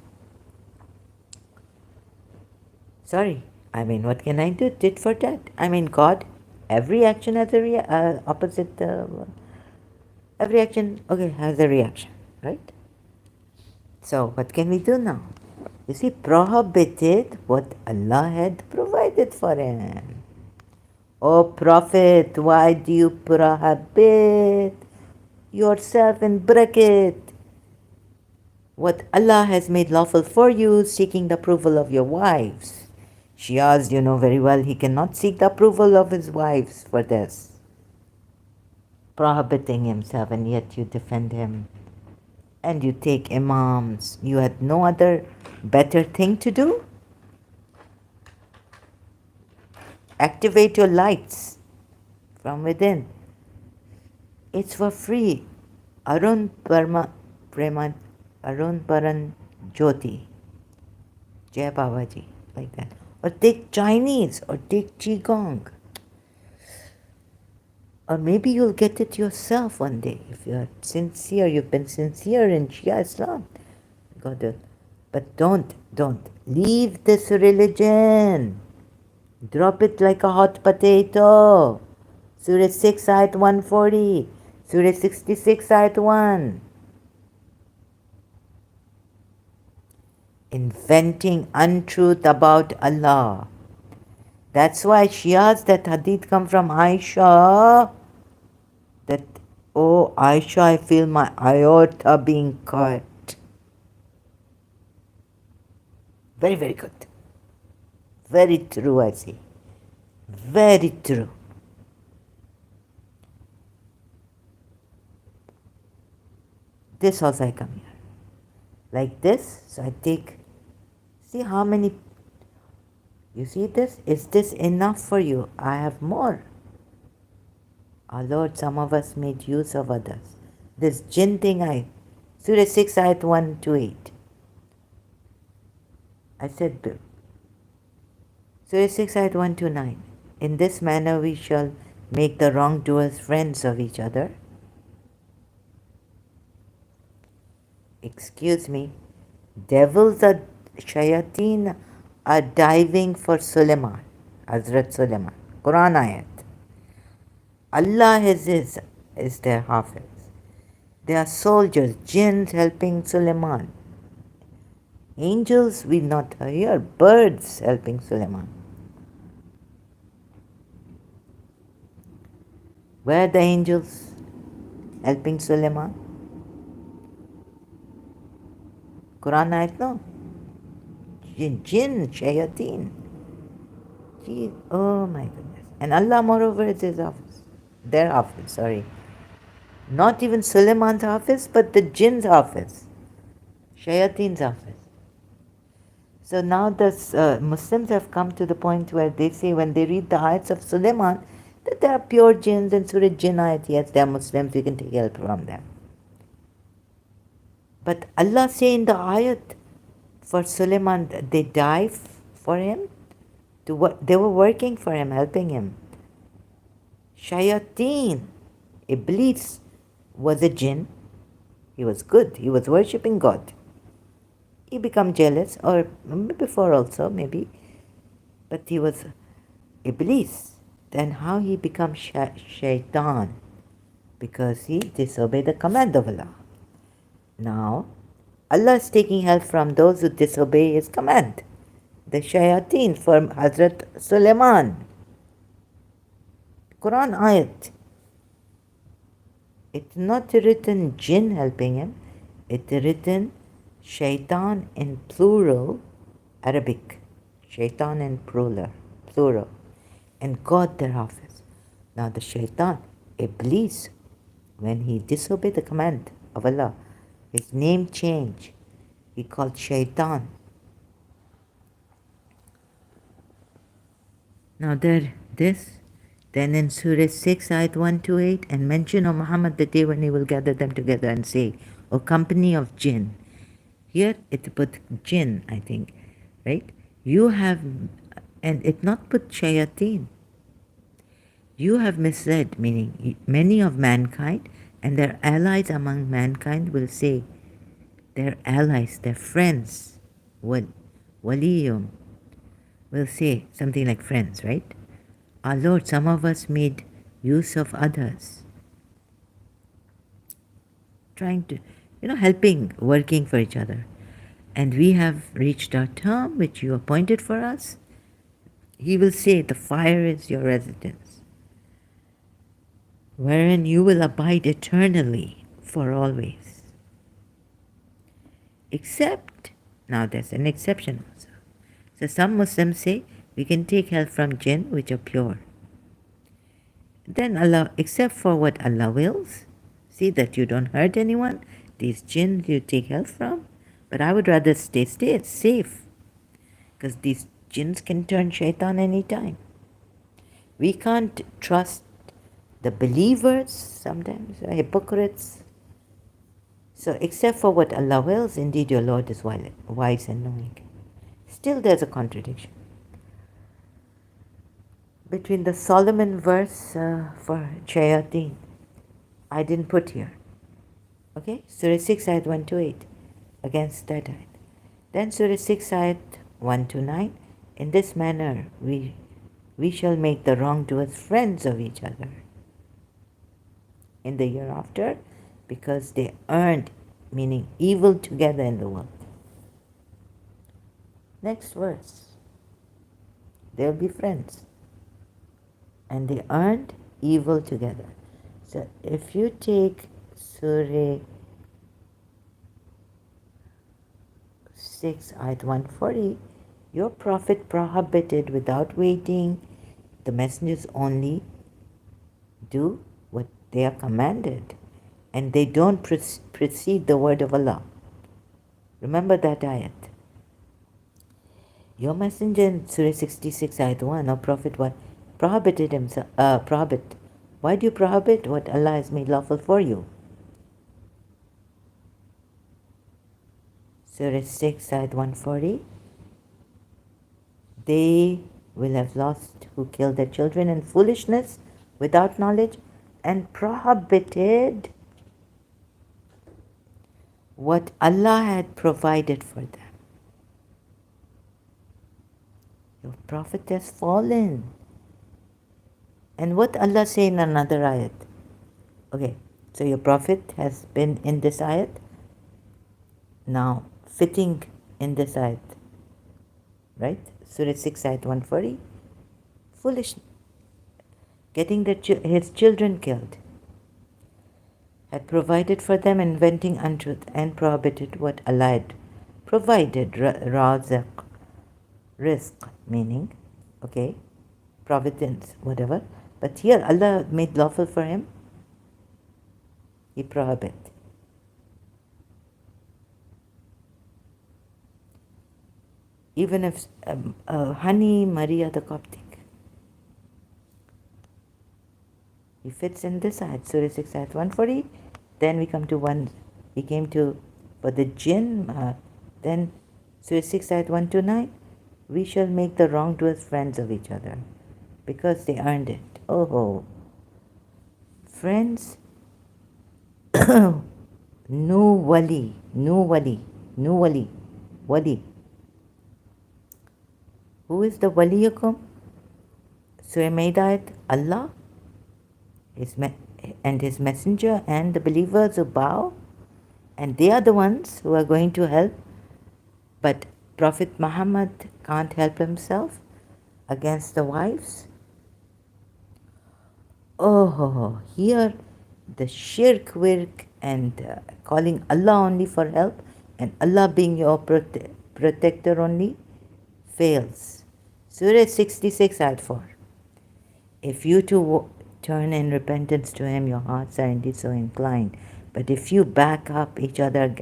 Sorry. I mean, what can I do? Tit for tat. I mean, God, every action has a opposite. Every action, okay, has a reaction, right? So, what can we do now? You see, prohibited what Allah had provided for him. Oh Prophet, why do you prohibit yourself in bracket what Allah has made lawful for you, seeking the approval of your wives? Shias, you know very well, he cannot seek the approval of his wives for this. Prohibiting himself, and yet you defend him. And you take imams. You had no other better thing to do? Activate your lights from within. It's for free. Arun Paran Jyoti. Jai Babaji. Like that. Or take Chinese or take Qigong. Or maybe you'll get it yourself one day. If you're sincere, you've been sincere in Shia Islam. Got it. But don't. Leave this religion. Drop it like a hot potato. Surah 6 Ayat 140. Surah 66 Ayat 1. Inventing untruth about Allah. That's why Shias, that hadith come from Aisha. That, oh Aisha, I feel my aorta being cut. Very, very good. Very true, I say. Very true. This also I come here. like this. So I take, see how many, you see this? Is this enough for you? I have more. Our Lord, some of us made use of others. This jinn thing, Surah 6, Ayat 1 to 8. I said, Surah 6, Ayat 1 to 9. In this manner we shall make the wrongdoers friends of each other. Excuse me. Devils are, shayateen are diving for Suleiman, Hazrat Suleiman. Quran ayat. Allah is their Hafiz. They are soldiers, jinns helping Suleiman. Angels we not hear, birds helping Suleiman. Where are the angels helping Suleiman? Quran ayat no. Jinn, shayateen. Gee, oh my goodness. And Allah moreover is his Hafiz. Their Hafiz, sorry. Not even Suleiman's Hafiz, but the jinn's Hafiz. Shayateen's Hafiz. So now the Muslims have come to the point where they say when they read the ayats of Suleiman, that they are pure jinns and Surah Jinn ayat. Yes, they are Muslims, we can take help from them. But Allah say in the ayat for Suleiman, they die for him. They were working for him, helping him. Shayateen, Iblis was a jinn. He was good. He was worshipping God. He became jealous, or before also maybe, but he was Iblis. Then how he became shaitan? Because he disobeyed the command of Allah. Now, Allah is taking help from those who disobey His command. The shayateen from Hazrat Suleiman. Quran ayat. It's not written jinn helping him. It's written shaitan in plural, Arabic. Shaitan in plural. And God their Hafiz. Now the shaitan, Iblis, when he disobeyed the command of Allah, his name changed. He called shaitan. Now then in Surah 6, Ayat 1 to 8, and mention of Muhammad the day when he will gather them together and say, O company of jinn. Here it put jinn, I think, right? You have, and it not put shayateen. You have misled, meaning many of mankind and their allies among mankind will say, their allies, their friends, waliyum, will say something like friends, right? Our Lord, some of us made use of others. Trying to, helping, working for each other. And we have reached our term, which you appointed for us. He will say, the fire is your residence, wherein you will abide eternally for always. Except, now there's an exception also. So some Muslims say, we can take help from jinn, which are pure. Then Allah, except for what Allah wills, see that you don't hurt anyone, these jinn you take help from, but I would rather stay safe, because these jinns can turn shaitan anytime. We can't trust the believers, sometimes hypocrites. So except for what Allah wills, indeed your Lord is wise and knowing. Still there's a contradiction between the Solomon verse for shayateen. I didn't put here. Okay, Surah 6 ayat 1 to 8 against that ayat. Then Surah 6 ayat 1 to 9. In this manner we shall make the wrongdoers friends of each other in the year after, because they earned, meaning evil together in the world. Next verse. They'll be friends. And they earned evil together. So if you take Surah 6, Ayat 140, your Prophet prohibited without waiting. The messengers only do what they are commanded, and they don't precede the word of Allah. Remember that ayat. Your messenger in Surah 66 ayat 1, or Prophet what? Prohibited himself, prohibit. Why do you prohibit what Allah has made lawful for you? Surah 6 ayat 140. They will have lost who kill their children in foolishness without knowledge and prohibited what Allah had provided for them. Your Prophet has fallen. And what Allah say in another ayat? Okay, so your Prophet has been in this ayat, now fitting in this ayat, right? Surah 6 ayat 140. Foolish, getting his children killed, had provided for them inventing untruth and prohibited what Allah had provided, razaq, rizq, meaning, okay, providence, whatever. But here Allah made lawful for him, he prohibit. Even if honey Maria the Coptic, he fits in this ayat, Surah 6 ayat 140. Then we come to one, he came to for the jinn, then Surah 6 ayat 129, we shall make the wrongdoers friends of each other because they earned it. Oh, friends, no wali, wali. Who is the waliyakum? Surah Maida, Allah and His Messenger and the believers who bow, and they are the ones who are going to help. But Prophet Muhammad can't help himself against the wives. Oh, here the shirk work and calling Allah only for help and Allah being your protector only fails. Surah 66 ayat 4. If you two turn in repentance to Him, your hearts are indeed so inclined. But if you back up each other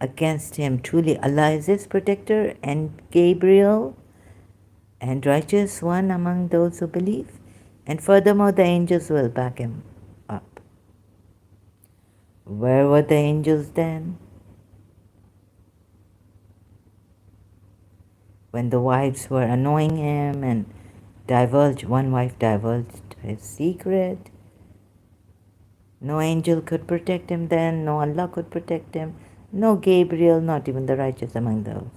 against Him, truly Allah is His protector and Gabriel and righteous one among those who believe. And furthermore, the angels will back Him up. Where were the angels then? When the wives were annoying Him and one wife divulged his secret. No angel could protect him then, no Allah could protect him, no Gabriel, not even the righteous among those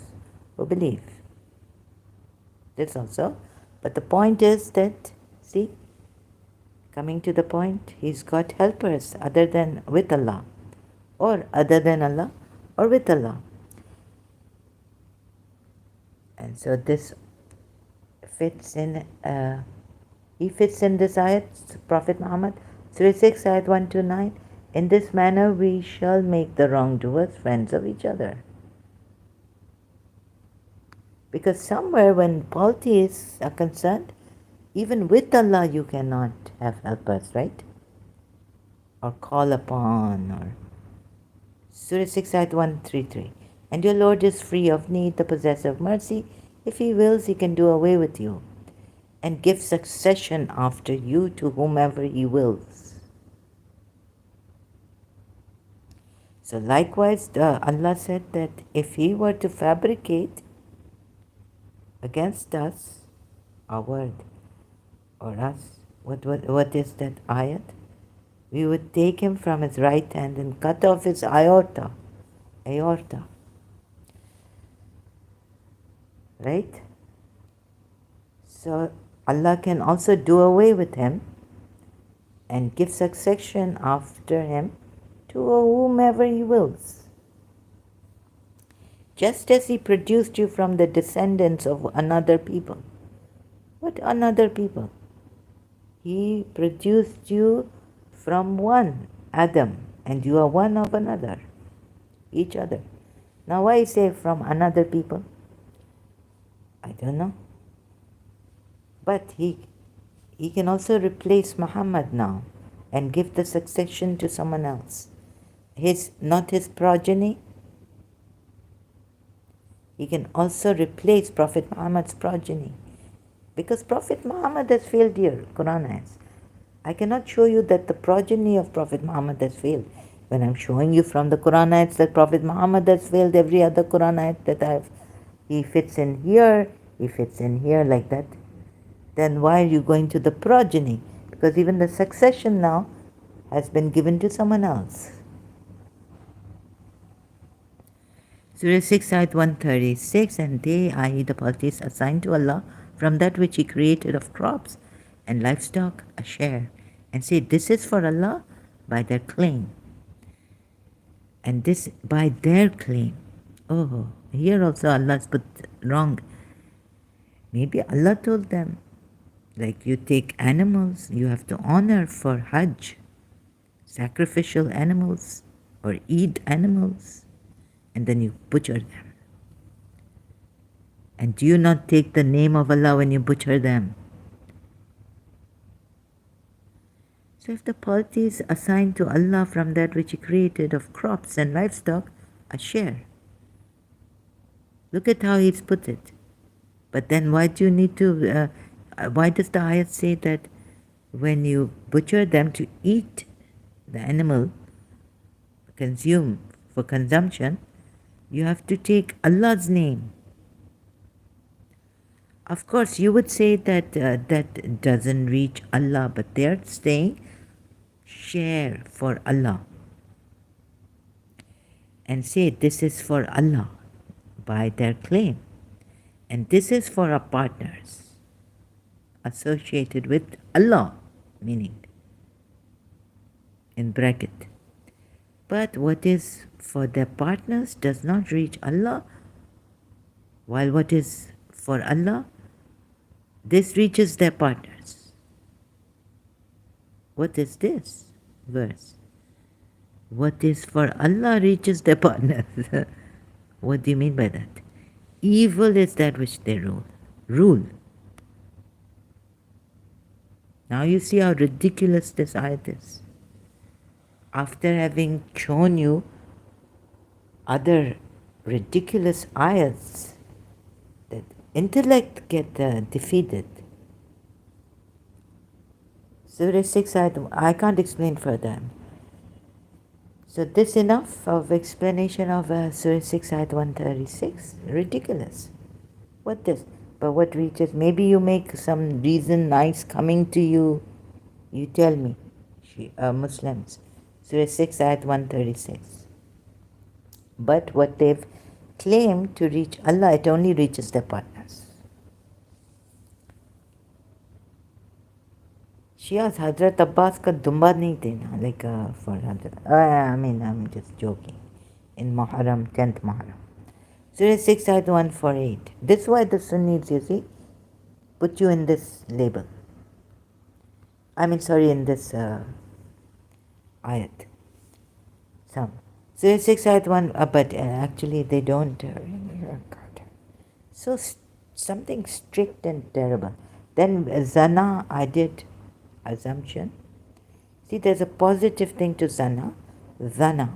who believe. This also. But the point is that, see, coming to the point, he's got helpers other than with Allah, or other than Allah, or with Allah. And so this fits in, he fits in this ayat, Prophet Muhammad, Surah 6 ayat 129. In this manner we shall make the wrongdoers friends of each other. Because somewhere when polytheists are concerned, even with Allah you cannot have helpers, right? Or call upon, or Surah 6 ayat 133. And your Lord is free of need, the possessor of mercy. If He wills, He can do away with you and give succession after you to whomever He wills. So likewise, Allah said that if He were to fabricate against us, our word, or us, what is that ayat? We would take him from his right hand and cut off his aorta. Right? So Allah can also do away with him and give succession after him to whomever He wills. Just as He produced you from the descendants of another people. What another people? He produced you from one, Adam, and you are one of another, each other. Now why say from another people? I don't know. But he can also replace Muhammad now and give the succession to someone else. Not his progeny. He can also replace Prophet Muhammad's progeny. Because Prophet Muhammad has failed here, Quran has. I cannot show you that the progeny of Prophet Muhammad has failed. When I'm showing you from the Quran ayats that Prophet Muhammad has failed every other Quran ayat that I have, he fits in here, he fits in here like that, then why are you going to the progeny? Because even the succession now has been given to someone else. Surah 6, Ayat 136, and they, i.e. the parties, assigned to Allah from that which He created of crops and livestock a share, and say, this is for Allah by their claim, and this by their claim. Oh, here also Allah's put wrong. Maybe Allah told them, like you take animals, you have to honor for Hajj, sacrificial animals or eat animals, and then you butcher them. And do you not take the name of Allah when you butcher them? So if the parties assigned to Allah from that which He created of crops and livestock a share. Look at how He's put it. But then why do you need to, why does the ayat say that when you butcher them to eat the animal, consume for consumption, you have to take Allah's name? Of course, you would say that that doesn't reach Allah, but they're saying share for Allah and say this is for Allah by their claim, and this is for our partners associated with Allah, meaning in bracket. But what is for their partners does not reach Allah, while what is for Allah, this reaches their partners. What is this verse? What is for Allah reaches their partners. What do you mean by that? Evil is that which they rule. Now you see how ridiculous this ayat is. After having shown you other ridiculous ayats that intellect get defeated. Surah 6 ayat, I can't explain further. So this enough of explanation of Surah 6 ayat 136? Ridiculous. What this? But what reaches? Maybe you make some reason nice coming to you. You tell me, Muslims. Surah 6 ayat 136. But what they've claimed to reach Allah, it only reaches their partners. Shia's Hazrat Abbas ka dumba nahi dena, like for Hazrat. I'm just joking. In Muharram, 10th Muharram. Surah 6 ayat 148. This is why the Sunnis, you see, put you in this label. In this ayat. Some. Surah 6 ayat 1, but actually they don't. So something strict and terrible. Then zana, I did assumption. See, there's a positive thing to zana. Zana.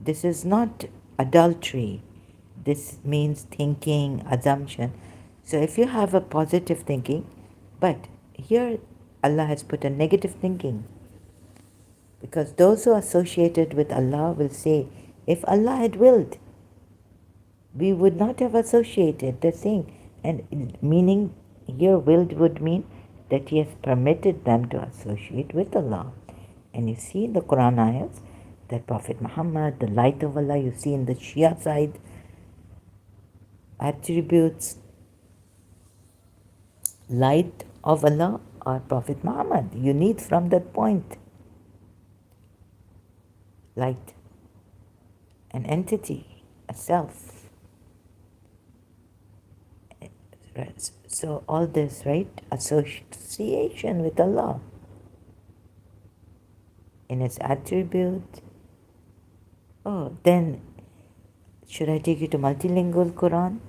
This is not adultery. This means thinking, assumption. So if you have a positive thinking, but here Allah has put a negative thinking. Because those who are associated with Allah will say, if Allah had willed, we would not have associated. They're saying, and meaning here willed would mean that He has permitted them to associate with Allah. And you see in the Quran ayats that Prophet Muhammad, the light of Allah, you see in the Shia side, attributes light of Allah or Prophet Muhammad. You need from that point light, an entity, a self. So all this, right? Association with Allah in its attribute. Oh, then should I take you to multilingual Quran?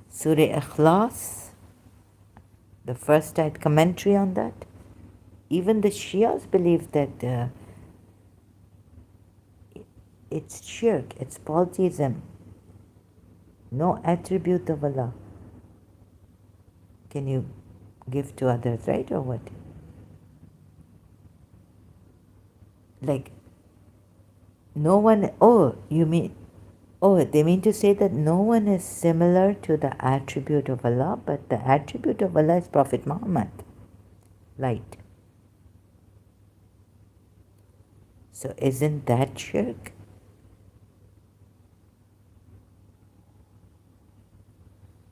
Surah Ikhlas, the first ayat commentary on that. Even the Shias believe that it's shirk, it's polytheism. No attribute of Allah can you give to others, right? Or what? Like, no one, oh, you mean, oh, they mean to say that no one is similar to the attribute of Allah, but the attribute of Allah is Prophet Muhammad, light. So isn't that shirk?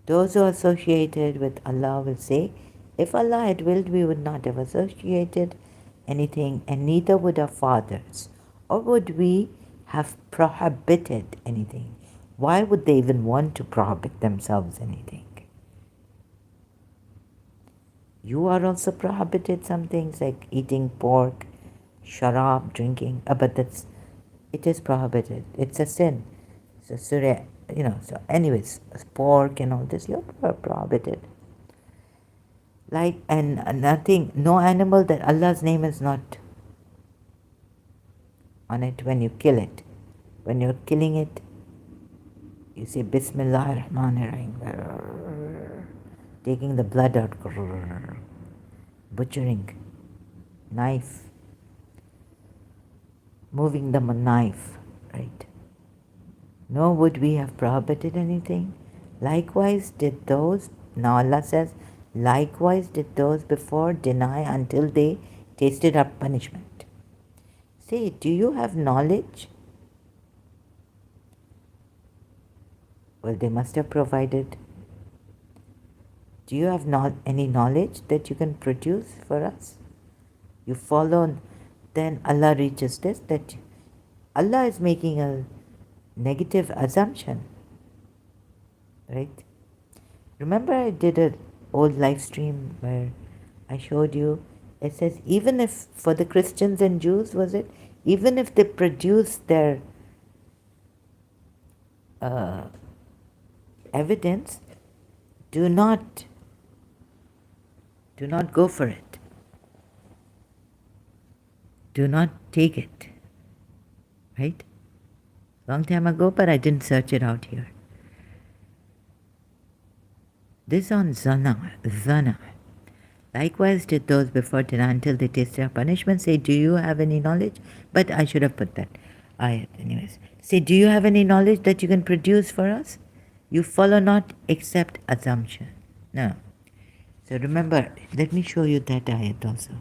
Those who are associated with Allah will say, if Allah had willed, we would not have associated anything, and neither would our fathers, or would we have prohibited anything. Why would they even want to prohibit themselves anything? You are also prohibited some things like eating pork, sharab, drinking, but it is prohibited. It's a sin. So Surah, so anyways, pork and all this, you're prohibited. Like, and nothing, no animal that Allah's name is not on it when you kill it. When you're killing it, you say Bismillah ar-Rahman ar-Rahim, taking the blood out, butchering, knife, moving them a knife, right? Nor would we have prohibited anything. Likewise did those, now Allah says, likewise did those before deny until they tasted our punishment. Say, do you have knowledge? Well, they must have provided. Do you have not any knowledge that you can produce for us? You follow, then Allah reaches this, that Allah is making a negative assumption, right? Remember I did an old live stream where I showed you, it says even if, for the Christians and Jews, was it? Even if they produce their evidence, do not go for it. Do not take it, right? Long time ago, but I didn't search it out here. This on zana. Likewise did those before deny until they tasted our punishment. Say, do you have any knowledge? But I should have put that ayat anyways. Say, do you have any knowledge that you can produce for us? You follow not except assumption. No. So remember, let me show you that ayat also.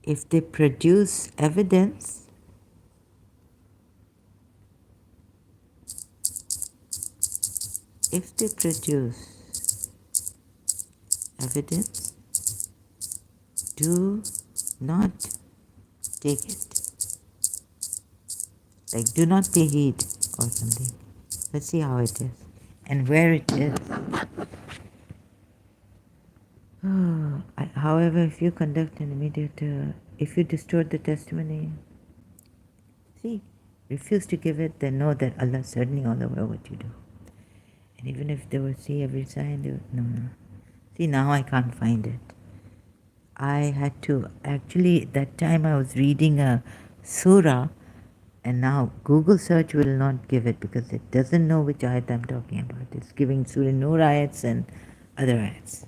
If they produce evidence, do not take it. Like, do not pay heed or something. Let's see how it is and where it is. However, if you conduct an immediate, if you distort the testimony, see, refuse to give it, then know that Allah is certainly all over what you do. And even if they would see every sign, they would, no. See, now I can't find it. I had to, actually, that time I was reading a surah, and now Google search will not give it because it doesn't know which ayat I'm talking about. It's giving Surah Nur ayats and other ayats.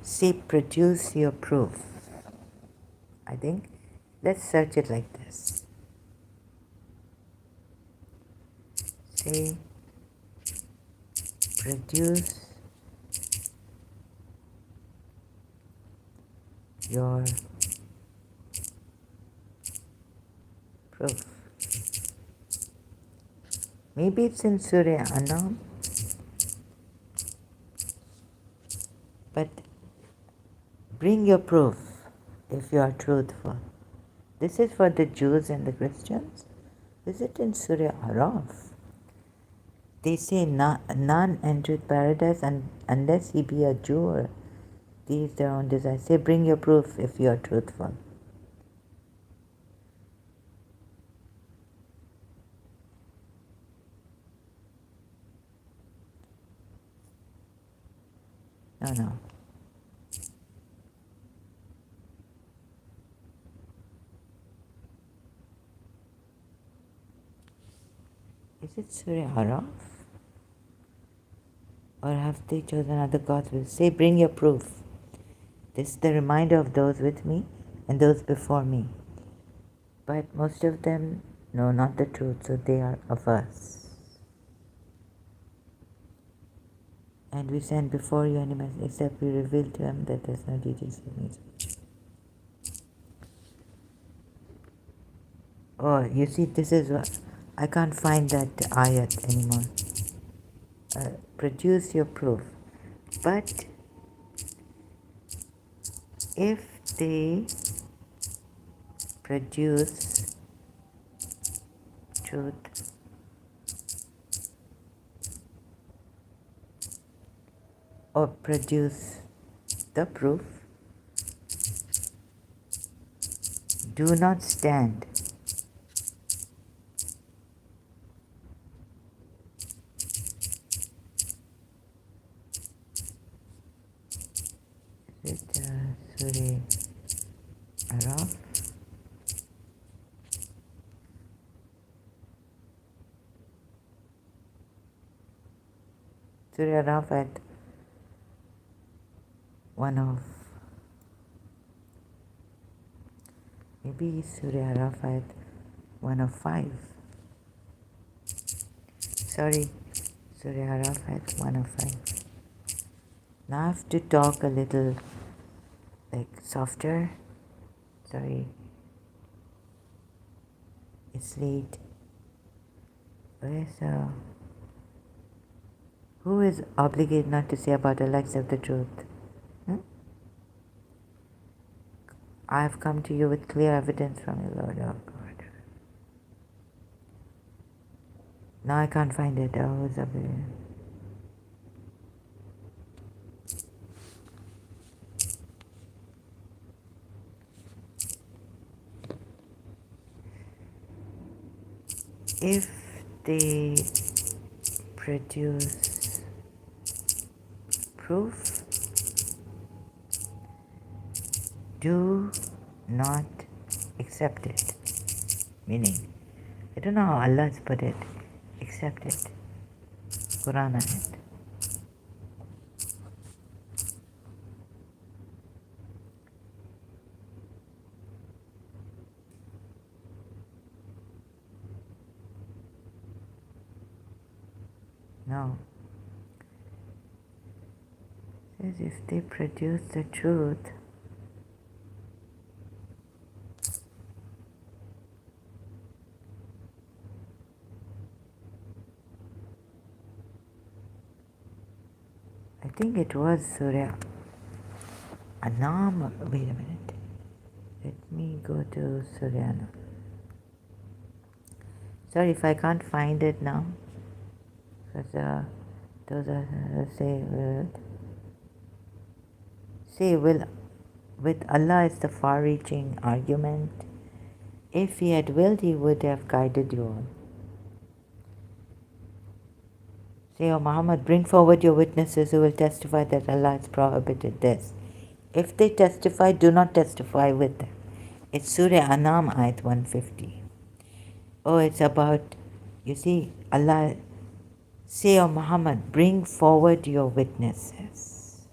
Say, produce your proof. I think, let's search it like this. Say, produce your proof. Maybe it's in Surah Anam, but bring your proof if you are truthful. This is for the Jews and the Christians. Is it in Surah Araf? They say none entered paradise unless he be a Jew or these their own desires. Say, bring your proof if you are truthful. No. Is it Surah Araf? Or have they chosen other gods? Say, bring your proof. This is the reminder of those with me and those before me. But most of them know not the truth, so they are averse. And we send before you any message except we reveal to them that there's no deity save me. Oh, you see, this is what I can't find that ayat anymore. Produce your proof. But if they produce truth or produce the proof, do not stand. Is it Surah Araf? Surah Araf at one of, maybe Surah Araf at 105. Sorry, Surah Araf at 105. Now I have to talk a little like softer. Sorry, it's late. Who is obligated not to say about Allah except the truth? I have come to you with clear evidence from your Lord, oh God. Now I can't find it. Oh, it's up there. If they produce proof, do not accept it. Meaning, I don't know how Allah has put it. Accept it. Quran ayat. No. It says if they produce the truth, I think it was Surah Anam. Wait a minute. Let me go to Surah Anam. Sorry if I can't find it now. Because those are say with Allah is the far-reaching argument. If He had willed, He would have guided you all. Say, O Muhammad, bring forward your witnesses who will testify that Allah has prohibited this. If they testify, do not testify with them. It's Surah Anam, ayat 150. Oh, it's about, you see, Allah, say, O Muhammad, bring forward your witnesses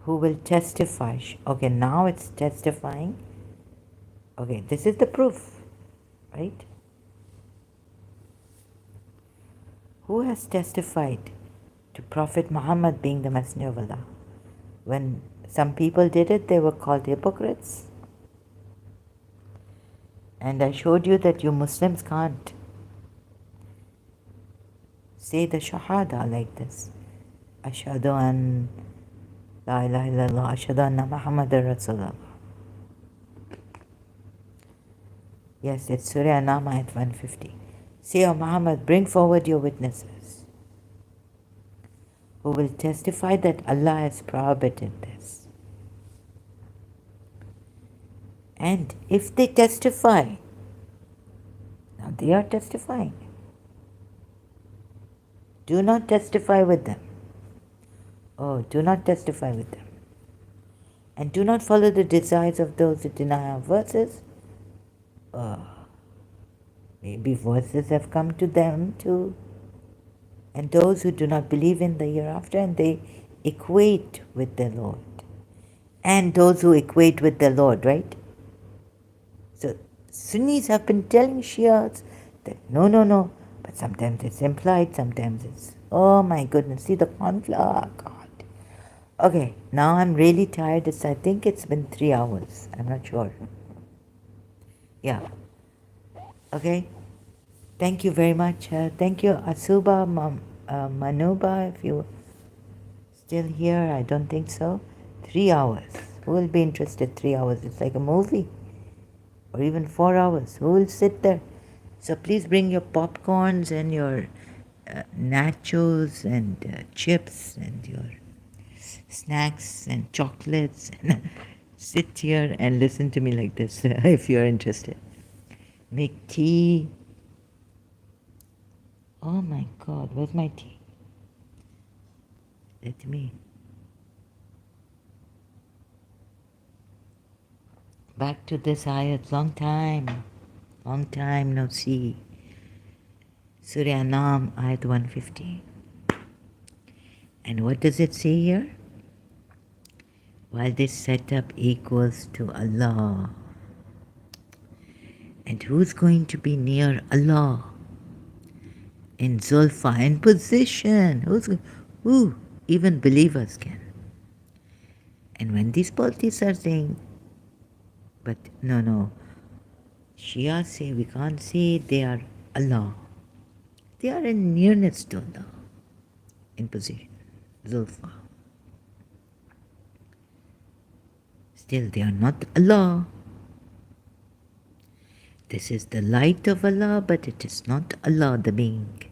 who will testify. Okay, now it's testifying. Okay, this is the proof, right? Who has testified to Prophet Muhammad being the Messenger of Allah? When some people did it, they were called hypocrites. And I showed you that you Muslims can't say the Shahada like this. Ashhadu an la ilaha illallah, ashhadu anna Muhammadar Rasulullah. Yes, it's Surah Anam, ayat 150. Say, O Muhammad, bring forward your witnesses who will testify that Allah has prohibited this. And if they testify, now they are testifying. Do not testify with them. Oh, do not testify with them. And do not follow the desires of those who deny our verses. Oh. Maybe voices have come to them too. And those who do not believe in the hereafter and they equate with the Lord. And those who equate with the Lord, right? So Sunnis have been telling Shias that no, no, no. But sometimes it's implied, sometimes it's, oh my goodness, see the conflict. Oh God. Okay, now I'm really tired. I think it's been 3 hours. I'm not sure. Yeah. Okay. Thank you very much. Thank you, Asuba, Manuba, if you still here. I don't think so. 3 hours. Who will be interested? 3 hours. It's like a movie. Or even 4 hours. Who will sit there? So please bring your popcorns and your nachos and chips and your snacks and chocolates and sit here and listen to me like this if you're interested. Make tea. Oh my God, where's my tea? Let me. Back to this ayat, long time no see. Surah Anam, ayat 150. And what does it say here? While this setup equals to Allah. And who's going to be near Allah? In Zulfa, in position. Who? Even believers can. And when these politics are saying, but no, Shia say we can't say they are Allah. They are in nearness to Allah, in position, Zulfa. Still, they are not Allah. This is the light of Allah, but it is not Allah, the being.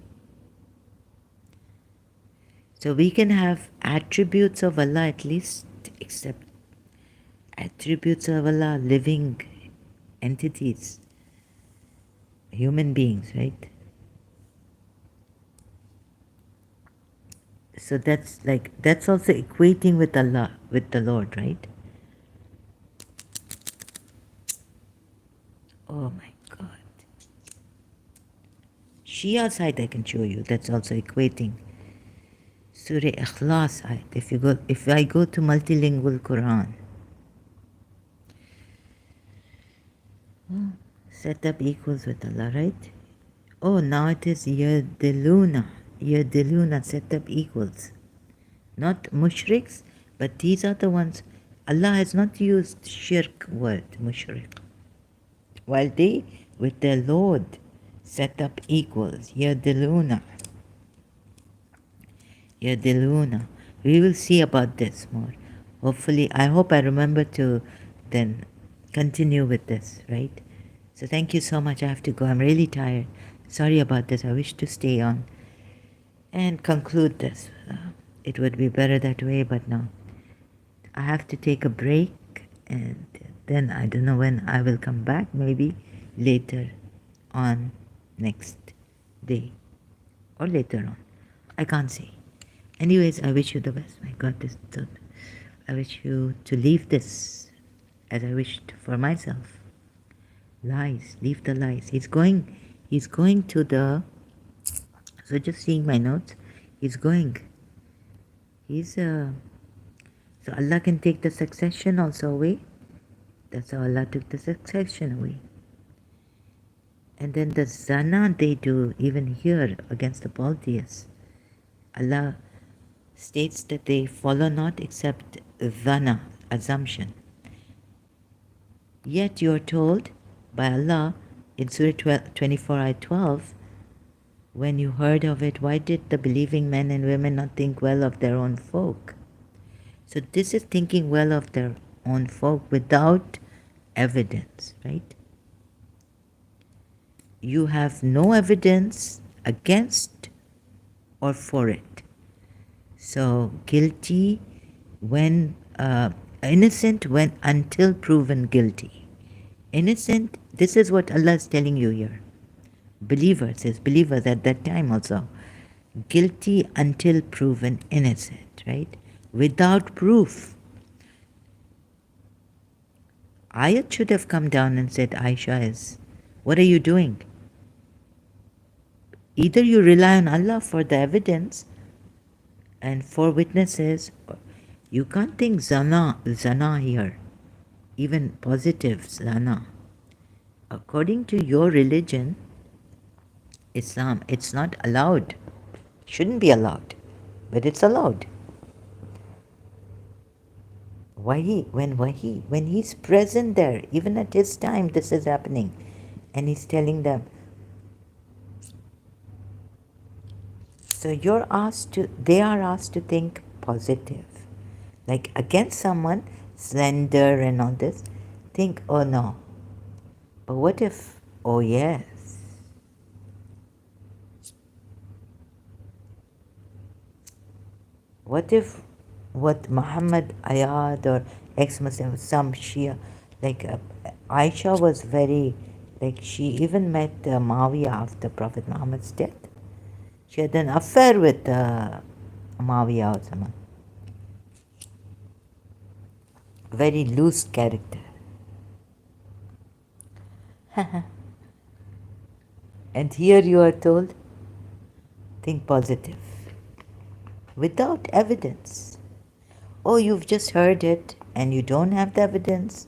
So we can have attributes of Allah at least, except attributes of Allah, living entities, human beings, right? So that's also equating with Allah, with the Lord, right? Oh my God. Shia side I can show you. That's also equating. Surah Ikhlas ayat. If I go to multilingual Quran, setup equals with Allah, right? Oh, now it is Yadiluna. Yadiluna setup equals. Not mushriks, but these are the ones. Allah has not used shirk word, mushrik. While they, with their Lord, setup equals. Yadiluna. Yadiluna. We will see about this more. Hopefully, I hope I remember to then continue with this, right? So thank you so much. I have to go. I'm really tired. Sorry about this. I wish to stay on and conclude this. It would be better that way, but no. I have to take a break and then I don't know when I will come back. Maybe later on next day or later on. I can't say. Anyways, I wish you the best. My God, I wish you to leave this as I wished for myself. Lies, leave the lies. He's going to the, so just seeing my notes, so Allah can take the succession also away. That's how Allah took the succession away. And then the zana they do even here against the polytheists. Allah states that they follow not except zana, assumption. Yet you are told by Allah in Surah 24 ayat 12, when you heard of it, why did the believing men and women not think well of their own folk? So this is thinking well of their own folk without evidence, right? You have no evidence against or for it. So guilty when, innocent when until proven guilty. Innocent, this is what Allah is telling you here. Believers at that time also. Guilty until proven innocent, right? Without proof. Ayat should have come down and said, Aisha what are you doing? Either you rely on Allah for the evidence and for witnesses. You can't think zana here, even positive zana. According to your religion, Islam, it's not allowed. Shouldn't be allowed, but it's allowed. When he's present there, even at his time, this is happening, and he's telling them. So they are asked to think positive, like against someone slender and all this. Think, oh no, but what if? Oh yes. What if what Muhammad Ayat or ex-Muslim, some Shia, like Aisha was very, like she even met Muawiyah after Prophet Muhammad's death. She had an affair with Muawiyah or someone. Very loose character. And here you are told, think positive. Without evidence. Oh, you've just heard it and you don't have the evidence,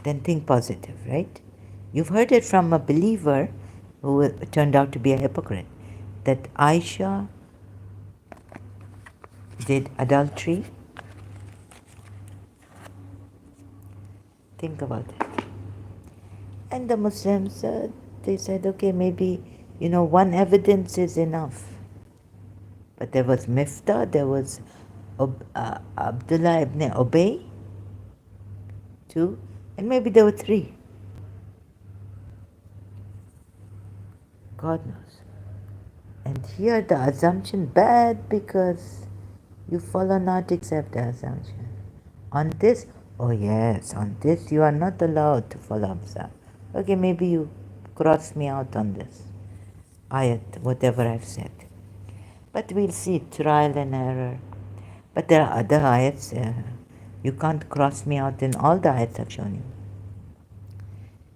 then think positive, right? You've heard it from a believer who turned out to be a hypocrite, that Aisha did adultery. Think about it. And the Muslims, they said, okay, maybe, one evidence is enough. But there was Miftah, there was Abdullah ibn Ubay, 2, and maybe there were 3. God knows. And here the assumption bad because you follow not except the assumption. On this, oh yes, on this you are not allowed to follow Hamza. Okay, maybe you cross me out on this ayat, whatever I've said. But we'll see, trial and error. But there are other ayats, you can't cross me out in all the ayats I've shown you.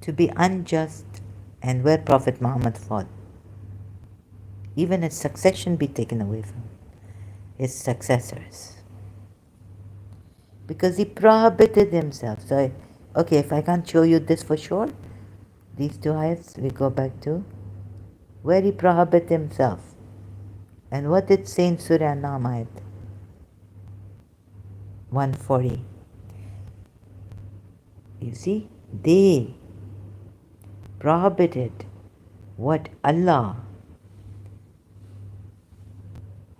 To be unjust and where Prophet Muhammad fought. Even his succession be taken away from his successors. Because he prohibited himself. So, okay, if I can't show you this for sure, these 2 ayats we go back to where he prohibited himself. And what did say in Surah An-Nam ayat 140? You see, they prohibited what Allah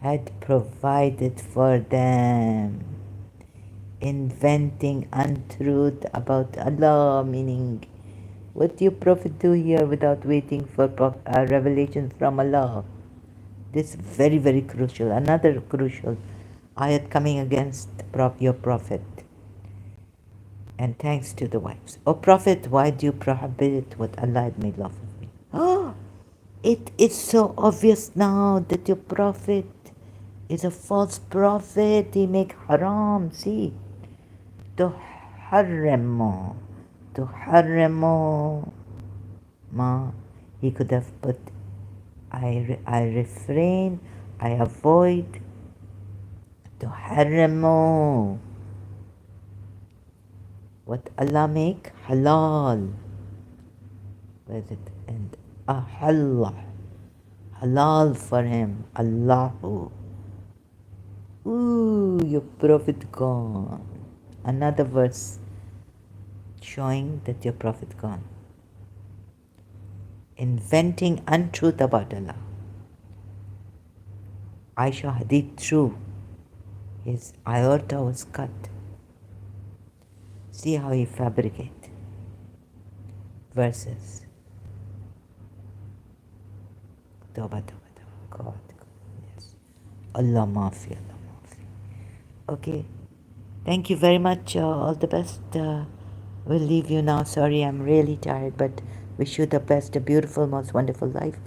had provided for them, inventing untruth about Allah, meaning what do you Prophet do here without waiting for revelation from Allah? This is very, very crucial. Another crucial ayat coming against your Prophet. And thanks to the wives. Oh Prophet, why do you prohibit what Allah had made lawful for me? Oh, it is so obvious now that your Prophet is a false prophet. He make haram. See, tuharrimu ma. He could have put I refrain, I avoid. Tuharrimu, what Allah make halal. Where is it? And ahalla, halal for him. Allahu. Ooh, your Prophet gone. Another verse showing that your Prophet gone. Inventing untruth about Allah. Aisha hadith true. His aorta was cut. See how he fabricate verses. Tawbah, tawbah, tawbah. God. Yes. Allah maafi, Allah maafi. Okay. Thank you very much. All the best. We'll leave you now. Sorry, I'm really tired, but wish you the best, a beautiful, most wonderful life.